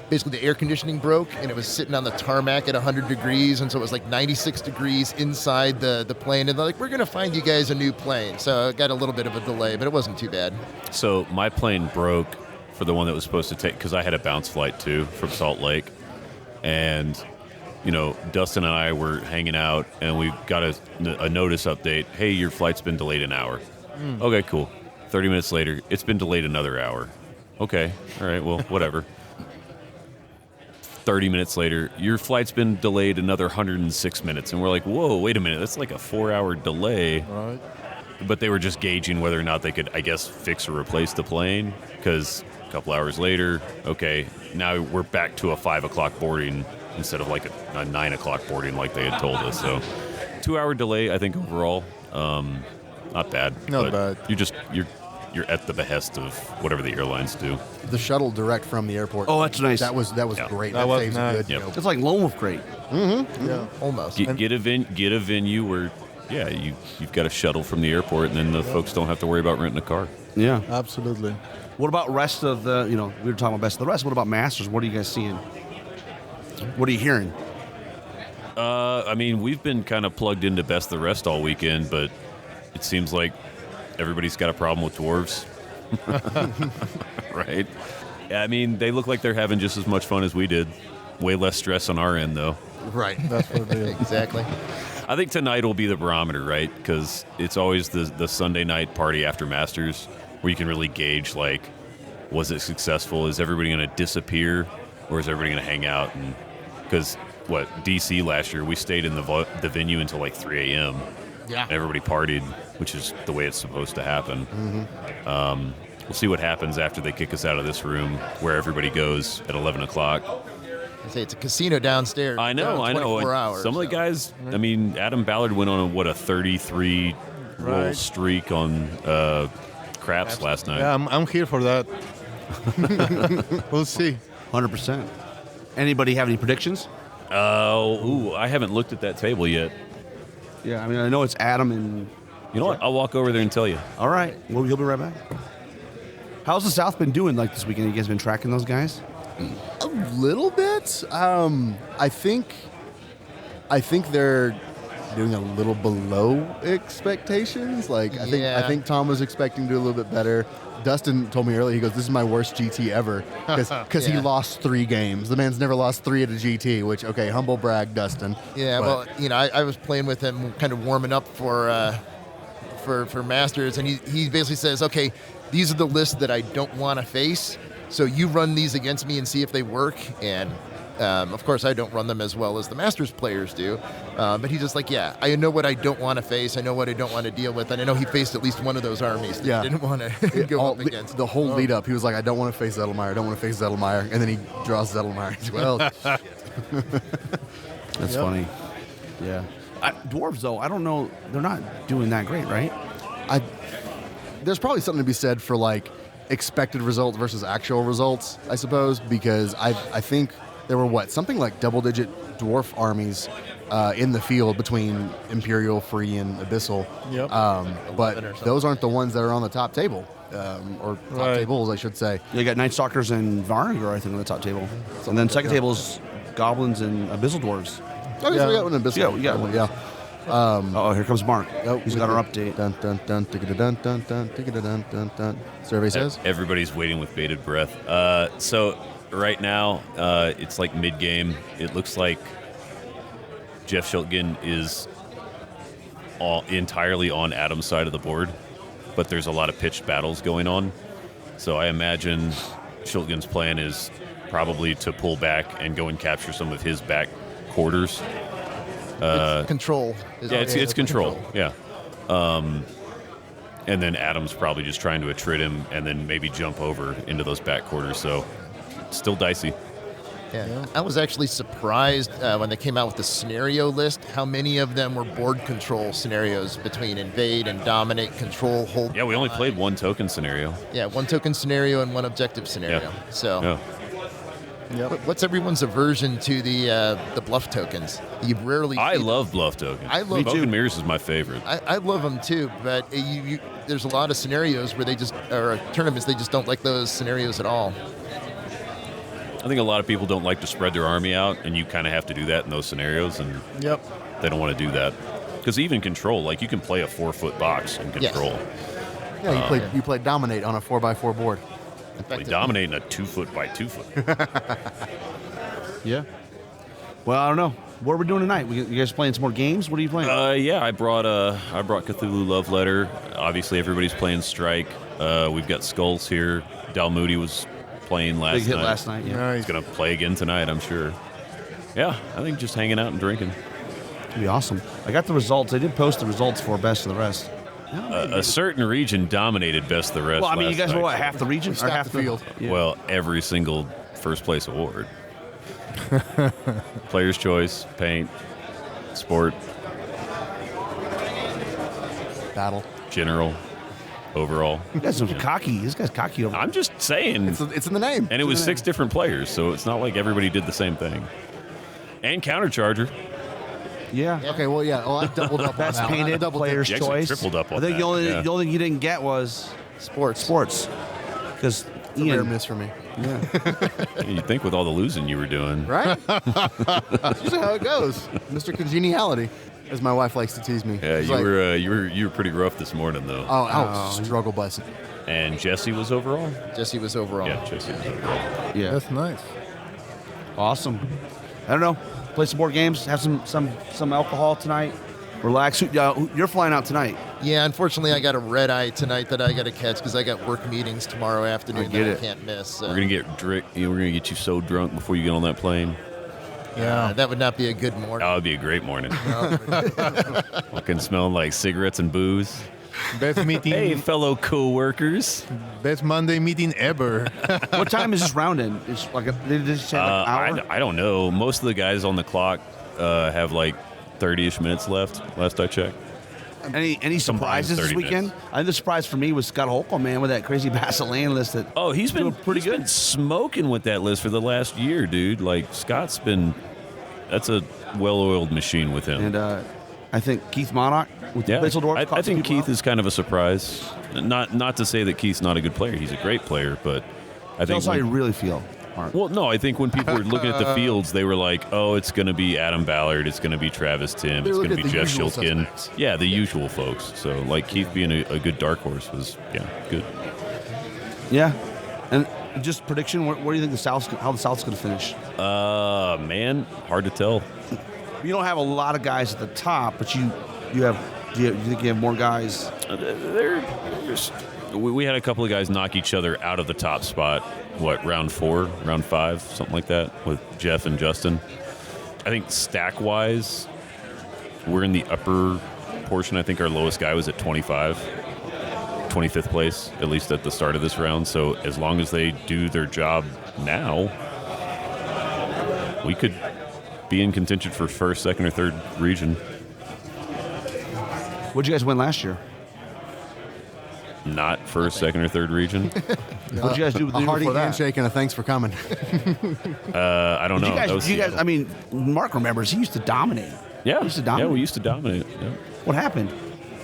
basically the air conditioning broke, and it was sitting on the tarmac at 100 degrees, and so it was like 96 degrees inside the plane, and they're like, we're going to find you guys a new plane. So I got a little bit of a delay, but it wasn't too bad. So my plane broke for the one that was supposed to take, because I had a bounce flight too from Salt Lake, and Dustin and I were hanging out, and we got a notice update. Hey, your flight's been delayed an hour. Okay, cool. 30 minutes later, it's been delayed another hour. Okay, all right, well, whatever. 30 minutes later, your flight's been delayed another 106 minutes. And we're like, whoa, wait a minute. That's like a 4-hour delay. Right. But they were just gauging whether or not they could, I guess, fix or replace the plane. Because a couple hours later, okay, now we're back to a 5 o'clock boarding instead of like a 9 o'clock boarding like they had told us. So 2-hour delay, I think, overall. Not bad. Not bad. You're at the behest of whatever the airlines do. The shuttle direct from the airport. Oh, that's nice. That was great. That was saves nice. a good. Yep. It's like Lone Wolf Crate. Yeah. Almost. Get a venue where, you've got a shuttle from the airport, and then the folks don't have to worry about renting a car. Yeah. Absolutely. What about rest of the, we were talking about best of the rest. What about Masters? What are you guys seeing? What are you hearing? We've been kind of plugged into best of the rest all weekend, but it seems like everybody's got a problem with dwarves. Right? They look like they're having just as much fun as we did. Way less stress on our end, though. Right. That's what it is. Exactly. I think tonight will be the barometer, right? Because it's always the Sunday night party after Masters where you can really gauge, was it successful? Is everybody going to disappear? Or is everybody going to hang out? Because, D.C. last year, we stayed in the venue until 3 a.m. Yeah. And everybody partied, which is the way it's supposed to happen. Mm-hmm. We'll see what happens after they kick us out of this room where everybody goes at 11 o'clock. I say it's a casino downstairs. I know. 24 hours. Some of the guys, Adam Ballard went on a 33 roll streak on craps last night. Yeah, I'm here for that. We'll see. 100%. Anybody have any predictions? I haven't looked at that table yet. Yeah, I know it's Adam and... You know what? I'll walk over there and tell you. All right. Well, he'll be right back. How's the South been doing this weekend? You guys been tracking those guys? A little bit. I think they're doing a little below expectations. I think Tom was expecting to do a little bit better. Dustin told me earlier, he goes, this is my worst GT ever because he lost 3 games. The man's never lost 3 at a GT, which, okay, humble brag, Dustin. Yeah, but, I was playing with him, kind of warming up for Masters, and he basically says, okay, these are the lists that I don't want to face, so you run these against me and see if they work, and of course I don't run them as well as the Masters players do, but he's just like, I know what I don't want to face, I know what I don't want to deal with, and I know he faced at least one of those armies that he didn't want to go up against. The whole lead up, he was like, I don't want to face Zettelmeyer, and then he draws Zettelmeyer. He's well. That's funny. Yeah. Dwarves, though, I don't know, they're not doing that great, right? There's probably something to be said for expected results versus actual results, I suppose, because I think there were something like double-digit dwarf armies in the field between Imperial, Free, and Abyssal. Yep. But those aren't the ones that are on the top table, or top tables, I should say. You got Night Stalkers and Varniger, I think, on the top table. And then second table is Goblins and Abyssal Dwarves. Oh, yeah. We got one in Abyssal. Yeah, we got one. Yeah. Here comes Mark. He's got our update. Dun, dun, dun, dun, dun, dun, dun, dun, dun. Survey says. Everybody's waiting with bated breath. So right now, it's like mid-game. It looks like Jeff Schiltgen is entirely on Adam's side of the board, but there's a lot of pitched battles going on. So I imagine Schiltgen's plan is probably to pull back and go and capture some of his back quarters. It's control. It's control. Yeah. And then Adam's probably just trying to attrit him and then maybe jump over into those back quarters. So still dicey. Yeah. I was actually surprised when they came out with the scenario list how many of them were board control scenarios between invade and dominate, control, hold. Yeah, we only played one token scenario. Yeah, one token scenario and one objective scenario. Yeah. So. Yeah. Yep. What's everyone's aversion to the bluff tokens? You rarely. I love bluff tokens. I love Smoke and Mirrors is my favorite. I love them too, but there's a lot of scenarios where tournaments they just don't like those scenarios at all. I think a lot of people don't like to spread their army out, and you kind of have to do that in those scenarios, and they don't want to do that. Because even control, like you can play a 4-foot box in control. Yes. Yeah, you played Dominate on a 4x4 board. Play Dominate in a 2-foot by 2-foot. Yeah. Well, I don't know. What are we doing tonight? You guys playing some more games? What are you playing? Yeah, I brought Cthulhu Love Letter. Obviously, everybody's playing Strike. We've got Skulls here. Dal Moody was playing last night. Big hit last night, yeah. He's going to play again tonight, I'm sure. Yeah, I think just hanging out and drinking. It'd be awesome. I got the results. I did post the results for Best of the Rest. A certain region dominated Best of the Rest. Well, I mean, you guys last were night. what, half the region? Or half the field? Yeah. Well, every single first place award. Player's Choice, Paint, Sport, Battle, General, Overall. You guys are cocky. This guy's cocky over. I'm just saying. It's in the name. And it was 6 different players, so it's not like everybody did the same thing. And Countercharger. Yeah. Okay, well, yeah. Well, I doubled up on Best that. painted Player's You actually Choice. tripled up on I think that, the only yeah. thing you didn't get was Sports. Because It's a rare miss for me. Yeah. You'd think with all the losing you were doing. Right? That's usually how it goes. Mr. Congeniality, as my wife likes to tease me. Yeah, She's you were pretty rough this morning though. Oh, I was struggle busting. And Jesse was overall? Jesse was overall. Yeah, Jesse was overall. Yeah. That's nice. Awesome. I don't know. Play some more games. Have some alcohol tonight. Relax. You're flying out tonight. Yeah, unfortunately, I got a red eye tonight that I got to catch because I got work meetings tomorrow afternoon that I can't miss. So. We're gonna get you so drunk before you get on that plane. Yeah, that would not be a good morning. That would be a great morning. Fucking smelling like cigarettes and booze. Best meeting. Hey, fellow co-workers. Best Monday meeting ever. What time is this round in? It's like they just say like an hour? I don't know. Most of the guys on the clock have like 30-ish minutes left. Last I checked. Any surprises this 30 weekend? minutes. I think the surprise for me was Scott Holcomb, man, with that crazy Bassett Lane list. He's been pretty good. Been smoking with that list for the last year, dude. Like Scott's been. That's a well-oiled machine with him. And I think Keith Monarch with Düsseldorf. I think Keith is kind of a surprise. Not to say that Keith's not a good player. He's a great player, but I think. That's how you really feel. Well, no, I think when people were looking at the fields, they were like, "Oh, it's going to be Adam Ballard, it's going to be Travis Tim, it's going to be Jeff Schiltgen." Yeah, the usual folks. So, like Keith being a good dark horse was, good. Yeah, and just prediction. What do you think how the South's going to finish? Man, hard to tell. You don't have a lot of guys at the top, but you have. Do you think you have more guys? We had a couple of guys knock each other out of the top spot. What, round 4, round 5, something like that, with Jeff and Justin. I think stack-wise, we're in the upper portion. I think our lowest guy was at 25th place, at least at the start of this round. So as long as they do their job now, we could be in contention for first, second, or third region. What did you guys win last year? Not first, second, or third region. What did you guys do with the a year hearty before that? handshake and a thanks for coming. I don't know. You guys, I mean, Mark remembers he used to dominate. Yeah. We used to dominate. Yeah, we used to dominate. Yeah. What happened?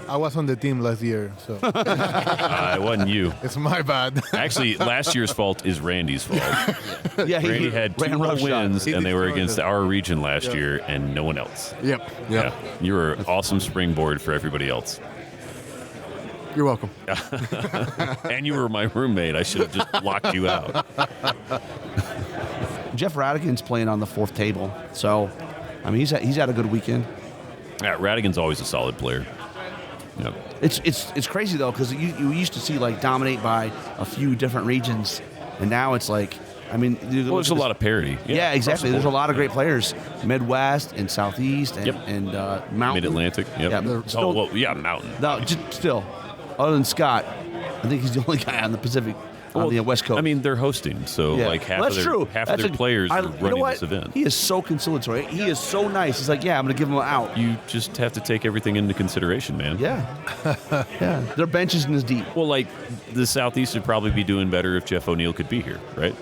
I was on the team last year, so It wasn't you. it's my bad. Actually, last year's fault is Randy's fault. Yeah, Randy had 2 more wins, He and they were destroyed against it. our region last year, and no one else. Yep. Yeah, you were an awesome springboard for everybody else. You're welcome. And you were my roommate. I should have just locked you out. Jeff Radigan's playing on the 4th table, so I mean he's had a good weekend. Yeah, Radigan's always a solid player. Yep. It's crazy though because you used to see like dominate by a few different regions, and now it's like I mean There's a lot of parity. Yeah, exactly. There's a lot of great players, Midwest and Southeast and Mountain, Mid-Atlantic. Yep. Yeah, Mountain. No, just still, other than Scott, I think he's the only guy on the Pacific. On the West Coast. I mean, they're hosting, so like half of their players are running this event. He is so conciliatory. He is so nice. He's like, yeah, I'm going to give him out. You just have to take everything into consideration, man. Yeah. Yeah. Their bench isn't as deep. Well, like, the Southeast would probably be doing better if Jeff O'Neill could be here, right?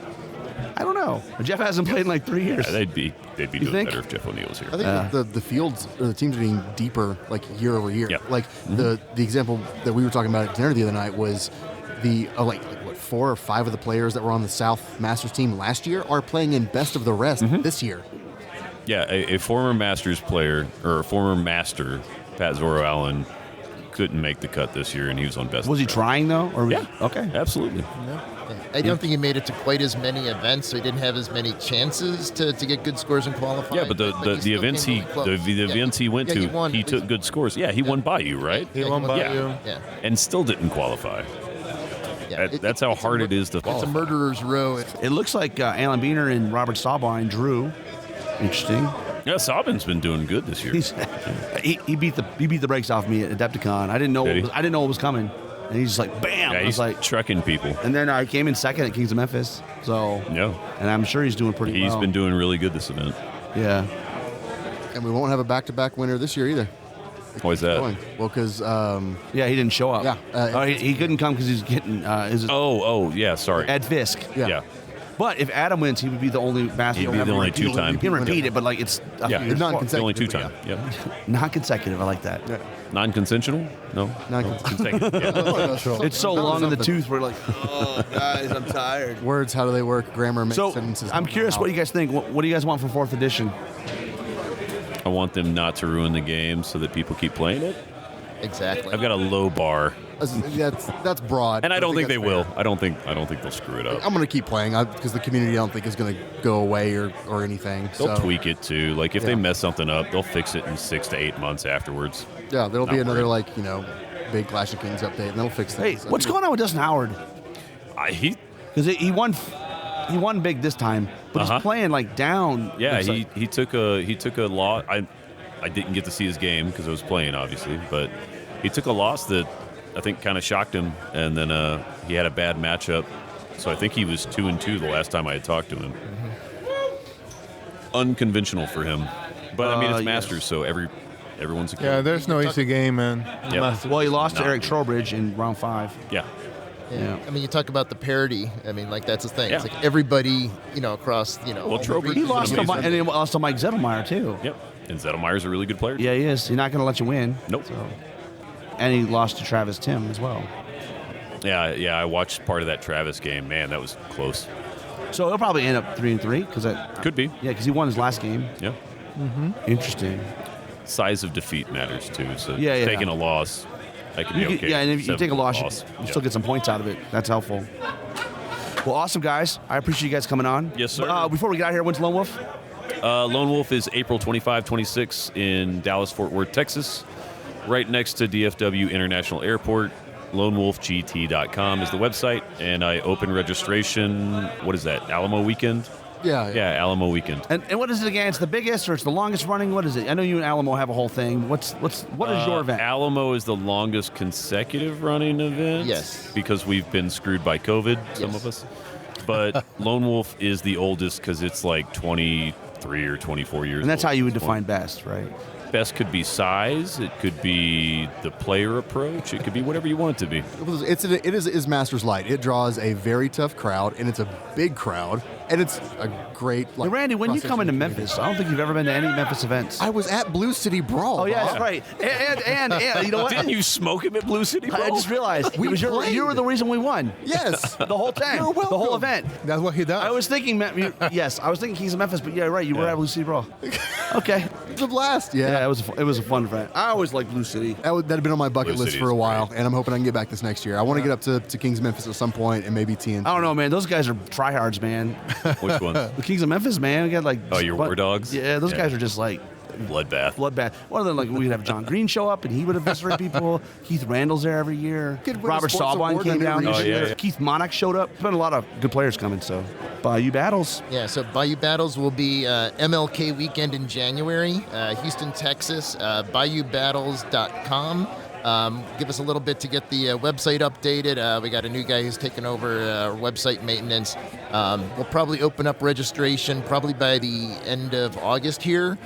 I don't know. Jeff hasn't played in like 3 years. Yeah, they'd be doing think? better if Jeff O'Neill was here. I think the fields or the teams are getting deeper like year over year. Yeah. Like the example that we were talking about at dinner the other night was the like what 4 or 5 of the players that were on the South Masters team last year are playing in best of the rest this year. Yeah, a former Masters player or a former Master, Pat Zoro Allen, couldn't make the cut this year, and he was on best. Was he trying though? Or yeah. Okay. Absolutely. I don't think he made it to quite as many events, so he didn't have as many chances to get good scores in qualifying. Yeah, but the events he went to, he took good scores. Yeah, he won by you, right? He won by you. Yeah. And still didn't qualify. Yeah. That's how hard it is to qualify. It's a murderer's row. It looks like Alan Biener and Robert Staubine drew. Interesting. Yeah, Saubin's been doing good this year. He beat the brakes off me at Adepticon. I didn't know it was coming, and he's just like bam. Yeah, I he's was like trucking people. And then I came in second at Kings of Memphis. So yeah, and I'm sure he's doing pretty well. He's been doing really good this event. Yeah. And we won't have a back-to-back winner this year either. Why is that? Well, because he didn't show up. Yeah, he couldn't come because he's getting yeah, sorry, Ed Fisk. Yeah. But if Adam wins, he would be the only master. He'd be the only two-time. He can repeat it, but like it's non-consecutive. The only two-time. Yep. Non-consecutive. I like that. Yeah. Non-consensual? No. Non-consecutive. It's so long in the tooth. We're like, oh, guys, I'm tired. Words, how do they work? Grammar makes So sentences. I'm curious what you guys think. What do you guys want for 4th edition? I want them not to ruin the game so that people keep playing it. Exactly. I've got a low bar, That's broad. and I don't think they that's will. fair. I don't think they'll screw it up. I'm going to keep playing because the community I don't think is going to go away or anything. They'll so, tweak it too. Like if they mess something up, they'll fix it in 6 to 8 months afterwards. Yeah, there'll be Not another worried. big Clash of Kings update, and they'll fix Hey, things. what's going on with Dustin Howard? Because he won big this time, but he's playing like down. Yeah, he took a loss. I didn't get to see his game because I was playing, obviously, but he took a loss that I think kind of shocked him, and then he had a bad matchup. So I think he was 2-2 the last time I had talked to him. Unconventional for him, but I mean it's Masters, so everyone's a kid. Yeah, there's no easy game, man. Yep. Well, he lost to Eric Trowbridge in round 5. Yeah. Yeah. I mean, you talk about the parity. I mean, like that's the thing. Yeah. It's like everybody, across, Well, Trowbridge He is lost to amazing. and he lost to Mike Zettelmeyer too. Yep. And Zettelmeyer's a really good player. Yeah, he is. He's not going to let you win. Nope. And he lost to Travis Tim as well. Yeah. I watched part of that Travis game. Man, that was close. So he'll probably end up 3-3 because that Could be. Yeah, because he won his last game. Yeah. Interesting. Size of defeat matters too. So Yeah. taking a loss, that could be okay. Yeah, and if you take a loss, you Yeah. still get some points out of it. That's helpful. Well, awesome, guys. I appreciate you guys coming on. Yes, sir. Before we get out here, when's Lone Wolf? Lone Wolf is April 25, 26 in Dallas-Fort Worth, Texas, right next to DFW International Airport. LoneWolfGT.com is the website, and I open registration. What is that? Alamo Weekend? Yeah. Yeah, Alamo Weekend. And what is it again? It's the biggest or it's the longest running? What is it? I know you and Alamo have a whole thing. What is your event? Alamo is the longest consecutive running event. Yes. Because we've been screwed by COVID, some of us. But Lone Wolf is the oldest because it's like 23 or 24 years old. And that's how you would at this define point. best, right? Best could be size. It could be the player approach. It could be whatever you want it to be. It is Masters Light. It draws a very tough crowd, and it's a big crowd. and it's a great. Hey, Randy, when you come into Memphis, I don't think you've ever been to any Memphis events. I was at Blue City Brawl. Oh yeah, that's right. And you know what? Didn't you smoke him at Blue City Brawl? I just realized you were the reason we won. Yes, the whole time, You're welcome. the whole event. That's what he does. I was thinking, yes, I was thinking Kings of Memphis, but yeah, right, you were at Blue City Brawl. Okay, it's a blast. Yeah, it was a fun event. I always liked Blue City. That had been on my bucket Blue list City for a is while, great. and I'm hoping I can get back this next year. I want to get up to Kings of Memphis at some point, and maybe TNT. I don't know, man. Those guys are tryhards, man. Which ones? The Kings of Memphis, man. We got like Your War Dogs? Yeah, those guys are just like Bloodbath. One of them, like, we'd have John Green show up, and he would eviscerate people. Keith Randall's there every year. Could win a Robert sports Staubline award came every down year. this year. yeah. Keith Monarch showed up. There's been a lot of good players coming, so Bayou Battles. Yeah, so Bayou Battles will be MLK weekend in January, Houston, Texas, BayouBattles.com. Give us a little bit to get the website updated. We got a new guy who's taking over website maintenance. We'll probably open up registration probably by the end of August here.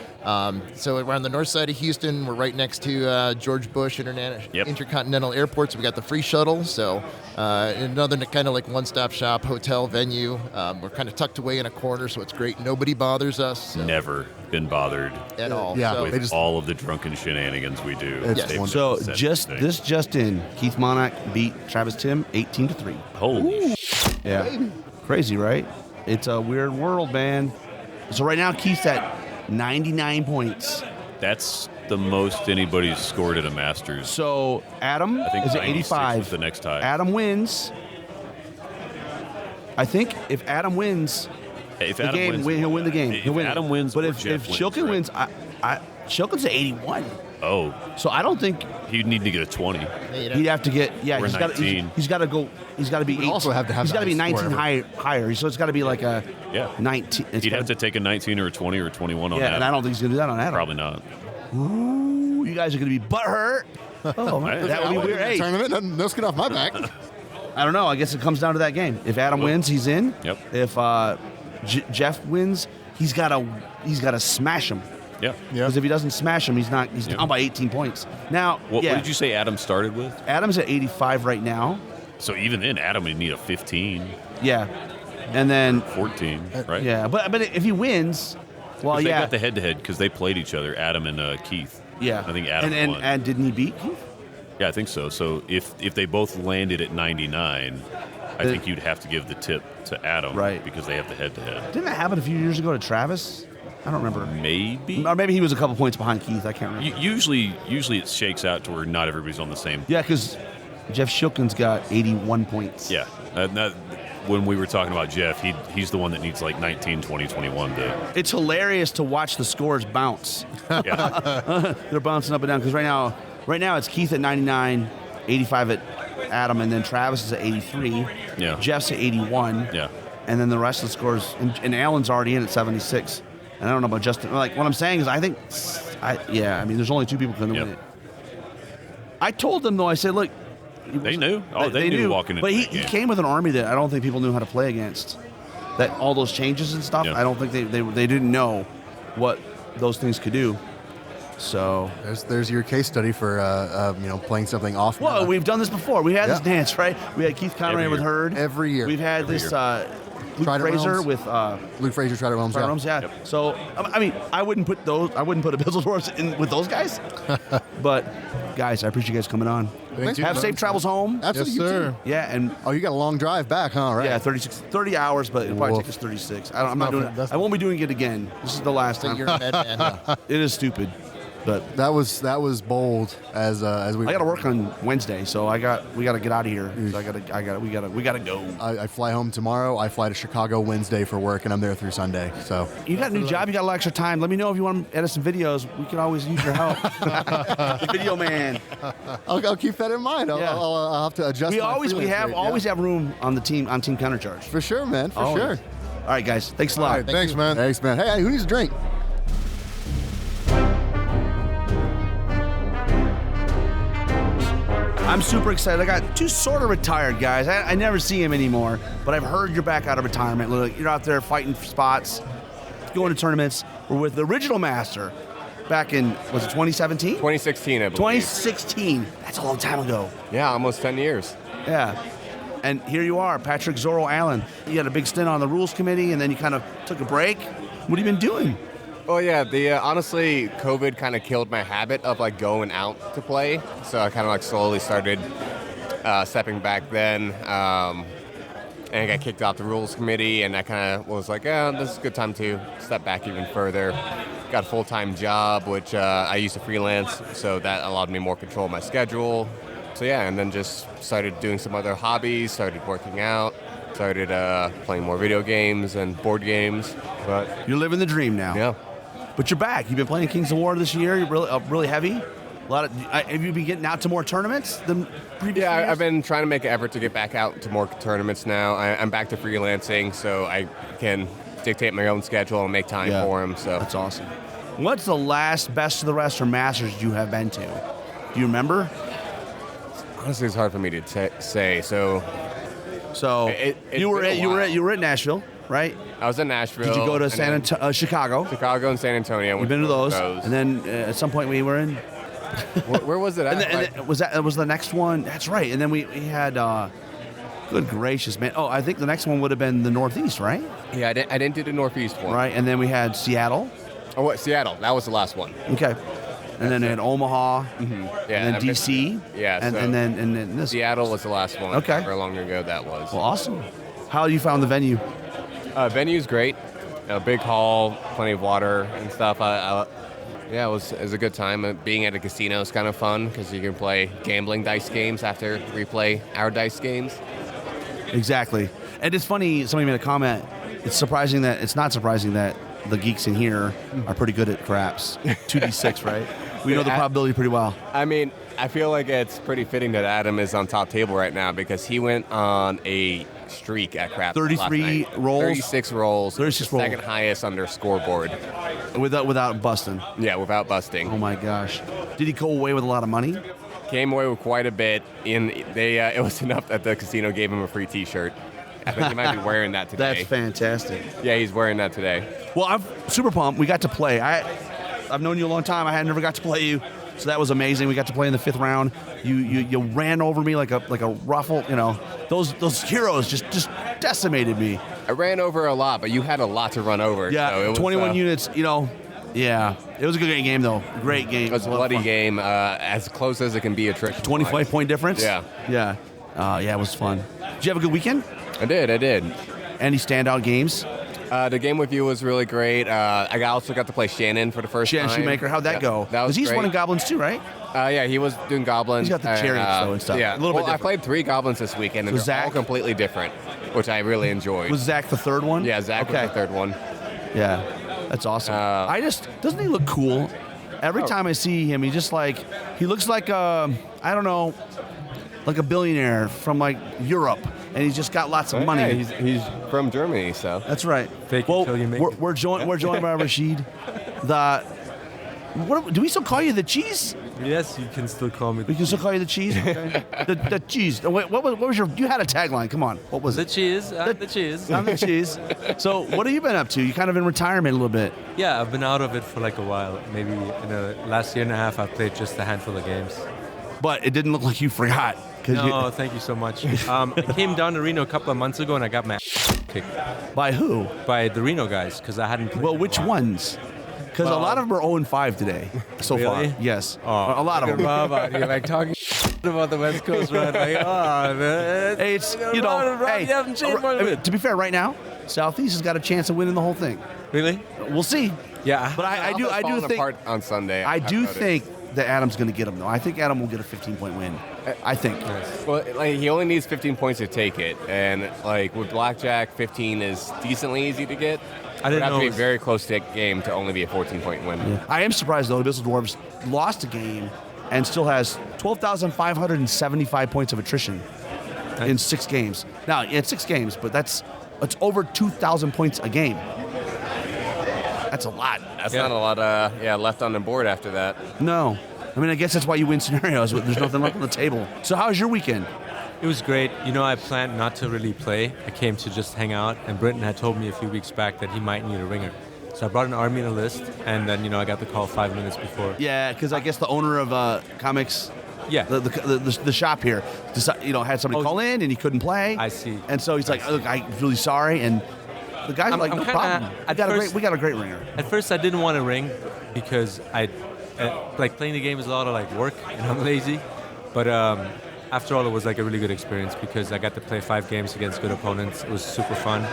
So we're on the north side of Houston. We're right next to George Bush Intercontinental Airport. So we got the free shuttle. So another kind of like one-stop shop hotel venue. We're kind of tucked away in a corner, so it's great. Nobody bothers us. So. Never been bothered At all. Yeah, So, with all of the drunken shenanigans we do. It's They've So never said anything. just in, Keith Monarch beat Travis Tim 18-3. Holy Yeah, crazy, right? It's a weird world, man. So right now, Keith's at 99 points. That's the most anybody's scored at a Masters. So Adam I think is at 96 85. was the next tie. Adam wins. I think if Adam wins If the Adam game, wins, he'll win the game. If He'll win Adam it. wins, but or if Jeff Shilkin wins, wins, Shilkin's at 81. oh, So I don't think he'd need to get a 20. he'd have to get. Yeah, Or he's got 19. he's got to go. He's got to be. Would also have to have He's got to be the highest 19 score higher. So it's got to be like a Yeah. 19. It's He'd gotta- have to take a 19 or a 20 or a 21 on Yeah, that. and I don't think he's gonna do that on Adam. Probably not. Ooh, you guys are gonna be butthurt. Oh, man, that would be weird. Hey, Tournament, no skin off my back. I don't know. I guess it comes down to that game. If Adam wins, he's in. Yep. If Jeff wins, he's gotta smash him. Yeah. Because if he doesn't smash him, he's down by 18 points. Now, What did you say Adam started with? Adam's at 85 right now. So even then, Adam would need a 15, Yeah, and then 14, right? yeah, but if he wins, well, They yeah, got the head-to-head because they played each other, Adam and Keith. yeah. I think Adam and won. and didn't he beat Keith? Yeah, I think so. So if they both landed at 99, I think you'd have to give the tip to Adam, Right. Because they have the head-to-head. Didn't that happen a few years ago to Travis? I don't remember. Maybe. Or maybe he was a couple points behind Keith. I can't remember. Usually it shakes out to where not everybody's on the same. Yeah, because Jeff Shilkin's got 81 points. Yeah. When we were talking about Jeff, he's the one that needs like 19, 20, 21 to. It's hilarious to watch the scores bounce. Yeah. They're bouncing up and down because right now it's Keith at 99, 85 at Adam, and then Travis is at 83. Yeah. Jeff's at 81. Yeah. And then the rest of the scores, and Alan's already in at 76. And I don't know about Justin. Like, what I'm saying is, I mean, there's only two people going to Yep. win it. I told them, though, I said, look. They knew. Oh, they knew walking into But he that game. came with an army that I don't think people knew how to play against. That all those changes and stuff, Yeah. I don't think they didn't know what those things could do. So There's your case study for playing something off. well, we've done this before. We had this Yeah. dance, right? We had Keith Conrad Every with year. Hurd. Every year. We've had Every this year. Luke Trident Fraser Realms. with Luke Frazier, Trident Realms. Trident Yeah. Realms, yeah. So I mean, I wouldn't put a Bizzledorf in with those guys. But guys, I appreciate you guys coming on. Thank you, Have man. safe travels home. Absolutely. Yes, you sir. too. Yeah, and Oh, you got a long drive back, huh? Right. yeah, 30 hours, but it'll probably Woof. take us 36. I'm not doing it. That's- I won't be doing it again. This is the last So time. you're a madman. It is stupid, but That was bold as we. I got to work on Wednesday, so we got to get out of here. So we got to go. I fly home tomorrow. I fly to Chicago Wednesday for work, and I'm there through Sunday. So You got a new job. You got a lot of extra time. Let me know if you want to edit some videos. We can always use your help. Video man. I'll keep that in mind. Yeah. I'll have to adjust. We my always freelance rate, always yeah. have room on the team Countercharge. For sure, man. For Always. sure. All right, guys. Thanks a lot. All right, thanks, man. Thanks, man. Hey, who needs a drink? I'm super excited. I got two sort of retired guys. I never see him anymore, but I've heard you're back out of retirement. Look, you're out there fighting for spots, going to tournaments. We're with the original master back in, was it 2017? 2016, I believe. 2016. That's a long time ago. Yeah, almost 10 years. Yeah. And here you are, Patrick Zorro Allen. You had a big stint on the rules committee, and then you kind of took a break. What have you been doing? Oh yeah, honestly, COVID kind of killed my habit of like going out to play. So I kind of like slowly started stepping back then, and I got kicked off the rules committee, and I kind of was like, yeah, this is a good time to step back even further. Got a full-time job, which I used to freelance, so that allowed me more control of my schedule. So yeah, and then just started doing some other hobbies, started working out, started playing more video games and board games. But you're living the dream now. Yeah. But you're back. You've been playing Kings of War this year. You're really heavy. Have you been getting out to more tournaments than previous years? I've been trying to make an effort to get back out to more tournaments now. I'm back to freelancing, so I can dictate my own schedule and make time for them. So that's awesome. What's the last Best of the Rest or Masters you have been to? Do you remember? Honestly, it's hard for me to say. So you were at Nashville, right? I was in Nashville. Did you go to Chicago? Chicago and San Antonio. We've been to those. And then at some point we were in. Where was it at? and was the next one? That's right. And then we had. Good gracious, man! Oh, I think the next one would have been the Northeast, right? Yeah, I didn't do the Northeast one. Right, and then we had Seattle. Oh, what? Seattle. That was the last one. Okay. And then they had Omaha. Mm-hmm. Yeah, and then DC. Yeah. And then this. Seattle was the last one. Okay. However long ago that was. Well, awesome. How you found the venue? Venue's great. A big hall, plenty of water and stuff. Yeah, it was a good time. Being at a casino is kind of fun because you can play gambling dice games after we play our dice games. Exactly. And it's funny, somebody made a comment. It's not surprising that the geeks in here are pretty good at craps. 2d6, right? We know the probability pretty well. I mean, I feel like it's pretty fitting that Adam is on top table right now because he went on a streak at craps. 33 rolls? 36 rolls. 36 rolls. Second highest under scoreboard. Without busting? Yeah, without busting. Oh my gosh. Did he go away with a lot of money? Came away with quite a bit. It was enough that the casino gave him a free T-shirt. I think he might be wearing that today. That's fantastic. Yeah, he's wearing that today. Well, I'm super pumped. We got to play. I've known you a long time. I had never got to play you, so that was amazing. We got to play in the 5th round. You ran over me like a ruffle. You know, those heroes just decimated me. I ran over a lot, but you had a lot to run over. Yeah, so it was, 21 units. You know. Yeah, it was a good game though. Great game. It was a bloody game, as close as it can be. 25-point difference. Yeah. Yeah. It was fun. Did you have a good weekend? I did. Any standout games? The game with you was really great. I also got to play Shannon for the first time. Shannon Shoemaker, how'd that go? That was he's great. running Goblins too, right? Yeah, he was doing Goblins. He's got the chariots though and stuff. Yeah, a little bit different. I played 3 Goblins this weekend, and they're all completely different, which I really enjoyed. Was Zach the third one? Yeah, Zach was the third one. Yeah, that's awesome. Doesn't he look cool? Every time I see him, he looks like I don't know, like a billionaire from like Europe, and he's just got lots of money. Yeah, he's from Germany, so that's right. Fake well, until you make it. We're joined by Rashid. Do we still call you the cheese? Yes, you can still call me. We can still call you the cheese. Okay. the cheese. Wait, what was your? You had a tagline. Come on. What was the it? Cheese. The cheese. I'm the cheese. So, what have you been up to? You kind of in retirement a little bit. Yeah, I've been out of it for like a while. Maybe in the last year and a half, I've played just a handful of games. But it didn't look like you forgot. No, thank you so much. I came down to Reno a couple of months ago, and I got my kicked. By who? By the Reno guys, because I hadn't played. Well, which ones? Because a lot of them are 0-5 today so really? far. Yes. Oh, a lot of them. Rob out here, like talking about the West Coast, right? Like, hey, it's, you to be fair, right now, Southeast has got a chance of winning the whole thing. Really? We'll see. Yeah. But I do think apart on Sunday. I do think that Adam's going to get him though. I think Adam will get a 15-point win. I think. Well, like he only needs 15 points to take it, and like with blackjack, 15 is decently easy to get. I didn't know it would have to be a very close to game to only be a 14-point win. Yeah. I am surprised though. Abyssal Dwarves lost a game and still has 12,575 points of attrition in 6 games. Now it's 6 games, but it's over 2,000 points a game. That's a lot. That's not a lot left on the board after that. No. I mean, I guess that's why you win scenarios. There's nothing left on the table. So how was your weekend? It was great. I planned not to really play. I came to just hang out, and Britton had told me a few weeks back that he might need a ringer. So I brought an army and a list, and then, I got the call 5 minutes before. Yeah, because I guess the owner of comics Yeah. The shop here, had somebody call in and he couldn't play. I see. And so he's like, look, I'm really sorry. And the guy's like, no problem. We got a great ringer. At first, I didn't want to ring because playing the game is a lot of work and I'm lazy. But after all, it was a really good experience because I got to play 5 games against good opponents. It was super fun.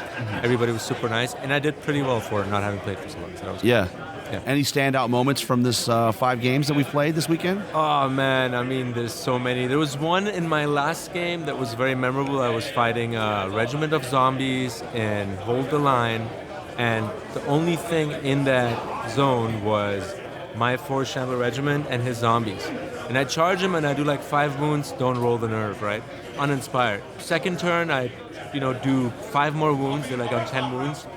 Everybody was super nice, and I did pretty well for not having played for so long. So that was yeah. Cool. Yeah. Any standout moments from this 5 games that we've played this weekend? Oh, man. I mean, there's so many. There was one in my last game that was very memorable. I was fighting a regiment of zombies and Hold the Line, and the only thing in that zone was my 4 Shambler regiment and his zombies. And I charge him and I do 5 wounds, don't roll the nerve, right? Uninspired. Second turn, I do 5 more wounds, they're on 10 wounds.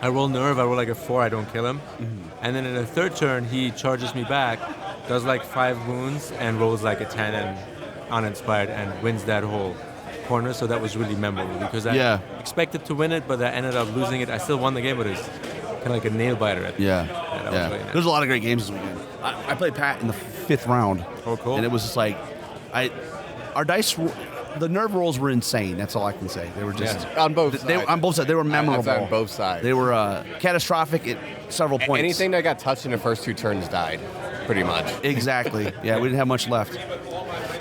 I roll nerve, I roll a 4, I don't kill him. And then in the third turn, he charges me back, does 5 wounds, and rolls a 10 and uninspired and wins that whole corner. So that was really memorable because I expected to win it, but I ended up losing it. I still won the game, but it was kind of a nail biter at the end. That was really nice. There's a lot of great games this weekend. I played Pat in the 5th round. Oh, cool. And it was just our dice, the nerve rolls were insane. That's all I can say. They were just on both sides. On both sides, they were memorable. On both sides. They were catastrophic at several points. Anything that got touched in the first 2 turns died, pretty much. Exactly. Yeah, we didn't have much left.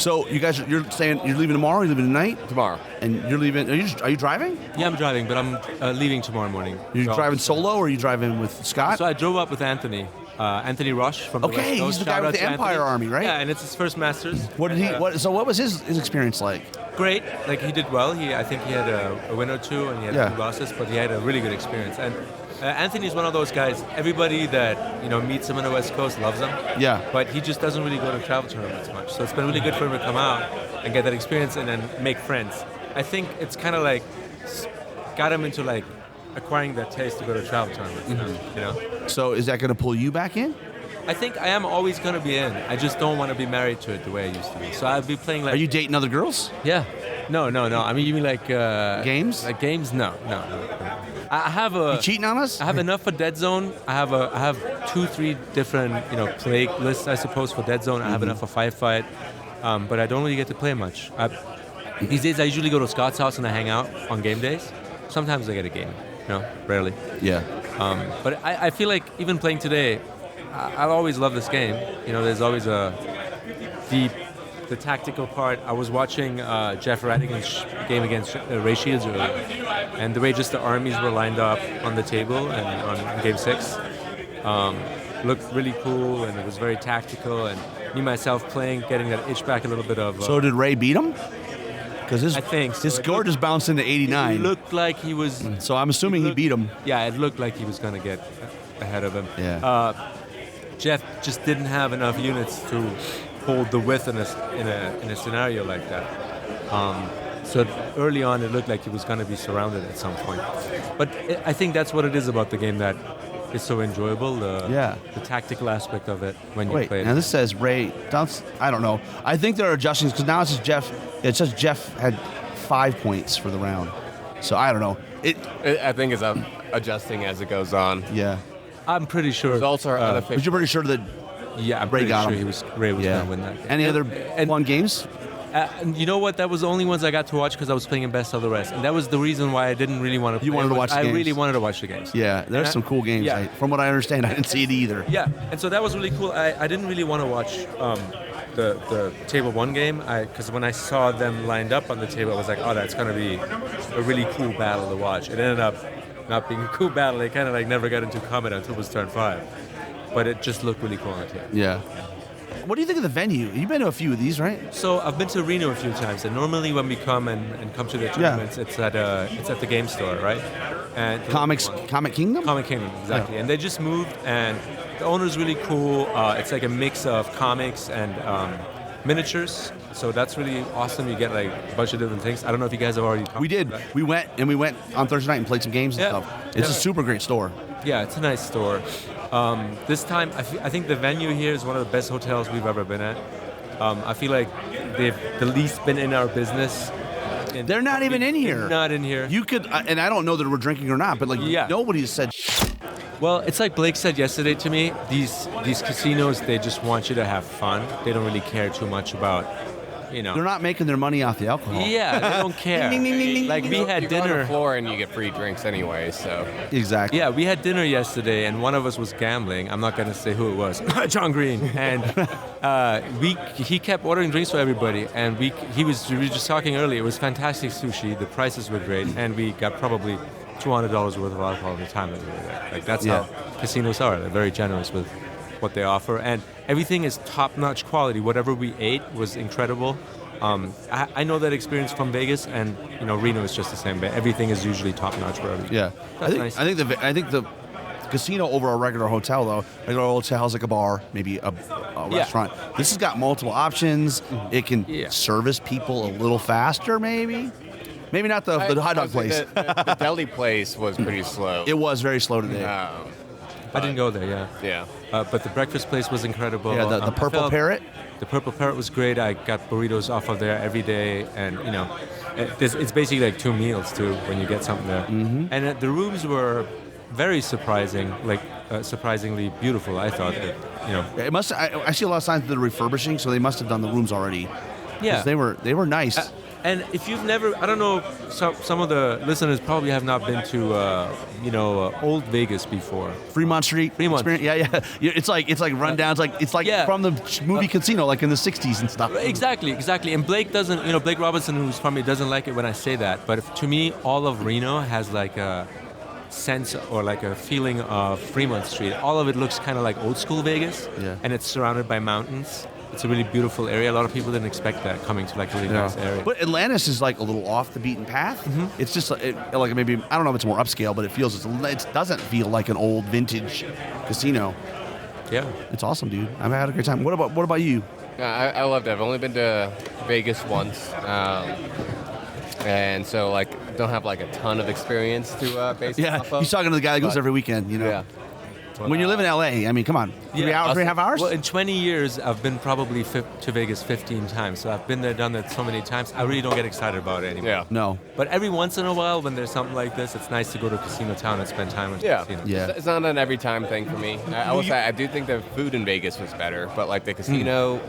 So you guys, you're leaving tomorrow? You're leaving tonight? Tomorrow. And you're leaving? Are you driving? Yeah, I'm driving, but I'm leaving tomorrow morning. You're driving solo, or are you driving with Scott? So I drove up with Anthony. Anthony Rush from the West Coast. He's the guy with the Empire Army, right? Yeah, and it's his first Masters. What was his experience like? Great. He did well. I think he had a win or 2, and he had 2 losses, but he had a really good experience. And Anthony's one of those guys. Everybody that meets him on the West Coast loves him. Yeah. But he just doesn't really go to travel tournaments much. So it's been really good for him to come out and get that experience and then make friends. I think it's kind of got him into acquiring that taste to go to travel tournaments. So is that going to pull you back in? I think I am always going to be in. I just don't want to be married to it the way I used to be. So I'll be playing Are you dating other girls? Yeah. No. I mean, you mean games? Games? No. I have You cheating on us? I have enough for Dead Zone. I have 2-3 different play lists, I suppose, for Dead Zone. I have enough for Firefight, but I don't really get to play much. These days, I usually go to Scott's house and I hang out on game days. Sometimes I get a game, rarely. Yeah. But I feel like even playing today, I'll always love this game. There's always the tactical part. I was watching Jeff Radigan's game against Ray Shields earlier, and the way just the armies were lined up on the table and on Game 6 looked really cool, and it was very tactical. And me myself playing, getting that itch back a little bit of. So did Ray beat him? Because his score just bounced into 89. It looked like he was. So I'm assuming he beat him. Yeah, it looked like he was going to get ahead of him. Yeah. Jeff just didn't have enough units to hold the width in a scenario like that. So early on, it looked like he was going to be surrounded at some point. But I think that's what it is about the game that is so enjoyable. The tactical aspect of it when you play it. Now this says Ray. I don't know. I think there are adjustments because now it says Jeff. It says Jeff had 5 points for the round. So I don't know. I think it's adjusting as it goes on. Yeah. I'm pretty sure. Results are unofficial. But you're pretty sure that I'm Ray pretty got sure him. Ray was going to win that game. Any other fun games? You know what? That was the only ones I got to watch because I was playing in Best of the Rest. And that was the reason why I didn't really want to play. You wanted to watch the games? I really wanted to watch the games. Yeah, there's some cool games. Yeah. From what I understand, I didn't see it either. Yeah, and so that was really cool. I didn't really want to watch the Table 1 game because when I saw them lined up on the table, I was like, oh, that's going to be a really cool battle to watch. It ended up not being a cool battle. They kind of never got into combat until it was turn 5. But it just looked really cool on the table. Yeah. What do you think of the venue? You've been to a few of these, right? So I've been to Reno a few times, and normally when we come and come to the tournaments, it's at the game store, right? And Comic Kingdom? Comic Kingdom, exactly. Yeah. And they just moved, and the owner's really cool. It's like a mix of comics and miniatures, so that's really awesome. You get a bunch of different things. I don't know if you guys have already talked. We did. About that. We went on Thursday night and played some games and stuff. It's a super great store. Yeah, it's a nice store. This time, I think the venue here is one of the best hotels we've ever been at. I feel like they've the least been in our business. They're not even in here. Not in here. You could, and I don't know that we're drinking or not, but nobody said. Well, it's like Blake said yesterday to me. These casinos, they just want you to have fun. They don't really care too much about, you know. They're not making their money off the alcohol. Yeah, they don't care. Like we had you go on dinner. the floor and you get free drinks anyway, so. Exactly. Yeah, we had dinner yesterday, and one of us was gambling. I'm not going to say who it was. John Green. And he kept ordering drinks for everybody, and we were just talking earlier. It was fantastic sushi. The prices were great, and we got probably $200 worth of alcohol at the time that we were there. Like that's how casinos are. They're very generous with what they offer, and everything is top-notch quality. Whatever we ate was incredible. I know that experience from Vegas, and Reno is just the same. But everything is usually top-notch for everything. Yeah, that's nice. I think the casino over a regular hotel though. Regular hotel is like a bar, maybe a restaurant. This has got multiple options. It can service people a little faster, maybe. Maybe not the hot dog place. The deli place was pretty slow. It was very slow today. I didn't go there, Yeah. But the breakfast place was incredible. Yeah, the Purple Parrot? The Purple Parrot was great. I got burritos off of there every day. And, it's basically like 2 meals, too, when you get something there. Mm-hmm. And the rooms were very surprising, surprisingly beautiful, I thought. It must. I see a lot of signs that they're refurbishing, so they must have done the rooms already. Yeah. They were nice. And if you've never, I don't know, some of the listeners probably have not been to, Old Vegas before. Fremont Street. Experience. Yeah. It's like rundown. It's like from the movie Casino, like in the '60s and stuff. Exactly. And Blake doesn't, Blake Robinson, who's from me, doesn't like it when I say that. But to me, all of Reno has like a sense or like a feeling of Fremont Street. All of it looks kind of like old school Vegas. Yeah. And it's surrounded by mountains. It's a really beautiful area. A lot of people didn't expect that coming to like a really nice area. But Atlantis is like a little off the beaten path. Mm-hmm. It's just like maybe, I don't know if it's more upscale, but it doesn't feel like an old vintage casino. Yeah. It's awesome, dude. I've had a great time. What about you? I loved it. I've only been to Vegas once. And so don't have like a ton of experience to base it off of. He's talking to the guy that goes every weekend, Yeah. When you live in LA, I mean, come on. 3 hours, 3.5 hours? Well, in 20 years, I've been probably to Vegas 15 times. So I've been there, done that so many times. I really don't get excited about it anymore. Yeah. No. But every once in a while, when there's something like this, it's nice to go to Casino Town and spend time in the casino. Yeah. It's not an every time thing for me. I will say I do think the food in Vegas was better, but like the casino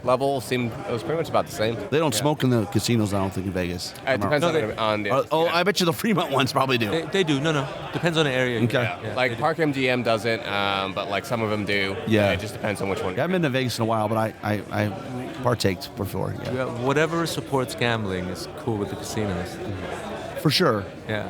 level it was pretty much about the same. They don't smoke in the casinos, I don't think, in Vegas. It depends on the. I bet you the Fremont ones probably do. They do. No. Depends on the area. Okay. Yeah. Like Park MGM doesn't, but like some of them do. Yeah. It just depends on which one. I haven't been to Vegas in a while, but I partaked before. Yeah. Whatever supports gambling is cool with the casinos. For sure. Yeah.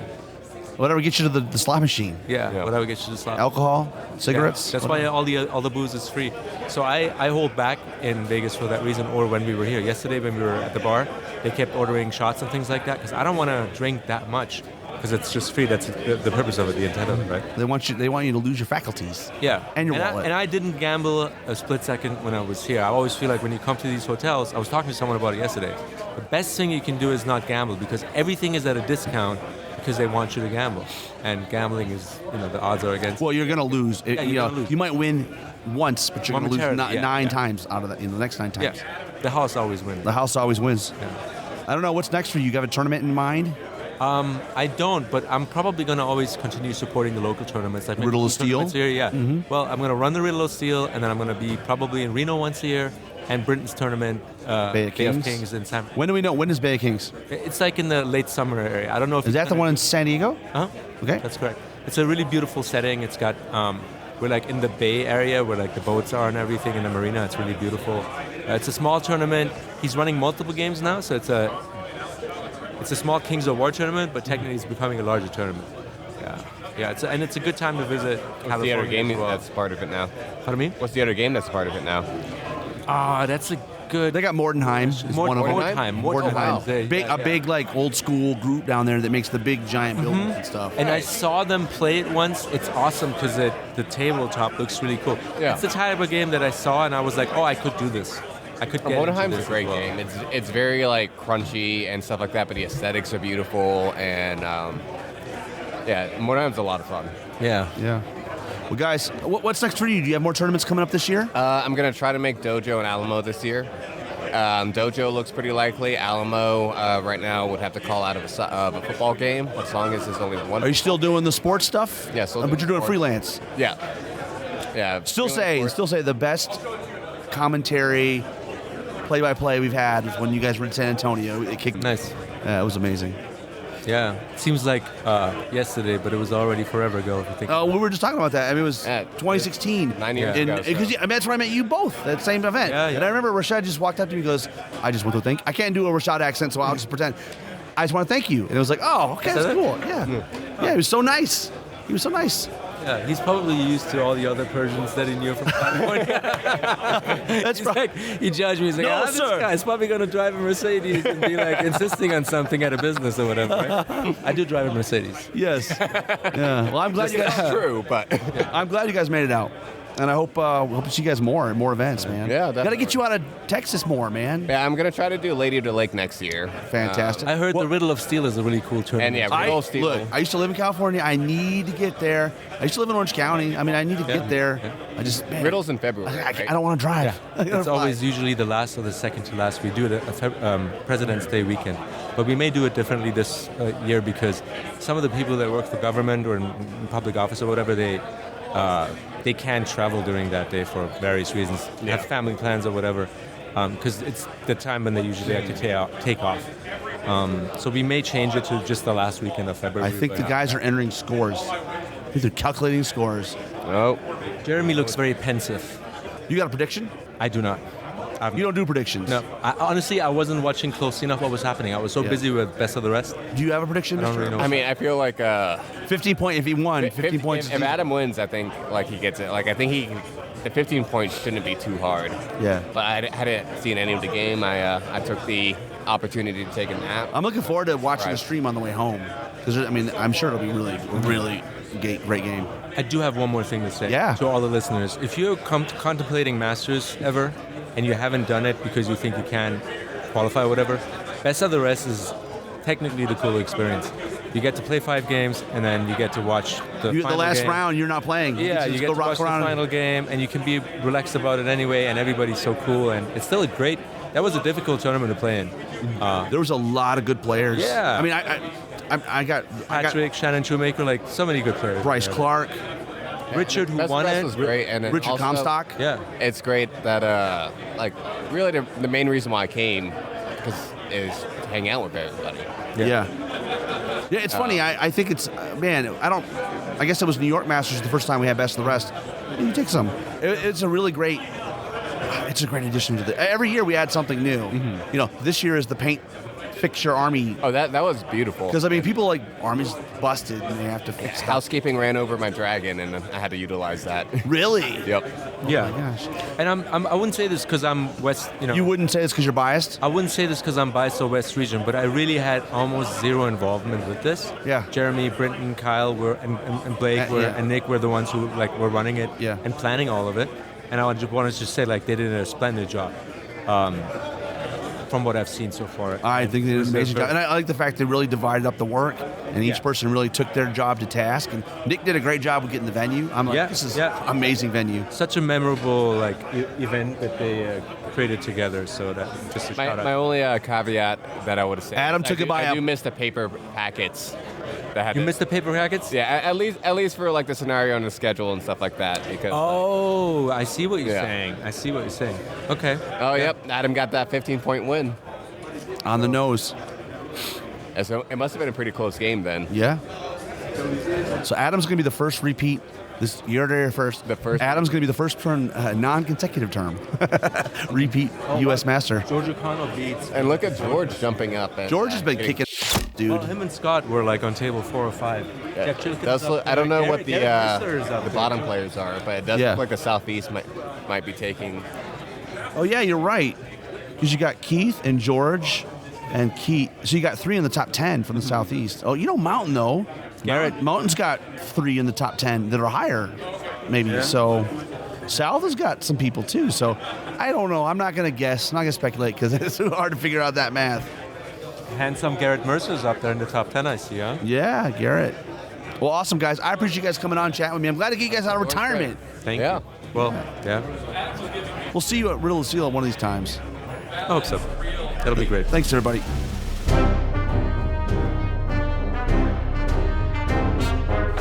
Whatever gets you to the slot machine. Yeah. Whatever gets you to the slot. Alcohol, cigarettes. Yeah. That's why all the booze is free. So I hold back in Vegas for that reason. Or when we were here yesterday, when we were at the bar, they kept ordering shots and things like that because I don't want to drink that much. Because it's just free. That's the purpose of it, the intent of it, right? They want you to lose your faculties. Yeah. And your wallet. I didn't gamble a split second when I was here. I always feel like when you come to these hotels, I was talking to someone about it yesterday. The best thing you can do is not gamble because everything is at a discount because they want you to gamble. And gambling is, the odds are against. Well, you're going to lose. You might win once, but you're going to lose nine times out of that. The next 9 times. Yeah. The house always wins. The house always wins. Yeah. I don't know. What's next for you? You have a tournament in mind? I don't, but I'm probably going to always continue supporting the local tournaments. Like Riddle of Steel? Here, yeah. Mm-hmm. Well, I'm going to run the Riddle of Steel, and then I'm going to be probably in Reno once a year, and Britain's tournament, Bay of Kings in San. When do we know? When is Bay of Kings? It's like in the late summer area. I don't know if is that the one in San Diego? Huh? Okay, that's correct. It's a really beautiful setting. It's got we're like in the bay area where like the boats are and everything in the marina. It's really beautiful. It's a small tournament. He's running multiple games now, so it's a small Kings of War tournament, but technically it's becoming a larger tournament. Yeah. It's a good time to visit California. What's the other game as well. that's part of it now? Pardon me? What's the other game that's part of it now? That's a good. They got Mordenheim. Mordenheim. Big like old school group down there that makes the big giant buildings and stuff. And I saw them play it once. It's awesome because the tabletop looks really cool. Yeah. It's the type of game that I saw and I was like, oh, I could do this. I could get Mordenheim's into this a great game. It's very like crunchy and stuff like that, but the aesthetics are beautiful and Mordenheim's a lot of fun. Yeah. Well, guys, what's next for you? Do you have more tournaments coming up this year? I'm gonna try to make Dojo and Alamo this year. Dojo looks pretty likely. Alamo right now would have to call out of a football game as long as there's only one. Are you still doing the sports stuff? Yeah, still but you're doing sports. freelance. Yeah. Still say the best commentary, play-by-play we've had was when you guys were in San Antonio. It kicked. Nice. Yeah, it was amazing. Yeah, it seems like yesterday, but it was already forever ago. If you think. Oh, we were just talking about that. I mean, it was 2016. 9 years ago. Because that's where I met you both, that same event. Yeah. And I remember Rashad just walked up to me and goes, I just want to thank. I can't do a Rashad accent, so I'll just pretend. I just want to thank you. And it was like, oh, okay, that's cool. Yeah. Yeah, he was so nice. He was so nice. Yeah, he's probably used to all the other Persians that he knew from California. That's right. He judged me. He's like, No, this sir. guy's probably going to drive a Mercedes and be like insisting on something at a business or whatever. Right? I do drive a Mercedes. Yes. Yeah. Well, I'm glad you guys. That's true, but I'm glad you guys made it out. And I hope to see you guys more events, man. Yeah, Got to definitely. get you out of Texas more, man. yeah, I'm gonna try to do Lady of the Lake next year. Fantastic. I heard the Riddle of Steel is a really cool tournament. And yeah, Riddle of Steel. Look, I used to live in California. I need to get there. I used to live in Orange County. I mean, I need to get there. I just Riddle's in February. I right? don't want to drive. I gotta It's fly. always usually the last or the second to last. We do it at President's Day weekend. But we may do it differently this year because some of the people that work for government or in public office or whatever, they can't travel during that day for various reasons. They have family plans or whatever, because it's the time when they usually like to take off. So we may change it to just the last weekend of February. I think the guys are entering scores. I think they're calculating scores. Oh, Jeremy looks very pensive. You got a prediction? I do not. You don't do predictions? No. Honestly, I wasn't watching closely enough what was happening. I was so busy with Best of the Rest. Do you have a prediction? I don't really know. I mean, I feel like 15 point. If he won, 15 points. If Adam wins, I think like he gets it. Like I think the 15 points shouldn't be too hard. Yeah. But I hadn't seen any of the game. I took the opportunity to take a nap. I'm looking forward to watching Right. the stream on the way home because I mean I'm sure it'll be really great game. I do have one more thing to say Yeah. to all the listeners. If you're contemplating Masters ever and you haven't done it because you think you can qualify or whatever, Best of the Rest is technically the cool experience. You get to play 5 games and then you get to watch the final last game. round. You're not playing. Yeah, you just get go to rock watch the around. final game and you can be relaxed about it anyway, and everybody's so cool, and it's still a great. That was a difficult tournament to play in. There was a lot of good players. Yeah. I mean, I got Patrick, Shannon Shoemaker, like so many good players. Bryce Clark. Richard, who Best won Rest it. was great, and then Richard also, Comstock. Yeah. It's great that like really the main reason why I came is to hang out with everybody. Yeah. Yeah, it's funny. I think it's man. I guess it was New York Masters the first time we had Best of the Rest. You take some. It's a really great. It's a great addition to every year we add something new. Mm-hmm. You know, this year is the paint fixture Army. Oh, that was beautiful. Because I mean, people like Army's busted and they have to fix stuff. Housekeeping ran over my dragon, and I had to utilize that. Really? Yep. Yeah. Oh my gosh. And I wouldn't say this because I'm West. You wouldn't say this because you're biased? I wouldn't say this because I'm biased or West region, but I really had almost zero involvement with this. Yeah. Jeremy, Brinton, Kyle, and Blake and Nick were the ones who were running it and planning all of it. And I just wanted to say they did a splendid job. From what I've seen so far. I think they did an amazing job. And I like the fact they really divided up the work, and each person really took their job to task. And Nick did a great job with getting the venue. I'm like, this is amazing venue. Such a memorable event that they created together. So that just a shout out. My only caveat that I would have said. Adam took it by I do miss the paper packets. You missed the paper packets? Yeah, at least for the scenario and the schedule and stuff like that. Because I see what you're saying. I see what you're saying. Okay. Oh, yep. Adam got that 15-point win. On the nose. And so it must have been a pretty close game then. Yeah. So Adam's going to be the first repeat. This year first. Adam's going to be the first non-consecutive term. Repeat U.S. Master. George O'Connell beats. And look at George jumping up. And, George has been kicking dude. Well, him and Scott were on table 4 or 5. Yeah. I don't know what the bottom players are, but it does look like the Southeast might be taking. Oh, yeah, you're right. Because you got Keith and George and Keith. So you got 3 in the top 10 from the Southeast. Oh, Mountain, though. Garrett. Mountain's got 3 in the top 10 that are higher, maybe. Yeah. So South has got some people, too. So I don't know. I'm not going to guess. I'm not going to speculate because it's too hard to figure out that math. Handsome Garrett Mercer's up there in the top 10, I see, huh? Yeah, Garrett. Well, awesome, guys. I appreciate you guys coming on, chatting with me. I'm glad to get you guys out of retirement. Thank you. Well, We'll see you at Riddle of Steel one of these times. I hope so. That'll be great. Thanks, everybody.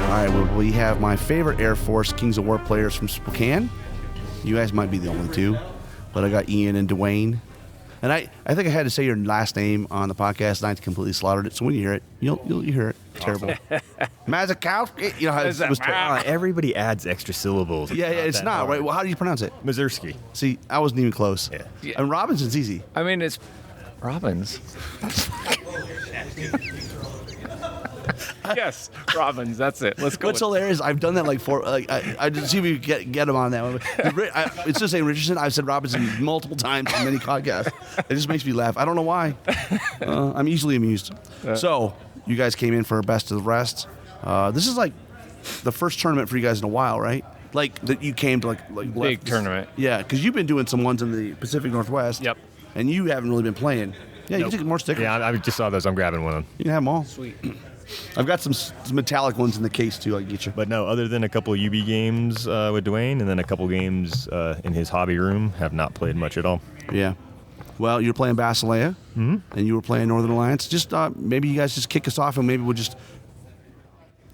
All right, well, we have my favorite Air Force Kings of War players from Spokane. You guys might be the only two, but I got Ian and Dwayne. And I think I had to say your last name on the podcast, and I completely slaughtered it. So when you hear it, you'll hear it. It's terrible. Mazakowski. You know how it was everybody adds extra syllables. Yeah, it's not, right? Well, how do you pronounce it? Mazursky. See, I wasn't even close. Yeah. And Robinson's easy. I mean, it's Robbins. Yes, Robbins. That's it. Let's go. What's hilarious? I've done that like four. Like I just see if we get him on that one. It's just saying Richardson. I've said Robinson multiple times on many podcasts. It just makes me laugh. I don't know why. I'm easily amused. So you guys came in for best of the rest. This is like the first tournament for you guys in a while, right? Like that you came to like big tournament. Yeah, because you've been doing some ones in the Pacific Northwest. Yep. And you haven't really been playing. Yeah, you can take more stickers. Yeah, I just saw those. I'm grabbing one of them. You can have them all. Sweet. I've got some metallic ones in the case too. I can get you. But no, other than a couple of UB games with Dwayne, and then a couple games in his hobby room, have not played much at all. Yeah. Well, you're playing Basileia, and you were playing Northern Alliance. Just maybe you guys just kick us off, and maybe we'll just.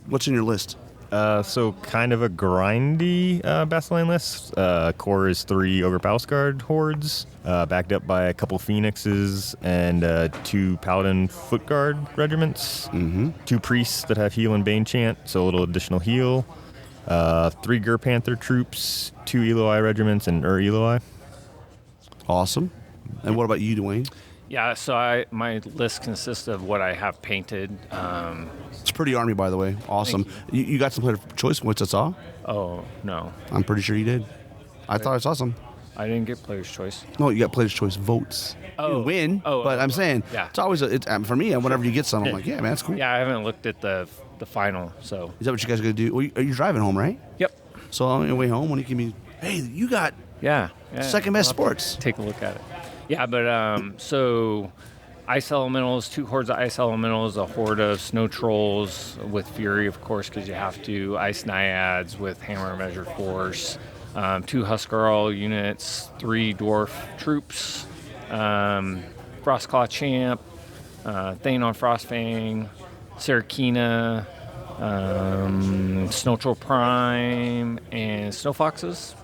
What's in your list? So kind of a grindy Basilean list. Core is 3 Ogre Palsguard hordes, backed up by a couple Phoenixes and 2 Paladin Footguard regiments. 2 priests that have heal and Bane chant, so a little additional heal. 3 Gur Panther troops, 2 Eloi regiments, and Eloi. Awesome. And what about you, Dwayne? Yeah, so my list consists of what I have painted. It's pretty army, by the way. Awesome. You got some player choice points, I saw. Oh, no. I'm pretty sure you did. I thought I saw some. I didn't get player's choice. No, you got player's choice votes. You win, but I'm saying, it's always, for me, whenever you get some, I'm like, yeah, man, that's cool. Yeah, I haven't looked at the final, so. Is that what you guys are going to do? Well, are you driving home, right? Yep. So on your way home, when you can be, hey, you got second best sports. Take a look at it. Yeah, but so ice elementals, 2 hordes of ice elementals, a horde of snow trolls with fury, of course, because you have to, ice naiads with hammer and measure force, 2 Huskarl units, 3 dwarf troops, Frostclaw champ, Thane on Frostfang, Sarakina, Snow Troll Prime, and Snow Foxes.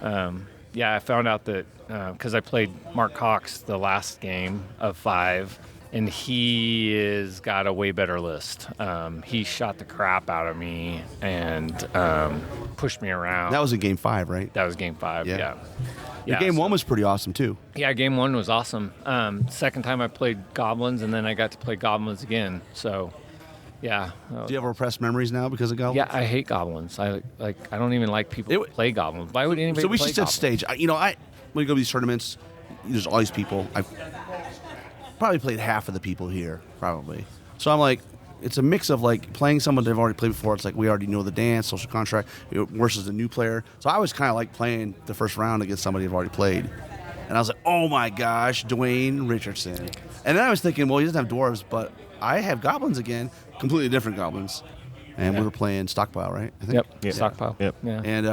Yeah, I found out that because I played Mark Cox the last game of 5, and he has got a way better list. He shot the crap out of me and pushed me around. That was in game 5, right? That was game 5, yeah. Your game 1 was pretty awesome, too. Yeah, game 1 was awesome. Second time I played Goblins, and then I got to play Goblins again, so... Yeah. Do you have repressed memories now because of goblins? Yeah, I hate goblins. I don't even like people who play goblins. Why would anybody? So we play should set goblins? stage. When you go to these tournaments, there's all these people. I've probably played half of the people here, probably. So I'm like, it's a mix of like playing someone they've already played before. It's like we already know the dance, social contract, versus a new player. So I was kind of like playing the first round against somebody I've already played. And I was like, oh my gosh, Dwayne Richardson. And then I was thinking, well, he doesn't have dwarves, but I have goblins again, completely different goblins. And we were playing Stockpile, right? I think? Yep. Stockpile. Yep. Yeah. And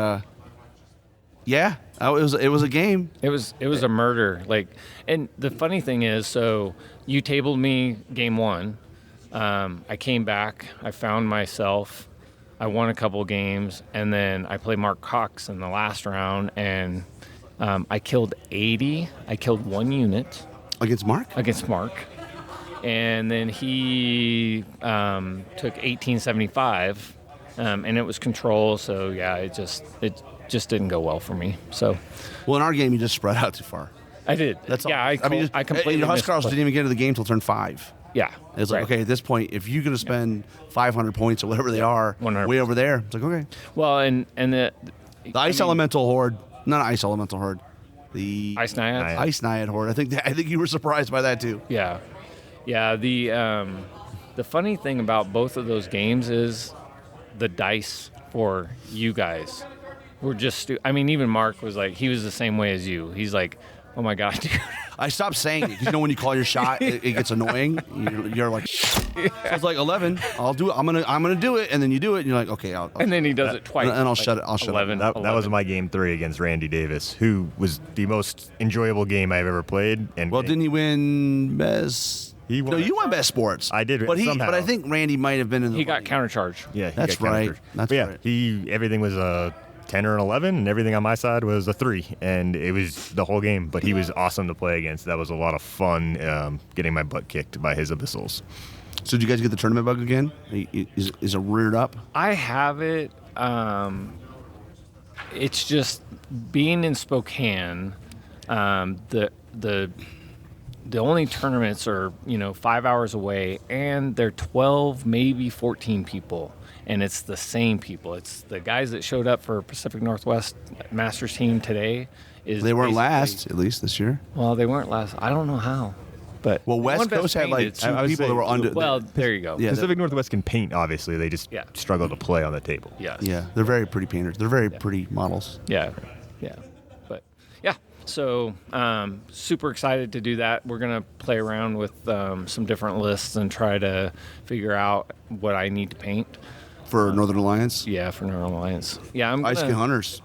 it was a game. It was a murder. And the funny thing is, so you tabled me game 1. I came back. I found myself. I won a couple games, and then I played Mark Cox in the last round, and I killed 80. I killed 1 unit. Against Mark? Against Mark. And then he took 1875, and it was control. So yeah, it just didn't go well for me. So, well, in our game, you just spread out too far. I did. That's all. Yeah, I completely. Your Huskarls didn't even get to the game till turn 5. Yeah, it's like okay, at this point, if you're going to spend 500 points or whatever they are, 100%. Way over there, it's like okay. Well, and the ice elemental horde, not ice elemental horde, the ice naiad. Ice naiad horde. I think you were surprised by that too. Yeah. Yeah, the funny thing about both of those games is the dice for you guys were just even Mark was like, he was the same way as you. He's like, oh my God, dude, I stopped saying it because when you call your shot, it gets annoying. You're like, so it's like 11. I'll do it. I'm gonna do it, and then you do it, and you're like, okay. And then he does it twice. And I'll shut it. I'll shut 11, it. That was my game 3 against Randy Davis, who was the most enjoyable game I've ever played. And well, didn't he win best? No, you won best sports. I did, but somehow. I think Randy might have been in the. He got countercharged. Yeah, that's right. That's right. Everything was a 10 or an 11, and everything on my side was a 3, and it was the whole game. But he was awesome to play against. That was a lot of fun, getting my butt kicked by his abyssals. So did you guys get the tournament bug again? Is it reared up? I have it. It's just being in Spokane. The only tournaments are 5 hours away, and they're 12, maybe 14 people, and it's the same people. It's the guys that showed up for Pacific Northwest Masters team today. They weren't last, at least this year. Well, they weren't last. I don't know how. But West Coast had like 2 people that were under. Well, there you go. Yeah, Pacific Northwest can paint. Obviously, they just struggle to play on the table. Yeah, they're very pretty painters. They're very pretty models. Yeah. But yeah, so super excited to do that. We're gonna play around with some different lists and try to figure out what I need to paint for Northern Alliance. Yeah, for Northern Alliance. Yeah, I'm Ice Skin Hunters.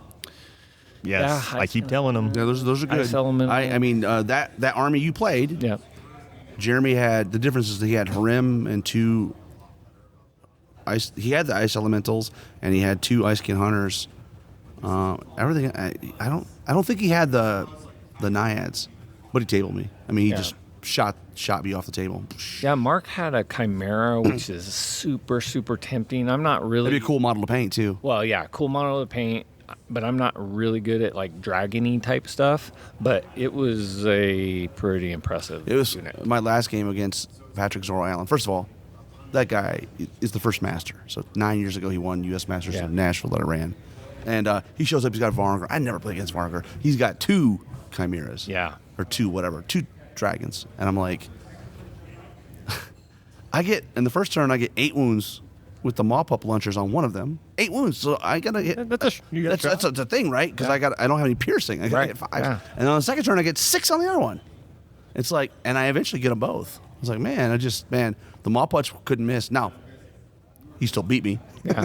Yes, I keep telling them. Yeah, those are good. I mean, that army you played. Yeah. Jeremy had the difference is that he had Harem and 2 ice. He had the ice elementals and he had 2 Ice Skin Hunters. Everything. I don't think he had the naiads, but he tabled me. I mean, he just shot me off the table. Yeah, Mark had a Chimera, which is super tempting. I'm not really. It'd be a cool model to paint too. Well, yeah, cool model to paint. But I'm not really good at like dragon-y type stuff. But it was a pretty impressive. It was unit. My last game against Patrick Zorro Allen. First of all, that guy is the first master. So 9 years ago, he won U.S. Masters in Nashville that I ran. And he shows up, he's got Varngar. I never played against Varngar. He's got 2 chimeras. Yeah. Or 2 dragons. And I'm like, in the first turn, I get 8 wounds with the mop-up launchers on one of them. 8 wounds. So I got to hit. That's a thing, right? Because I don't have any piercing. I got to hit 5. Yeah. And on the second turn, I get 6 on the other one. It's like, and I eventually get them both. I was like, the mop-ups couldn't miss. Now, he still beat me. Yeah.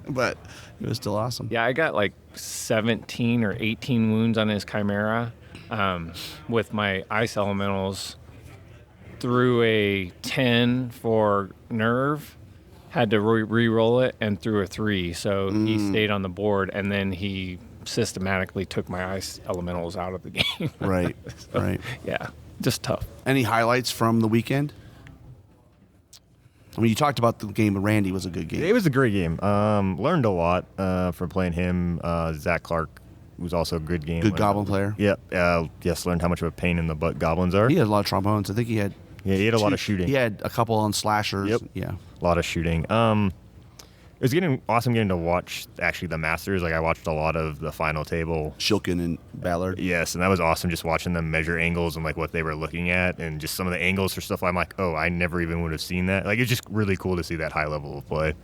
But it was still awesome. Yeah, I got like 17 or 18 wounds on his Chimera with my ice elementals. Threw a 10 for nerve, had to re-roll it, and threw a 3. So he stayed on the board, and then he systematically took my ice elementals out of the game. Right. Yeah, just tough. Any highlights from the weekend? I mean, you talked about the game with Randy was a good game. It was a great game. Learned a lot from playing him. Zach Clark was also a good game. Good goblin player. Yep. Yes, learned how much of a pain in the butt goblins are. He had a lot of trombones. I think he had. Yeah, he had a lot of shooting. He had a couple on slashers. Yep. Yeah. A lot of shooting. It was awesome getting to watch actually the Masters. Like I watched a lot of the final table. Shilkin and Ballard. Yes, and that was awesome just watching them measure angles and like what they were looking at and just some of the angles for stuff. I'm like, oh, I never even would have seen that. Like it's just really cool to see that high level of play.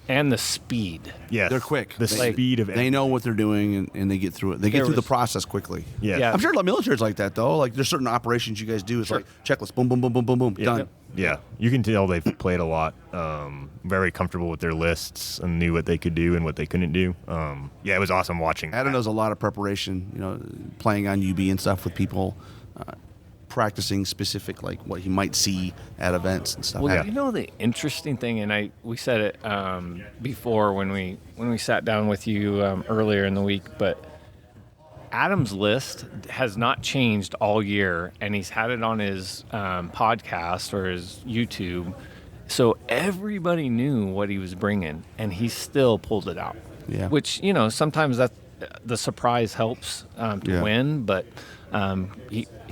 And the speed. Yeah, they're quick. The speed of it. They know what they're doing and they get through it. They get through the process quickly. Yeah. I'm sure the military's like that though. Like there's certain operations you guys do. It's like checklist, boom, boom, boom, boom, boom, boom, done. Yeah, you can tell they've played a lot. Very comfortable with their lists and knew what they could do and what they couldn't do. It was awesome watching. Adam knows a lot of preparation. Playing on UB and stuff with people, practicing specific like what he might see at events and stuff. Well, the interesting thing, and we said it before when we sat down with you earlier in the week, but Adam's list has not changed all year, and he's had it on his podcast or his YouTube. So everybody knew what he was bringing, and he still pulled it out. Yeah. Which, sometimes that the surprise helps to win, but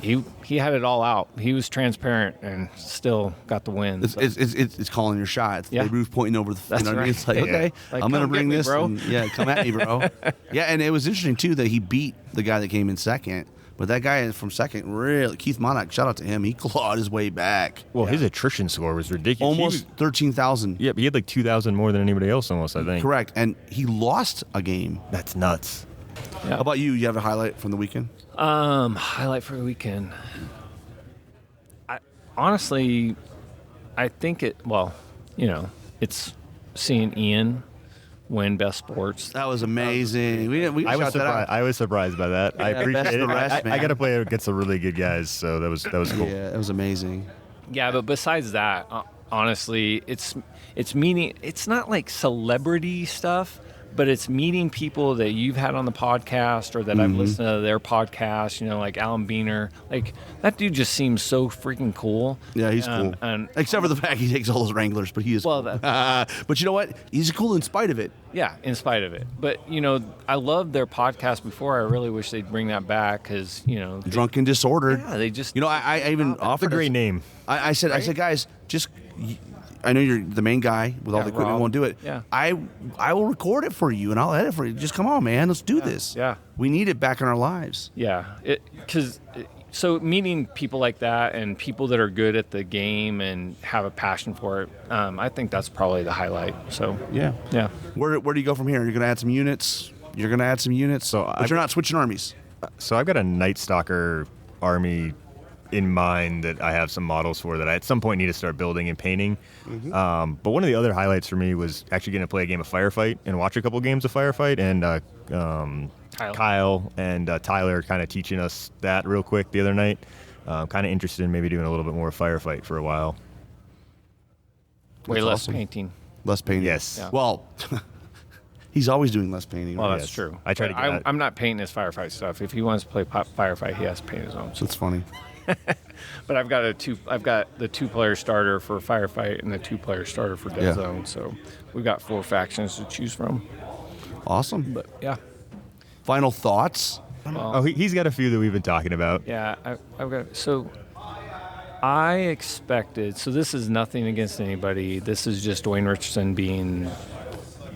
he had it all out. He was transparent and still got the win. It's calling your shot. They Ruth pointing over the. That's right. It's like okay, Like, I'm gonna bring me, this. bro. And, come at me, bro. Yeah, and it was interesting too that he beat the guy that came in second. But that guy from second, really, Keith Monarch, shout out to him. He clawed his way back. Well, his attrition score was ridiculous. Almost 13,000. Yep, he had like 2,000 more than anybody else almost, I think. Correct, and he lost a game. That's nuts. Yeah. How about you? You have a highlight from the weekend? Highlight for the weekend. Honestly, I think it's seeing Ian win Best Sports. That was amazing. We I was shot that out. surprised. I was surprised by that. I appreciate best it. of the rest, I man. got to play against some really good guys, so that was cool. Yeah, it was amazing. Yeah, but besides that, honestly, it's meeting. It's not like celebrity stuff, but it's meeting people that you've had on the podcast or that I've listened to their podcast. Like Alan Beaner. Like that dude just seems so freaking cool. Yeah, he's cool. And except for the fact he takes all those Wranglers, but he is. Well, cool. But you know what? He's cool in spite of it. Yeah, in spite of it. But I loved their podcast before. I really wish they'd bring that back because Drunk and Disordered. Yeah, they just. I even offered a great name. I said, guys, just. I know you're the main guy with all the equipment. Rob. Won't do it. Yeah. I will record it for you and I'll edit for you. Just come on, man. Let's do this. Yeah. We need it back in our lives. Yeah. So meeting people like that and people that are good at the game and have a passion for it, I think that's probably the highlight. So yeah. Where do you go from here? You're gonna add some units. But you're not switching armies. So I've got a Night Stalker army in mind that I have some models for that I at some point need to start building and painting. But one of the other highlights for me was actually getting to play a game of Firefight and watch a couple games of Firefight, and Kyle and Tyler kind of teaching us that real quick the other night. Kind of interested in maybe doing a little bit more Firefight for a while. Way less painting. Less painting. Yes. Yeah. Well, he's always doing less painting. Well, right? that's true. I try to get I'm not painting his Firefight stuff. If he wants to play Firefight, he has to paint his own. That's funny. But I've got the 2-player starter for Firefight and the 2-player starter for Dead Zone. So we've got 4 factions to choose from. Awesome. But yeah. Final thoughts? Well, he's got a few that we've been talking about. Yeah, I've got. So I expected. So this is nothing against anybody. This is just Dwayne Richardson being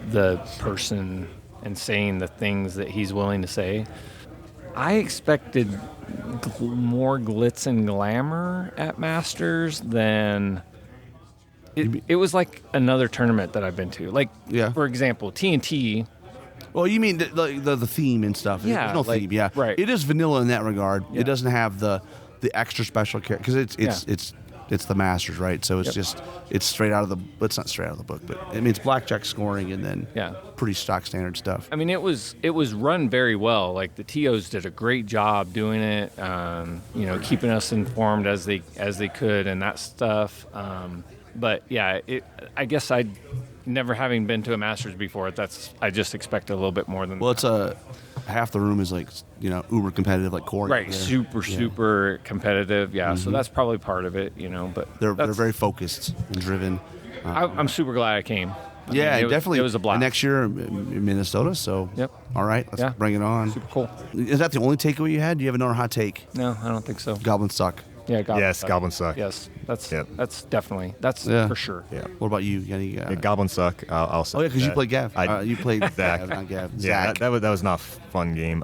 the person and saying the things that he's willing to say. I expected more glitz and glamour at Masters than it was like another tournament that I've been to. Like, for example, TNT. Well, you mean the theme and stuff. Yeah. There's no theme, yeah. Right. It is vanilla in that regard. Yeah. It doesn't have the extra special care because it's the Masters, right? So it's just it's straight out of the. It's not straight out of the book, but I mean it's blackjack scoring and then pretty stock standard stuff. I mean it was run very well. Like the TOs did a great job doing it. Keeping us informed as they could and that stuff. But yeah, I guess I never having been to a Masters before. I just expect a little bit more than. Well, it's half the room is like uber competitive like Corey. Right, super competitive. Yeah, so that's probably part of it. But they're very focused and driven. I'm super glad I came. Definitely. It was a blast. And next year in Minnesota. So all right, let's bring it on. Super cool. Is that the only takeaway you had? Do you have another hot take? No, I don't think so. Goblins suck. Yeah, goblins suck. Yes, that's definitely for sure. Yeah. What about you? Goblins suck. I'll say. Oh yeah, because you played Gav. You played Zach. Gav, not Gav. Yeah, Zach. that was not a fun game.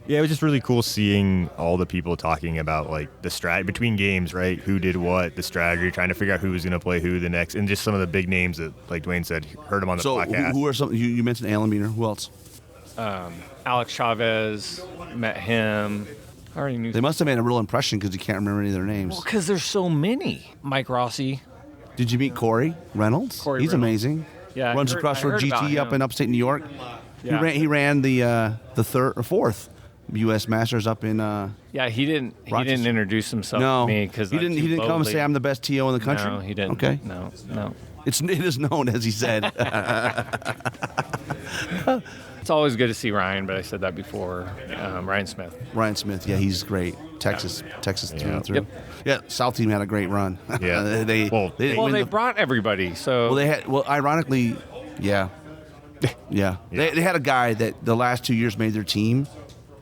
It was just really cool seeing all the people talking about like the strat between games, right? Who did what, the strategy, trying to figure out who was going to play who the next, and just some of the big names that, like Dwayne said, heard them on the podcast. Who are some? You mentioned Alan Beaner. Who else? Alex Chavez, met him. I already knew. They must have made a real impression because you can't remember any of their names. Well, because there's so many. Mike Rossi. Did you meet Corey Reynolds? He's amazing. Yeah, runs across for GT up in upstate New York. Yeah. He ran the third or fourth U.S. Masters up in. He didn't introduce himself to me because he didn't come and say I'm the best TO in the country. No, he didn't. Okay. No. It is known, as he said. It's always good to see Ryan, but I said that before. Ryan Smith. Ryan Smith, yeah, he's great. Texas through and through. Yep. Yeah, South team had a great run. Yeah. they brought everybody. So ironically, yeah. They had a guy that the last 2 years made their team,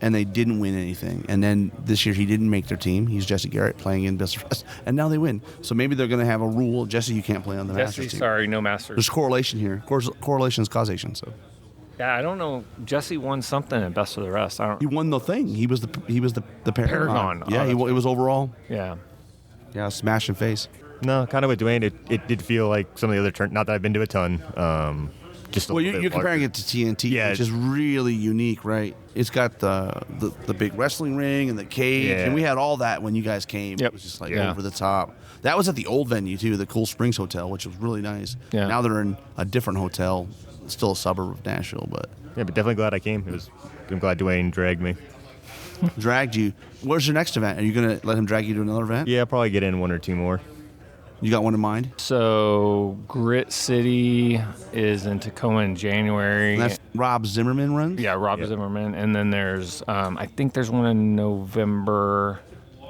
and they didn't win anything. And then this year he didn't make their team. He's Jesse Garrett playing in Best of Rest, and now they win. So maybe they're going to have a rule. Jesse, you can't play on the Masters team. Sorry, no Masters. There's correlation here. Correlation is causation. So. Yeah, I don't know. Jesse won something at Best of the Rest. He won the thing. He was the Paragon. Yeah, it was overall. Yeah. Yeah, smash and face. No, kind of with Dwayne, it did feel like some of the other not that I've been to a ton. just well, you're comparing it to TNT, which is really unique, right? It's got the big wrestling ring and the cage, and we had all that when you guys came. It was just like over the top. That was at the old venue too, the Cool Springs Hotel, which was really nice. Yeah. Now they're in a different hotel, still a suburb of Nashville, but but definitely glad I came. I'm glad Dwayne dragged me. Dragged you. Where's your next event? Are you gonna let him drag you to another event? Yeah, I'll probably get in one or two more. You got one in mind? So Grit City is in Tacoma in January. And that's Rob Zimmerman runs? Yeah, Rob Zimmerman. And then there's, I think there's one in November.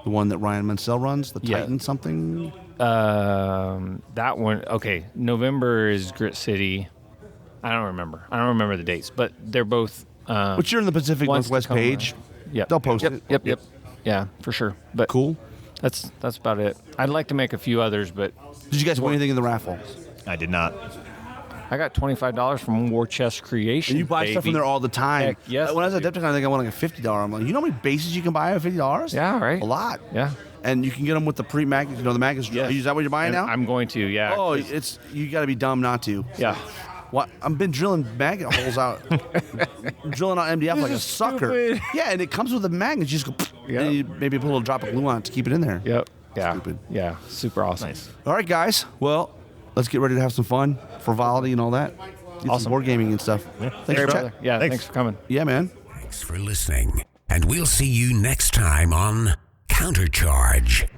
The one that Ryan Mansell runs? The Titan something? That one, okay. November is Grit City. I don't remember the dates, but they're both. But you're in the Pacific Northwest page. Yep. They'll post it. Yep. Yeah, for sure. But cool. That's about it. I'd like to make a few others, but did you guys win anything in the raffle? I did not. I got $25 from War Chest Creation. And you buy stuff from there all the time. Heck, yes. When I was at Adepticon, I think I won like a $50. I'm like, you know how many bases you can buy at $50? Yeah, right. A lot. Yeah. And you can get them with the pre-magnet, the magazine. Yes. Is that what you're buying now? I'm going to, yeah. Oh, you got to be dumb not to. Yeah. What? I've been drilling magnet holes out, drilling out MDF like a sucker. Stupid. Yeah, and it comes with a magnet. You just go, and you maybe put a little drop of glue on it to keep it in there. Yep. Yeah. Stupid. Yeah. Super awesome. Nice. All right, guys. Well, let's get ready to have some fun, frivolity, and all that. Awesome. Board gaming and stuff. Yeah. Thanks for chatting. Yeah. Thanks for coming. Yeah, man. Thanks for listening, and we'll see you next time on Countercharge.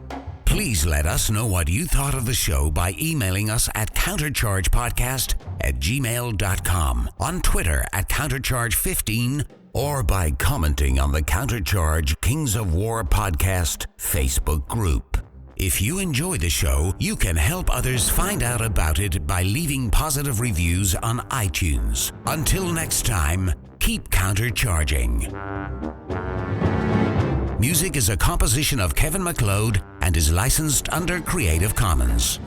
Please let us know what you thought of the show by emailing us at counterchargepodcast@gmail.com, on Twitter at countercharge15, or by commenting on the Countercharge Kings of War podcast Facebook group. If you enjoy the show, you can help others find out about it by leaving positive reviews on iTunes. Until next time, keep countercharging. Music is a composition of Kevin MacLeod and is licensed under Creative Commons.